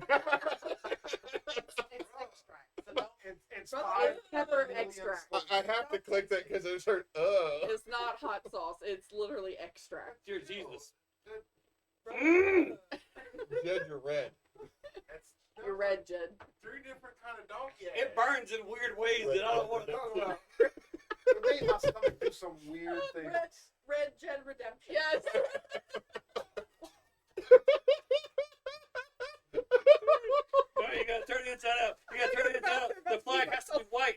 It's extract. So don't. It's Brother, 5 it's pepper million extract. spoons. I have to click that because it hurt. It's not hot sauce. It's literally extract. Dear Jesus. Jed, you're red. That's You're red, Jed. 3 different kind of dog. Yeah. It burns in weird ways that I don't want to talk about. It made my stomach do some weird things. Red Jed Redemption. Yes. No, you gotta turn it inside out. You gotta turn it inside out. The flag has to be white.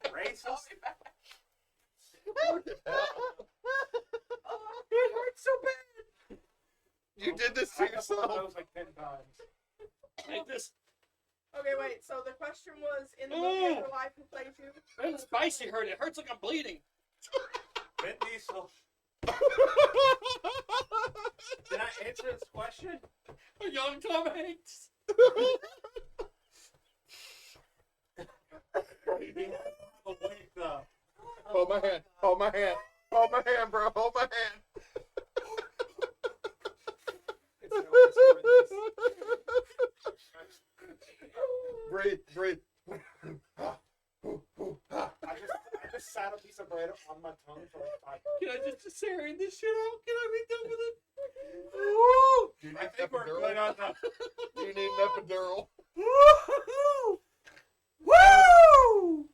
Racist. It hurts so bad. You did this I to got one of yourself. those like 10 times. Like this. Okay, wait. So the question was, in the movie of your life, who plays you? And spicy hurt. It hurts like I'm bleeding. Vin Diesel. Did I answer this question? A young Tom Hanks. Awake though. Hold my hand. Hold my hand. Hold my hand, bro. Hold my hand. It's no, Breathe, breathe. I just sat a piece of bread on my tongue for like 5 Can I just cesarean this shit out? Can I be done with it? Do you I need think we're epidural? good on the. Do you need an epidural? Woo! Woo!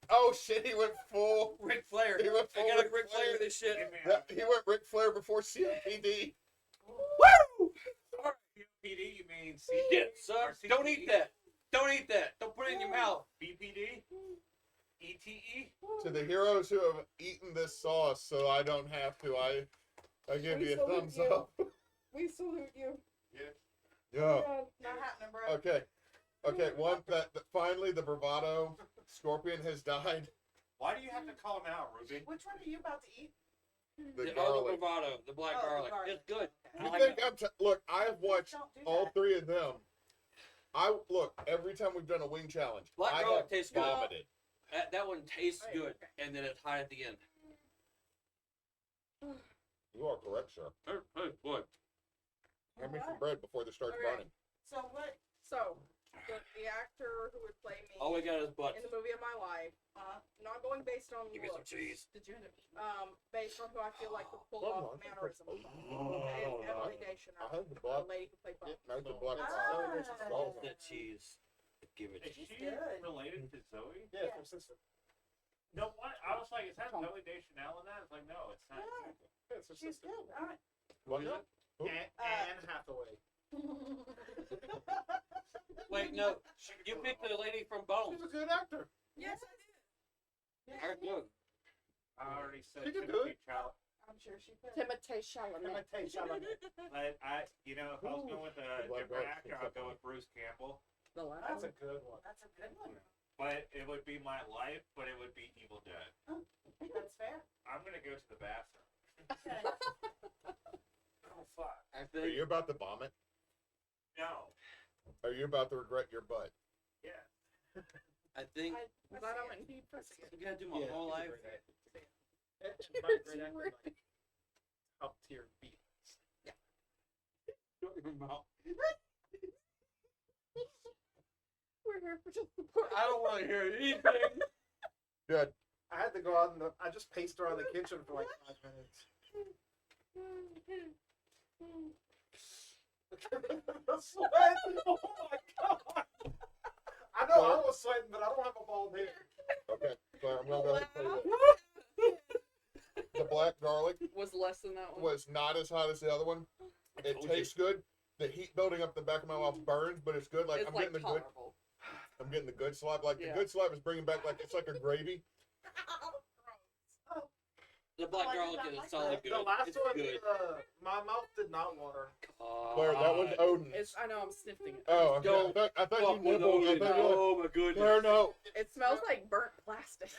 Oh shit, he went full. Ric Flair. He went I full gotta Ric Ric Flair Flair. this shit. Give me a He went Ric Flair before COPD. Woo! Sorry, PD, you mean C? Yeah, son. Or Don't CTE? eat that. Don't eat that. Don't put it in your mouth. BPD? ETE? To the heroes who have eaten this sauce, so I don't have to, I give We you a salute thumbs you. up. We salute you. Yeah. Not happening, bro. Okay. Okay. One that finally the bravado scorpion has died. Why do you have to call him out, Ruby? Which one are you about to eat? The The garlic. bravado, the black Oh, the garlic. garlic. It's good. You I like think it. I'm look? I have watched Don't do all that. 3 of them. I look every time we've done a wing challenge. Black I garlic have tastes good. vomited. That one tastes Right, good, okay. and then it's high at the end. You are correct, sir. Hey, what? Hand me some bread before they start Okay. burning. So what? So, the actor who would play me All we got is butts. in the movie of my life, not going based on Give me some looks, cheese. Did you end up eating? Based on who I feel like could pull Come off on. mannerisms. Oh, And no. Emily Deschanel, I had the the black. lady who played Bob. No, the black. Ah. That cheese. Give it. Is She's she good. related to Zoe? Yeah, Yeah. from sister. No, what? I was like, is that Zoe Deschanel in that? It's like, no, it's not. Yeah. Yeah, it's her She's sister. good. All right. What is it? Who? Anne Hathaway. Wait, no. You picked the lady from Bones. She's a good actor. Yes, I did. Her good. I already said She did Timothy good. Chalamet. I'm sure she could. Timothée Chalamet. Timothée Chalamet. But I, you know, if I was Ooh. going with a Black different Rock, actor, I'd go with Bruce Campbell. The last That's one. a good one. That's a good one. But it would be my life, but it would be Evil Dead. That's fair. I'm gonna go to the bathroom. Okay. Oh fuck. I Are think. you about to vomit? No. Are you about to regret your butt? Yeah. I think. I'm glad I went deep for a second. You gotta do my whole life. My great actor, like, up tier beat. Shut your mouth. We're here for just the part. I don't want to hear anything. Good. I had to go out and I just paced around the kitchen for like 5 minutes. The sweat. Oh my god. I know I was sweating, but I don't have a bald head. Okay, Claire, I'm gonna go ahead and tell you this. The black garlic Was less than that one. was not as hot as the other one. It told you. tastes good. The heat building up the back of my mouth burns, but it's good. Like It's I'm like getting the good. tolerable. I'm getting the good slap. Like Yeah. the good slap is bringing back like it's like a gravy. The black Oh, I did garlic not is like solid that. good. The last it's one, good. my mouth did not water. Claire, that was Odin. I know I'm sniffing it. Oh, okay. Don't I thought Fuck you with nibbled. I Odin. thought you were like, Oh my goodness. Claire, no. It smells like burnt plastic.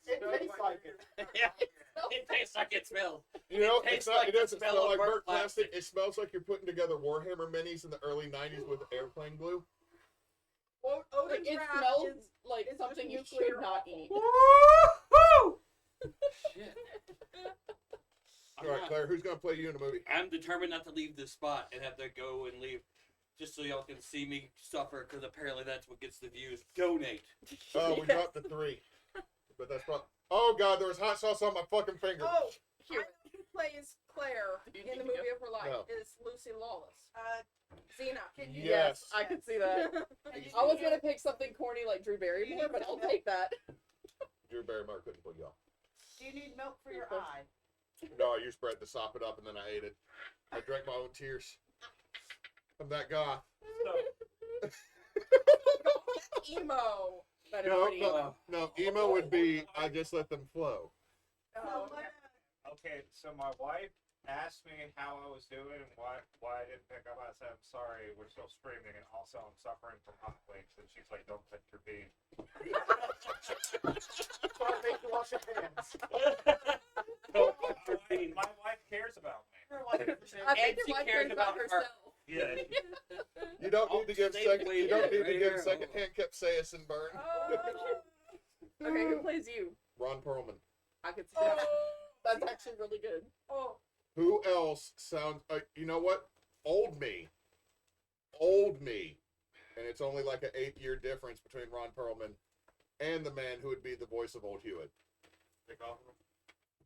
It tastes like it. Yeah, it tastes like it smells. You know, It tastes it's not. like It the doesn't smell smell of like burnt burnt plastic. plastic. It smells like you're putting together Warhammer minis in the early '90s with airplane glue. Odin's Like, it wrath smells is like it's something you just should nuclear not awful. eat. Shit. All right, Claire, who's gonna play you in the movie? I'm determined not to leave this spot and have to go and leave just so y'all can see me suffer because apparently that's what gets the views. Donate. Oh, we Yes. dropped to 3, but that's probably. Oh God, there was hot sauce on my fucking finger. Oh, Here. I know who plays Claire Do you in the need to movie of her life No. is Lucy Lawless. Can Xena. you, Yes. I could see that. can you I was do- gonna pick something corny like Drew Barrymore, but I'll take that. Drew Barrymore couldn't pull you off. Do you need milk for your eye? No, I used bread to sop it up, and then I ate it. I drank my own tears. I'm that goth. Emo. That is No, pretty emo. no, emo would be I just let them flow. Oh, what, Okay, so my wife asked me how I was doing and why I didn't pick up. I said, I'm sorry, we're still streaming, and also I'm suffering from hot links. And she's like, don't touch your bean. So I make you wash your hands. My wife cares about me. your wife I And think your she wife cares cares about about her. herself. Yeah. You don't need to give second. You don't need to give Later. secondhand capsaicin burn. Okay, who plays you? Ron Perlman. I could see that. That's actually really good. Oh, Who else sounds? You know what? Old me, and it's only like an 8-year difference between Ron Perlman and the man who would be the voice of Old Hewitt. Nick Offerman.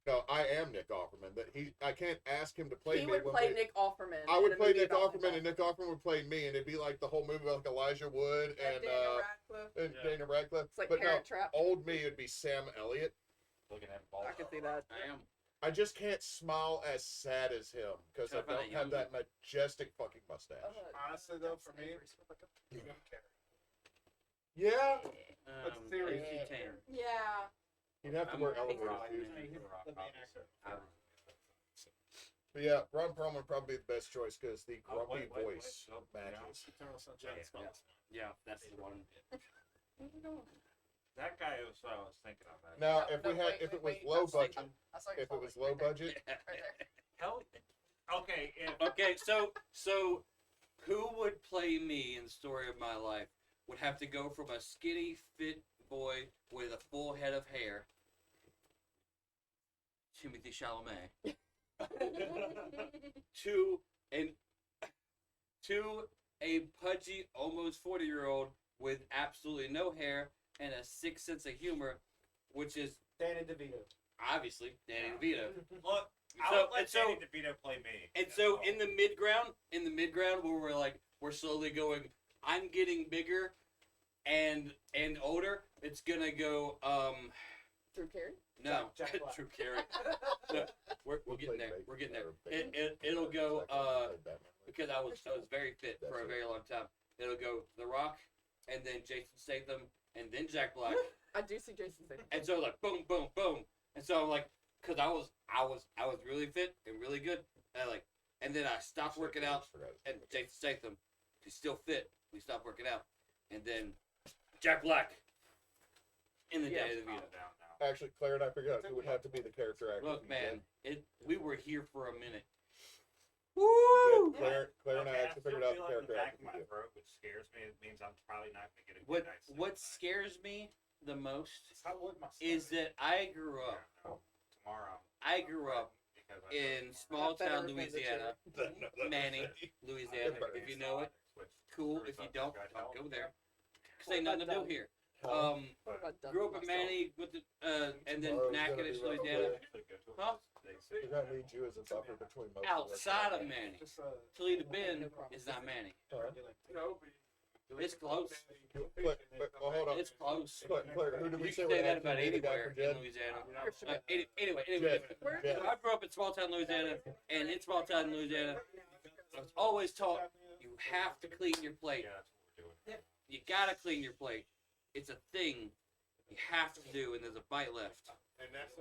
No, I am Nick Offerman. That I can't ask him to play He me. would when play we- Nick Offerman. I in would a play movie Nick about Offerman, and Nick Offerman would play me, and it'd be like the whole movie, like Elijah Wood and Daniel Radcliffe. Yeah. Dana Radcliffe. It's like But no, Parent Trap. old me would be Sam Elliott. Looking at balls. I could see that. I am. I just can't smile as sad as him because I Try to find don't a have young that majestic fucking mustache. Honestly, though, for me, Jim Carrey. Yeah, That's serious. AC Tan. Yeah. you'd have to I'm wear a elevator rock shoes. man. The main actor. But yeah, Ron Perlman would probably be the best choice because the Oh, grumpy wait. voice Oh, matches. Eternal Sunshine of the Spotless Mind. Yeah, that's the one. That guy was what I was thinking of. That. Now, No, if we no, had, wait, if it wait, was wait, low that's like- budget, I saw your if it was phone low right there. budget, Right there. Hell, okay. If, Okay, so who would play me in the story of my life would have to go from a skinny, fit boy with a full head of hair, Timothy Chalamet, to a pudgy, almost 40-year-old with absolutely no hair and a sick sense of humor, which is Danny DeVito. obviously Danny DeVito. look, I So- would let and so- Danny DeVito play me. And so in the mid ground where we're slowly going, I'm getting bigger and older, it's gonna go Drew Carey? no Jack Black. Drew Carey. No, we're We'll getting play there. Bacon We're getting there. or Bacon. It'll go Batman. because I was very fit for a very long time. It'll go The Rock and then Jason Statham and then Jack Black. I do see Jason Statham. And so like boom, boom, boom. And so I'm like, cause I was really fit and really good. And then I stopped working out. And Jason Statham, he's still fit. We stopped working out. And then Jack Black in the Yeah. Day of the Calm Vita. down now. Actually, Claire and I figured out who would have to be the character actor. Look, man, we were here for a minute. Claire and I Okay, actually still figured out feel the it in character the back actor. of my throat, which scares me. It means I'm probably not gonna get a What good night's sleep what tonight. scares me the most How would my is stomach? that I grew up Yeah, no, tomorrow. I grew up Because I in tomorrow. small Better town than the Louisiana, Manny, Louisiana. If you know it, cool. If you don't go there. 'Cause ain't nothing to do here. What about Doug Grew up in myself? Manny with the and then Tomorrow's gonna Natchitoches, be rough, Louisiana. Huh? We're gonna need you as a buffer between most Outside of Manny, Just Toledo Bend is not Manny. Huh? regulate. No, but It's close. Well, hold on. It's close. Claire, who did we You say can would say that actually about be the guy anywhere for in Jed? Louisiana. Christian Anyway. Jed. So I grew up in small town Louisiana, and in small town Louisiana, I was always taught you have to clean your plate. Yeah, that's what we're doing. You gotta clean your plate. It's a thing you have to do, and there's a bite left. And that's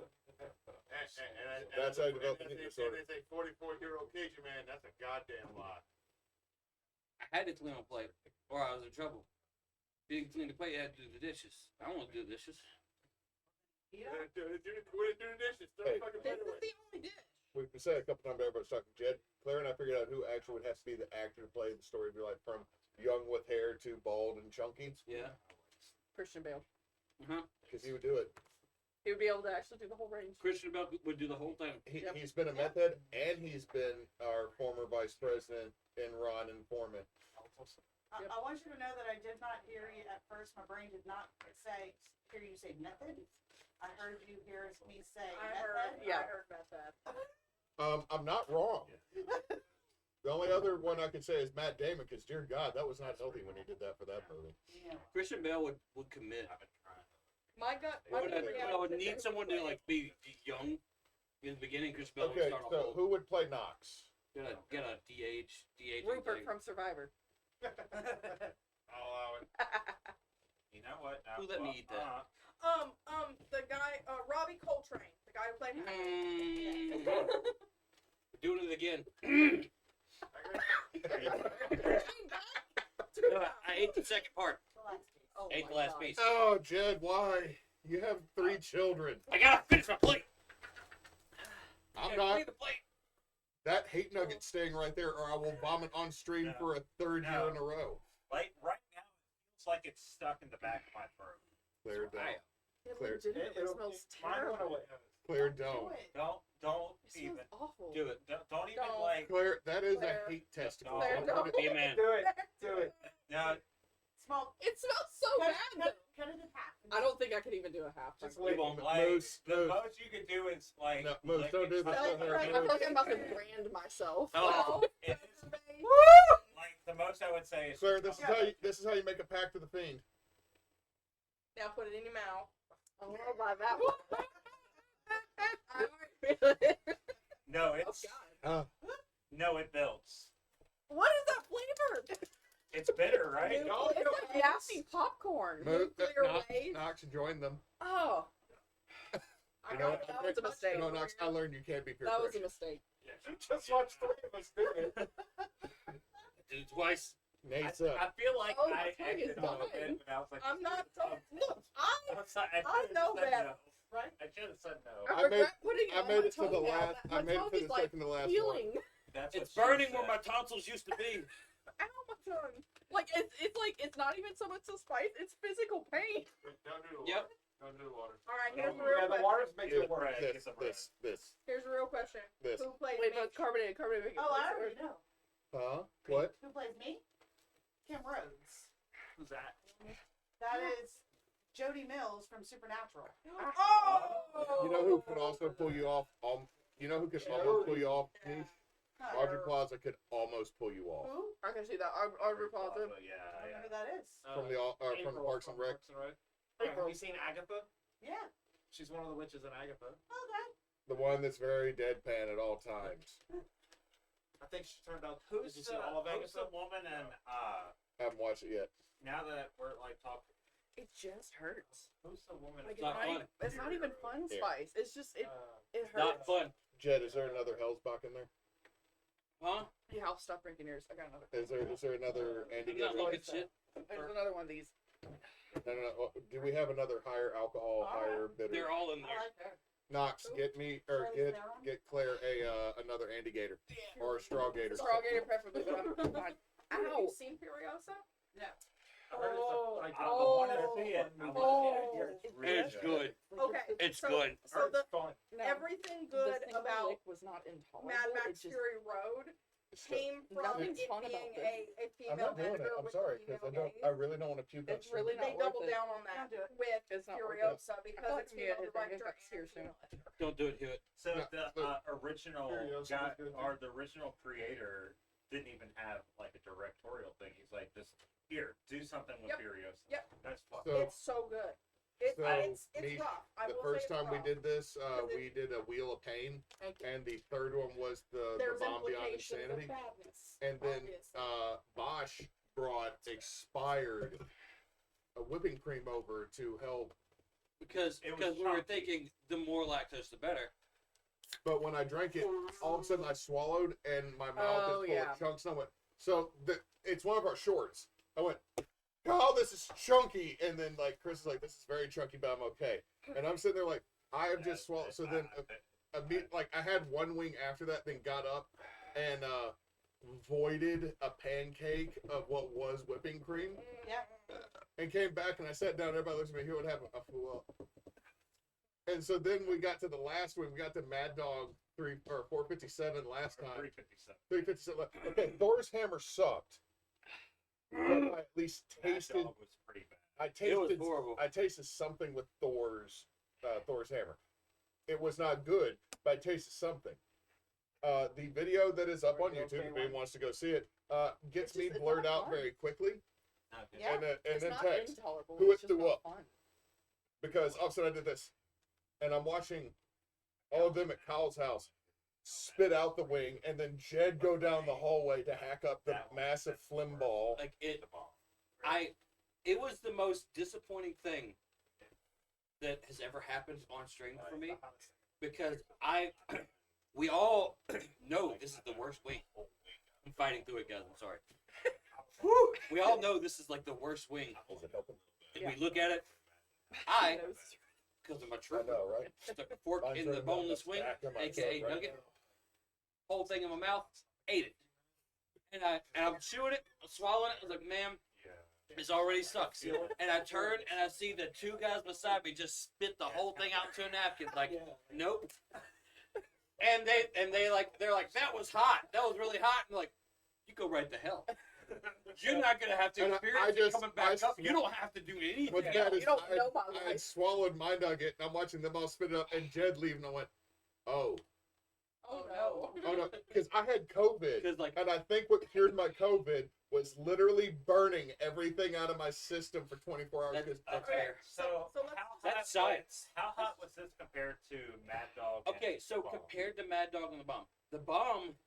That's how you develop the eating disorder. They say 44-year-old Cajun man. That's a goddamn lie. I had to clean my plate, or I was in trouble. Didn't clean the plate, I had to do the dishes. I don't want to do the dishes. Yeah. Do the dishes. Throw Hey. the fucking This plate away. is the only dish. We said a couple times everybody's talking Jed. Claire and I figured out who actually would have to be the actor to play the story of your life, from young with hair to bald and chunky, Yeah. Christian Bale. because he would do it. He would be able to actually do the whole range. Christian Bell would do the whole thing. Yep. He's been a meth head, and he's been our former vice president, Enron informant. I want you to know that I did not hear you at first. My brain did not hear you say method. I heard you hear me say method. Yeah. I heard about that. I'm not wrong. The only other one I could say is Matt Damon, because dear God, that was not healthy when he did that for that movie. Yeah. Christian Bale would commit. I've been trying. My gut. I would, gut reaction I would is need that someone he to like be young in the beginning. Christian Bale would Okay, start so off who would play Knox? get a DH Rupert thing. from Survivor. I'll allow it. You know what? No, Who let me eat that? The guy, Robbie Coltrane, the guy who played. Doing it again. I ate the second part. Oh Ate the my last God. piece. Oh, Jed, why? You have 3 children. I gotta finish my plate. I'm Gotta not. clean the plate. That hate nugget staying right there, or I will vomit on stream No. for a 3rd year No. in a row. Like right now, it feels like it's stuck in the back of my throat. Claire, don't. It Claire. legitimately smells terrible. Claire, Do don't. it. Don't It smells even awful. Do it. don't even Don't. like. Claire, that is Claire. a hate testicle. Claire, Don't don't. put it- Be a man. Do it. Do it. No, Small. It smells so bad though. Cut it in half. I don't think I could even do a half. Just Like, You won't. like Moose, the Moose. most you could do is like. No, Moose, lick don't it do this up. to her. I feel like I'm about to brand myself. Oh. It is, like the most I would say is. Claire, this is how you make a pact to the fiend. Now put it in your mouth. I don't know about that one. No, Oh it's God. no, it builds. What is that flavor? It's bitter, right? No. It's like gassy popcorn. Nuclear Knox, wave. Knox, join them. Oh. You know, That was a mistake. You know, Knox, I learned you can't be peer That was a pressure. mistake. You just watched 3 of us do it. Did it twice. Nate's I up. feel like Oh, I my tongue is acted a little dying. bit, and I was like, I'm not. Look, I should've know said better. no. Right? I should have said no. I I made- regret putting it I on made my it to the tongue now. last. My I made it tongue to is the like second to last one. healing. That's It's what she burning where said. my tonsils used to be. ow, my tongue. Like it's like it's not even so much the spice; it's physical pain. Don't do the Yep. water. Don't do the water. All right, No, here's the Yeah, real the question. water's makes This, it worse. Get some this. Here's the real question. This. Who plays Wait, me? but carbonated. Oh, I already know. Huh? What? Who plays me? Kim Rhodes. Who's that? That is Jody Mills from Supernatural. Oh! You know who could also pull you off? You know who could almost pull you off? Niche? Huh. Audrey Plaza could almost pull you off Who? I can see that. Audrey Plaza. Yeah, I don't know yeah. who that is. from the April Parks and Rec. Have you seen Agatha? Yeah. She's one of the witches in Agatha. Okay. The one that's very deadpan at all times. I think she turned out. Who's did you the, see all of who's Agatha? the woman and I haven't watched it yet. now that we're like talking, It just hurts. who's the woman? Like It's not fun. it's not even fun Yeah. spice. It's just it Uh, Not hurts. fun. Jed, is there another Hellsbach in there? Huh? Yeah, I'll stop drinking yours. I got another. Is there another Andy I'm not Gator? looking shit. There's another one of these. No. Do we have another higher alcohol, higher bitter? They're all in I there. like her. Knox, get me or get Claire another Andy Gator or a straw gator. Straw gator preferably, but I'm fine. Have Ow. you seen Furiosa? No. I heard Oh. it's like I want to Oh. see it. I want Oh. to see it. It's Really good. Okay. It's so, good. So the fun. No, everything the good thing about lick was not intolerable. Mad It Max just Fury Road It's came from Nothing's it fun being about a I'm female not doing it. editor I'm with sorry female because gaze. I really don't want to puke. It's really They not doubled worth it. down on that Don't do it. with It's not worth it. Furiosa because thought it's we had female hit the director hiccups here and soon. female editor. Don't do it, Hewitt. So No, the look. original Furiosa guy was good, or the original creator didn't even have like a directorial thing. He's like just Here, do something with Yep. Furiosa. Yep. That's fun. So- It's so good. It's Mish, rough. I the will first say it's time we rough. did this, 'Cause it- we did a Wheel of Pain, Thank you. and the third one was the There's Bomb Beyond implications Insanity. of badness. And then obviously. Bosch brought expired whipping cream over to help. Because It was we were chunky. thinking the more lactose, the better. But when I drank it, all of a sudden I swallowed and my mouth Oh, is full yeah. of chunks. And I went, so it's one of our shorts. I went, oh, this is chunky. And then like Chris is like, this is very chunky, but I'm okay. And I'm sitting there like, I have just swallowed. So then I had one wing after that, then got up and voided a pancake of what was whipping cream. Yeah. And came back and I sat down. Everybody looks at me. Here, what happened? I flew up. And so then we got to the last one. We got to Mad Dog 457 last time. 357. 357. Okay, Thor's hammer sucked. But I at least That tasted. dog was pretty bad. I It was tasted. horrible. I tasted something with Thor's hammer. It was not good, but I tasted something. The video that is up on YouTube, if anyone wants to go see it, gets It's me just- it's blurred not out fun. very quickly, Not good. Yeah. and It's then not text. intolerable. Who It's it just threw not up? fun. Because all of a sudden I did this, and I'm watching all of them at Kyle's house spit out the wing, and then Jed go down the hallway to hack up the massive flim ball. Like it, The ball. it was the most disappointing thing that has ever happened on stream for me because we all know this is the worst wing. I'm fighting through it, guys. I'm sorry. We all know this is like the worst wing. Is it helping? If we look at it, because of my I trooper, know, right? stuck a fork Mine's in the right now, boneless that's wing, back in my aka throat right nugget. now. Whole thing in my mouth, ate it, and I'm chewing it, I'm swallowing it. I was like, man, Yeah. this already sucks. And I turn and I see the two guys beside me just spit the whole thing out into a napkin. Like, nope. And they're like, that was hot. That was really hot. And I'm like, you go right to hell. You're not gonna have to And experience it coming back up. You don't have to do anything. What's You bad don't- is you don't I know my had life. swallowed my nugget, and I'm watching them all spit it up, and Jed leave, and I went, oh Oh no, because I had COVID. Because like, And I think what cured my COVID was literally burning everything out of my system for 24 hours. That's 'cause- that's Okay, fair. so let's- how That's hot science. How hot was this compared to Mad Dog? and Okay, so Bomb? compared to Mad Dog and the bomb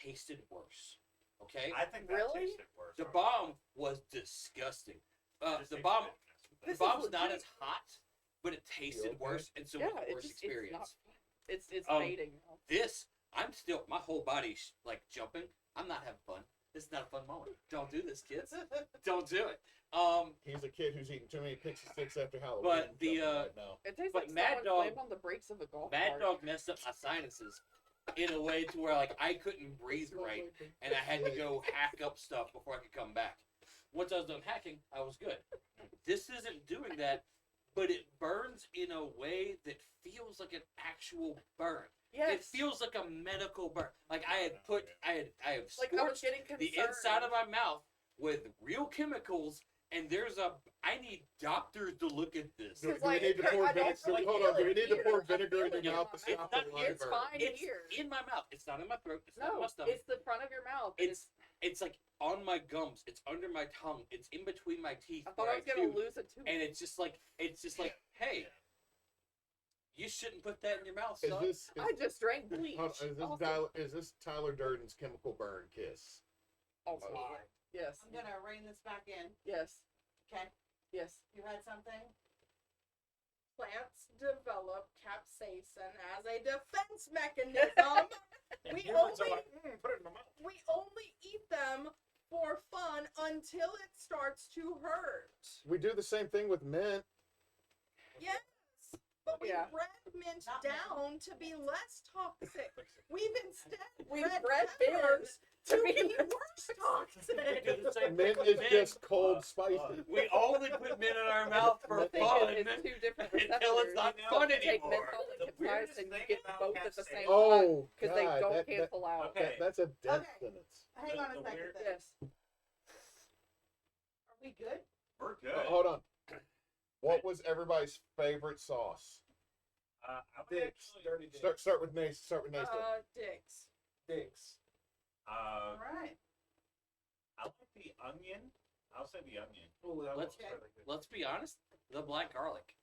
tasted worse. Okay, I think that Really? tasted worse. the bomb was disgusting. Just The bomb, expensive. the This is bomb's not legit. as hot, but it tasted okay? worse, and so Yeah, was the it's worst just it's not experience. fun. It's Um, fading. This, I'm still, my whole body's like jumping. I'm not having fun. This is not a fun moment. Don't do this, kids. Don't do it. He's a kid who's eating too many pixie sticks after Halloween. But the, jumping right now. It tastes but like Mad someone Dog- slammed on the brakes of a golf Mad cart. Dog messed up my sinuses in a way to where like I couldn't breathe right, and I had to go hack up stuff before I could come back. Once I was done hacking, I was good. This isn't doing that, but it burns in a way that feels like an actual burn. Yes. It feels like a medical burn. Like I had I have like I was scorched getting concerned. the inside of my mouth with real chemicals, and I need doctors to look at this. Do It's we like, need to I pour don't vinegar? really Hold feel on. Do we it need to here. pour I vinegar in feel your it mouth to in stop my the mouth. liver? It's fine It's here. in my mouth. It's not in my throat. It's not in No, my stomach. it's the front of your mouth. It's like on my gums. It's under my tongue. It's in between my teeth. I thought where I was gonna chew. lose a tooth. And it's just like hey, you shouldn't put that in your mouth, Is son. this I just drank bleach. hold on, Also. is this Tyler Durden's chemical burn kiss? Also. Yes. I'm gonna rein this back in. Yes. Okay, Yes. you had something? Plants develop capsaicin as a defense mechanism. And we humans are only like, put it in my mouth. we only eat them for fun until it starts to hurt. We do the same thing with mint. Yes, but we Yeah. bred mint Not down to be less toxic. We've instead We bred bred peppers bears to be worse toxic. Do the same Mint thing is with just cold spicy. We only put mint in our mouth for The thing fun is, it's two different until it's receptors. not You know, fun You take anymore. menthol The and weirdest capsaicin, you thing get about both at the same capsaicin- time Oh, because they God, don't that- cancel out. Okay. That's a death Okay. sentence. Hang on a The second. weird- then. Yes. Are we good? We're good. Hold on. What was everybody's favorite sauce? I would Dicks. actually, Dirty dicks. Start with Nace. Start with Nace. Dicks. Dicks. All right. I like the onion. I'll say the onion. Oh, that Let's- was really good. Let's be honest. The black garlic.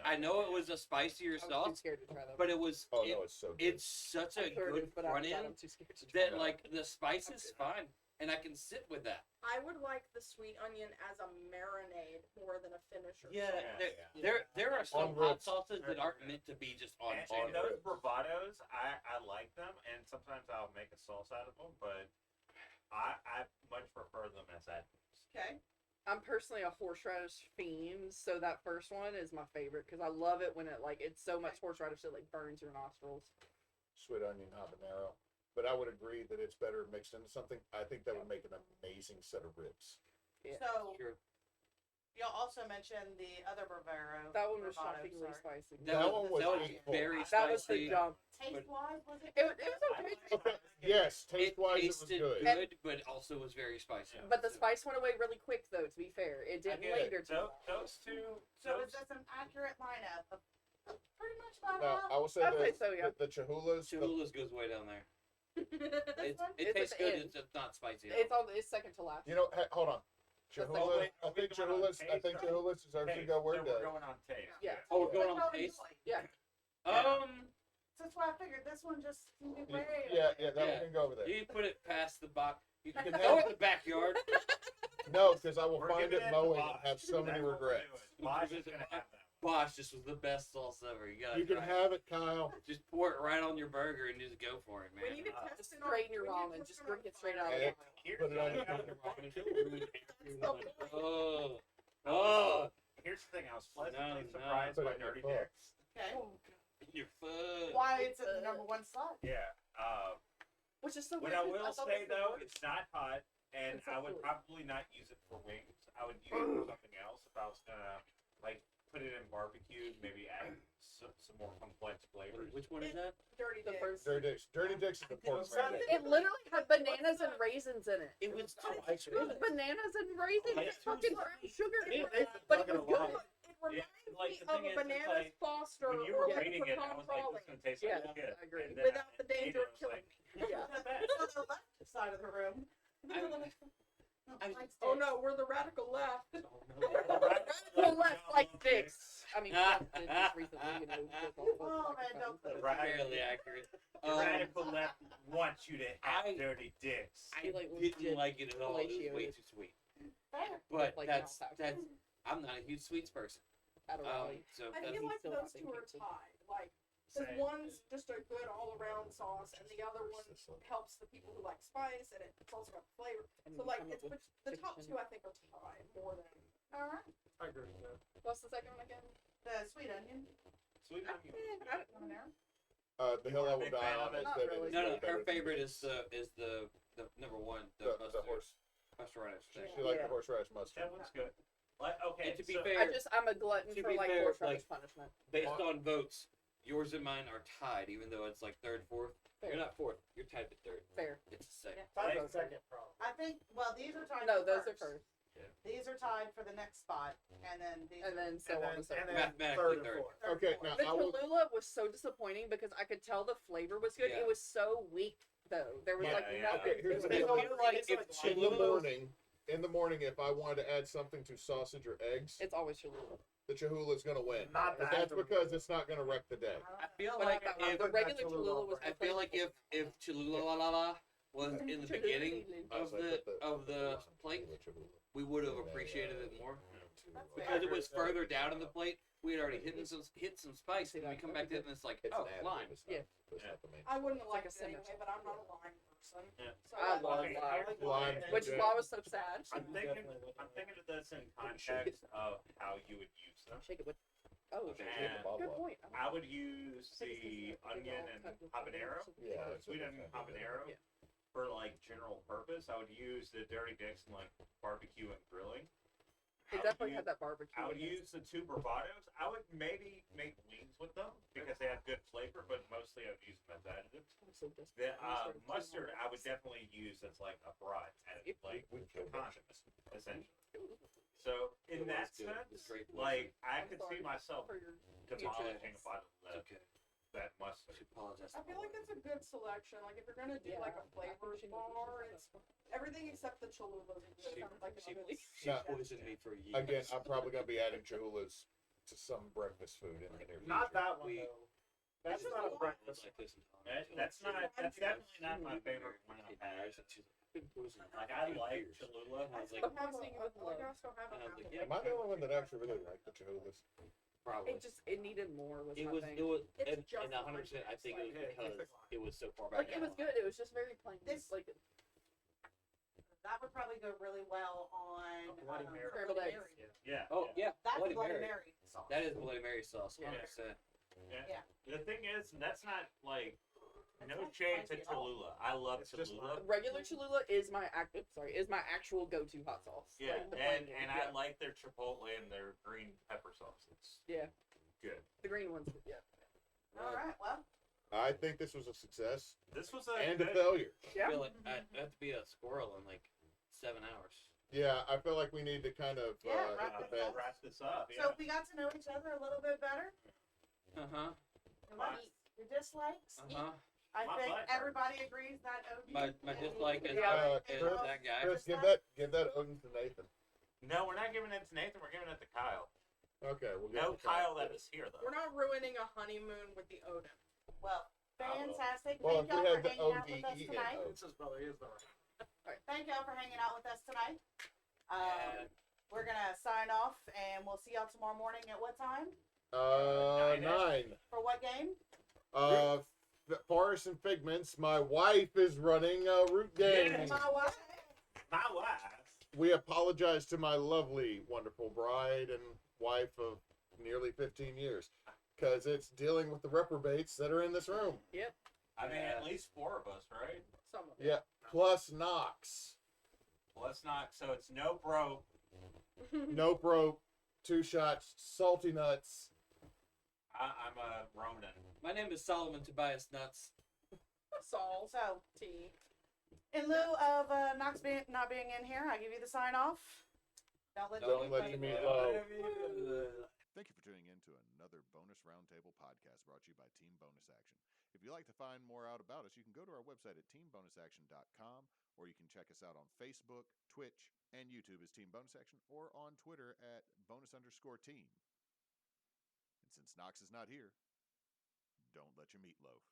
I know it was a spicier I was too sauce, scared to try that. but it was. Oh it- no, it's so good. it's such a I'm sure it good is, but front after that, end I'm too scared to try that Yeah. like the spice is fine, and I can sit with that. I would like the sweet onion as a marinade more than a finisher. Yeah, sauce. there are some On hot ribs. sauces that aren't meant to be just on. And on those ribs. bravados, I like them, and sometimes I'll make a sauce out of them, but I much prefer them as that. Okay. I'm personally a horseradish fiend, so that first one is my favorite because I love it when it's so much horseradish that like burns your nostrils. Sweet onion habanero. But I would agree that it's better mixed into something. I think that would make an amazing set of ribs. Yeah. So Sure. y'all also mentioned the other Bravaro. That one was Bravado, shockingly sorry. spicy. That one was that was hateful. very That was the spicy. jump. Taste wise, was it? It was okay, Okay. Yes, It taste wise, it was tasted good. good, but also was very spicy. Yeah. but the spice went away really quick though. To be fair, it didn't get it. linger too long. Those two. So is this an accurate lineup of pretty much about Now, I will say I'd say this: so, yeah. the Cholulas, Cholulas goes way down there. this one? It It's tastes at the good. end. It's just not spicy. at It's all. It's second to last. you know, hey, hold on. That's Cholulas, like- I think are we going on Cholulas, I think taste? Cholulas deserves to Taste. go where So it we're does. going on taste. Yeah. Oh, we're going What on y'all taste. enjoy? Yeah. So that's why I figured this one just can be way. Yeah, that Yeah. one can go over there. You put it past the box. You can can throw have- it in the backyard. No, because I will We're find giving it to mowing Bosch. and have so many That's what we're regrets. doing. Bosch is gonna have that. Bosh, this was the best sauce ever. You gotta You can try it. have it, Kyle. Just pour it right on your burger and just go for it, We man. need to test Just it on- straighten your we need to ramen. test Just it drink on it straight out of Hey, the ramen. Here's Put it on your Oh, oh, Here's the thing. I was No, pleasantly no. surprised Put by it in your Dirty foot. Dicks. Okay. your foot. Why it's in the number one slot? Yeah. Which is so What weird. I 'cause will thought say that was the though, worst. it's not hot, and It's I would absolutely- probably not use it for wings. I would use it for something else if I was gonna like put it in barbecue, maybe add some more complex flavors. Which one is that? Dirty The Dick. first. Dirty Dicks is the pork marinade. It literally had bananas and raisins in it. It was too It was bananas and raisins Yeah. and fucking brown sugar. Yeah. But it was good. It reminds like, me the of thing a is, it's bananas like, Foster When you or were like reading it, I pecan was like, frolic. this is gonna taste Yeah, like shit. I agree. And then Without the I ate it, danger I of was killing like, me. Yeah. not bad. On the left side of the room. Oh no, we're the radical left. Well, left like dicks. I mean, left did just recently, you know. with all the Oh, man, microphones, don't but- put fairly accurate. The radical left wants you to have I- dirty dicks. I He, like, didn't legit like it at all. It was way fellatiated. too sweet. Fair. But like, that's mouth that's. I'm not a huge sweets person. Adderall. So I that's feel like still those not two are thinking. tied. Like, because Same. one's just a good all-around sauce, and the other one helps the people who like spice, and it's also got flavor. And So like, come up it's with the top fiction. two I think are tied more than. All right. I agree with that. What's the second one again? The sweet onion. Sweet onion. On there. The hill I will Big die fan on of is it? Not that it really. is no, way no. better Her than favorite Dicks. is the number one. the mustard- horse. horseradish thing. She liked Yeah. the horseradish mustard. That one's good. Like, okay, And to be so, fair, I'm a glutton to for be like fair, horseradish like- punishment. based on votes, yours and mine are tied, even though it's like third, fourth. Fair. You're not fourth. You're tied with third. Fair. It's the same. Five Like- second problem. I think. Well, these are tied. No, for those are first. first, These are tied for the next spot, and then these. and then so And on then, and so and forth. then Mathematically third and third. fourth. Okay, now The I will. Cholula was so disappointing because I could tell the flavor was good. Yeah. It was so weak though. There was Yeah, like yeah. nothing. Okay, here's to the it. thing. I feel like if It's like In the Cholula, morning, if I wanted to add something to sausage or eggs, It's always Cholula. the Chahula's gonna win. Not But that. that's because it's not gonna wreck the day. I feel But like I thought if the put regular that Cholula Cholula on was. first. I feel like if Cholula la la la was in the beginning of the plate, we would have appreciated it more. Because it was further down in the plate, we had already hit some spice, and we come back to it and it's like, It's oh, an additive, lime. it's not- Yeah. it's not the main. I wouldn't like like a it anyway, sandwich. but I'm not a lime person. Yeah. So I I love like it. lime. Lime. Which is why I was so sad. I'm thinking of this in context of how you would use them. Shake it with. Oh, Okay. And good point. I would use the onion and habanero, Yeah, or it's sweet a- onion habanero, Yeah. for like general purpose. I would use the Dirty Dicks in like barbecue and grilling. It I would definitely use- had that barbecue. I would in it. use the two bravados. I would maybe make wings with them because they have good flavor, but mostly I would use them as additives. I'm so desperate. The I'm gonna start mustard doing I would this. definitely use as like a broth, as like We a killed that. condiment, essentially. So in It that was good. It was sense, great like I I'm could sorry see myself for your demolishing a bottle of It's that. okay. that mustard. She apologized. I feel like it's a good selection. Like if you're gonna do like a flavors bar, it's everything except the Cholula's good. She- Like she- really She No. poisoned me for years. Again, I'm probably going to be adding Chola's to some breakfast food in the near future. Not that one We- though. That's It's not a just breakfast. Like this and That's definitely not my favorite one I've had. Like I like Cholula. I was like, I still have a, like I still have a And I was half like, of yeah. Am I the only one that actually really liked the Chola's? probably. It needed more. Was It my was, thing. it was, It's and just 100%. I think it was like- because it was so far back. like it in was my good. life. It was just very plain. This- Like That would probably go really well on Bloody Mary. scrambled eggs. Yeah. Oh yeah, That's Bloody Bloody Mary. Mary sauce. That is Bloody Mary sauce, Yeah. 100%. Yeah. The thing is, that's not like no shade to Cholula. I love It's just Cholula. Regular Cholula is my actual go-to hot sauce. Yeah, Like, the plain one. and I like their chipotle and their green pepper sauce. It's Yeah, good. the green ones. Yeah. All right. Well, I think this was a success This was a and a good, failure. I Yeah. feel like I have to be a squirrel in like 7 hours. Yeah, I feel like we need to kind of Yeah, hit the bed. wrap this up. Yeah. so we got to know each other a little bit better. Uh huh. Your likes, your dislikes. Uh huh. I My think butt hurts. everybody agrees that OD. My dislike is, Yeah. is Chris, that guy. Chris, give that Odin to Nathan. No, we're not giving it to Nathan. We're giving it to Kyle. Okay, we'll give No it to Kyle. Kyle that is here We're though. not ruining a honeymoon with the Odin. Well, fantastic. Well, Thank if we y'all had for the hanging out with us ODE tonight. in This is probably is the right. Thank y'all for hanging out with us tonight. And We're gonna sign off, and we'll see y'all tomorrow morning at what time? 9. For what game? Forest and Figments. My wife is running a root game. Yeah. My wife. My wife. We apologize to my lovely, wonderful bride and wife of nearly 15 years, because it's dealing with the reprobates that are in this room. I mean, at least 4 of us, right? Some of Yeah, plus Knox. Well, let's not. So it's no broke. Nope rope, 2 shots, salty nuts. I'm a Ronan. my name is Solomon Tobias Nuts. Saul So, tea. in lieu of Knox not being in here, I give you the sign off. Don't let Don't you let you meet low. Thank you for tuning in to another Bonus Roundtable podcast brought to you by Team Bonus Action. If you'd like to find more out about us, you can go to our website at teambonusaction.com, or you can check us out on Facebook, Twitch, and YouTube as Team Bonus Action, or on Twitter at bonus_team. And since Knox is not here, don't let your meat loaf.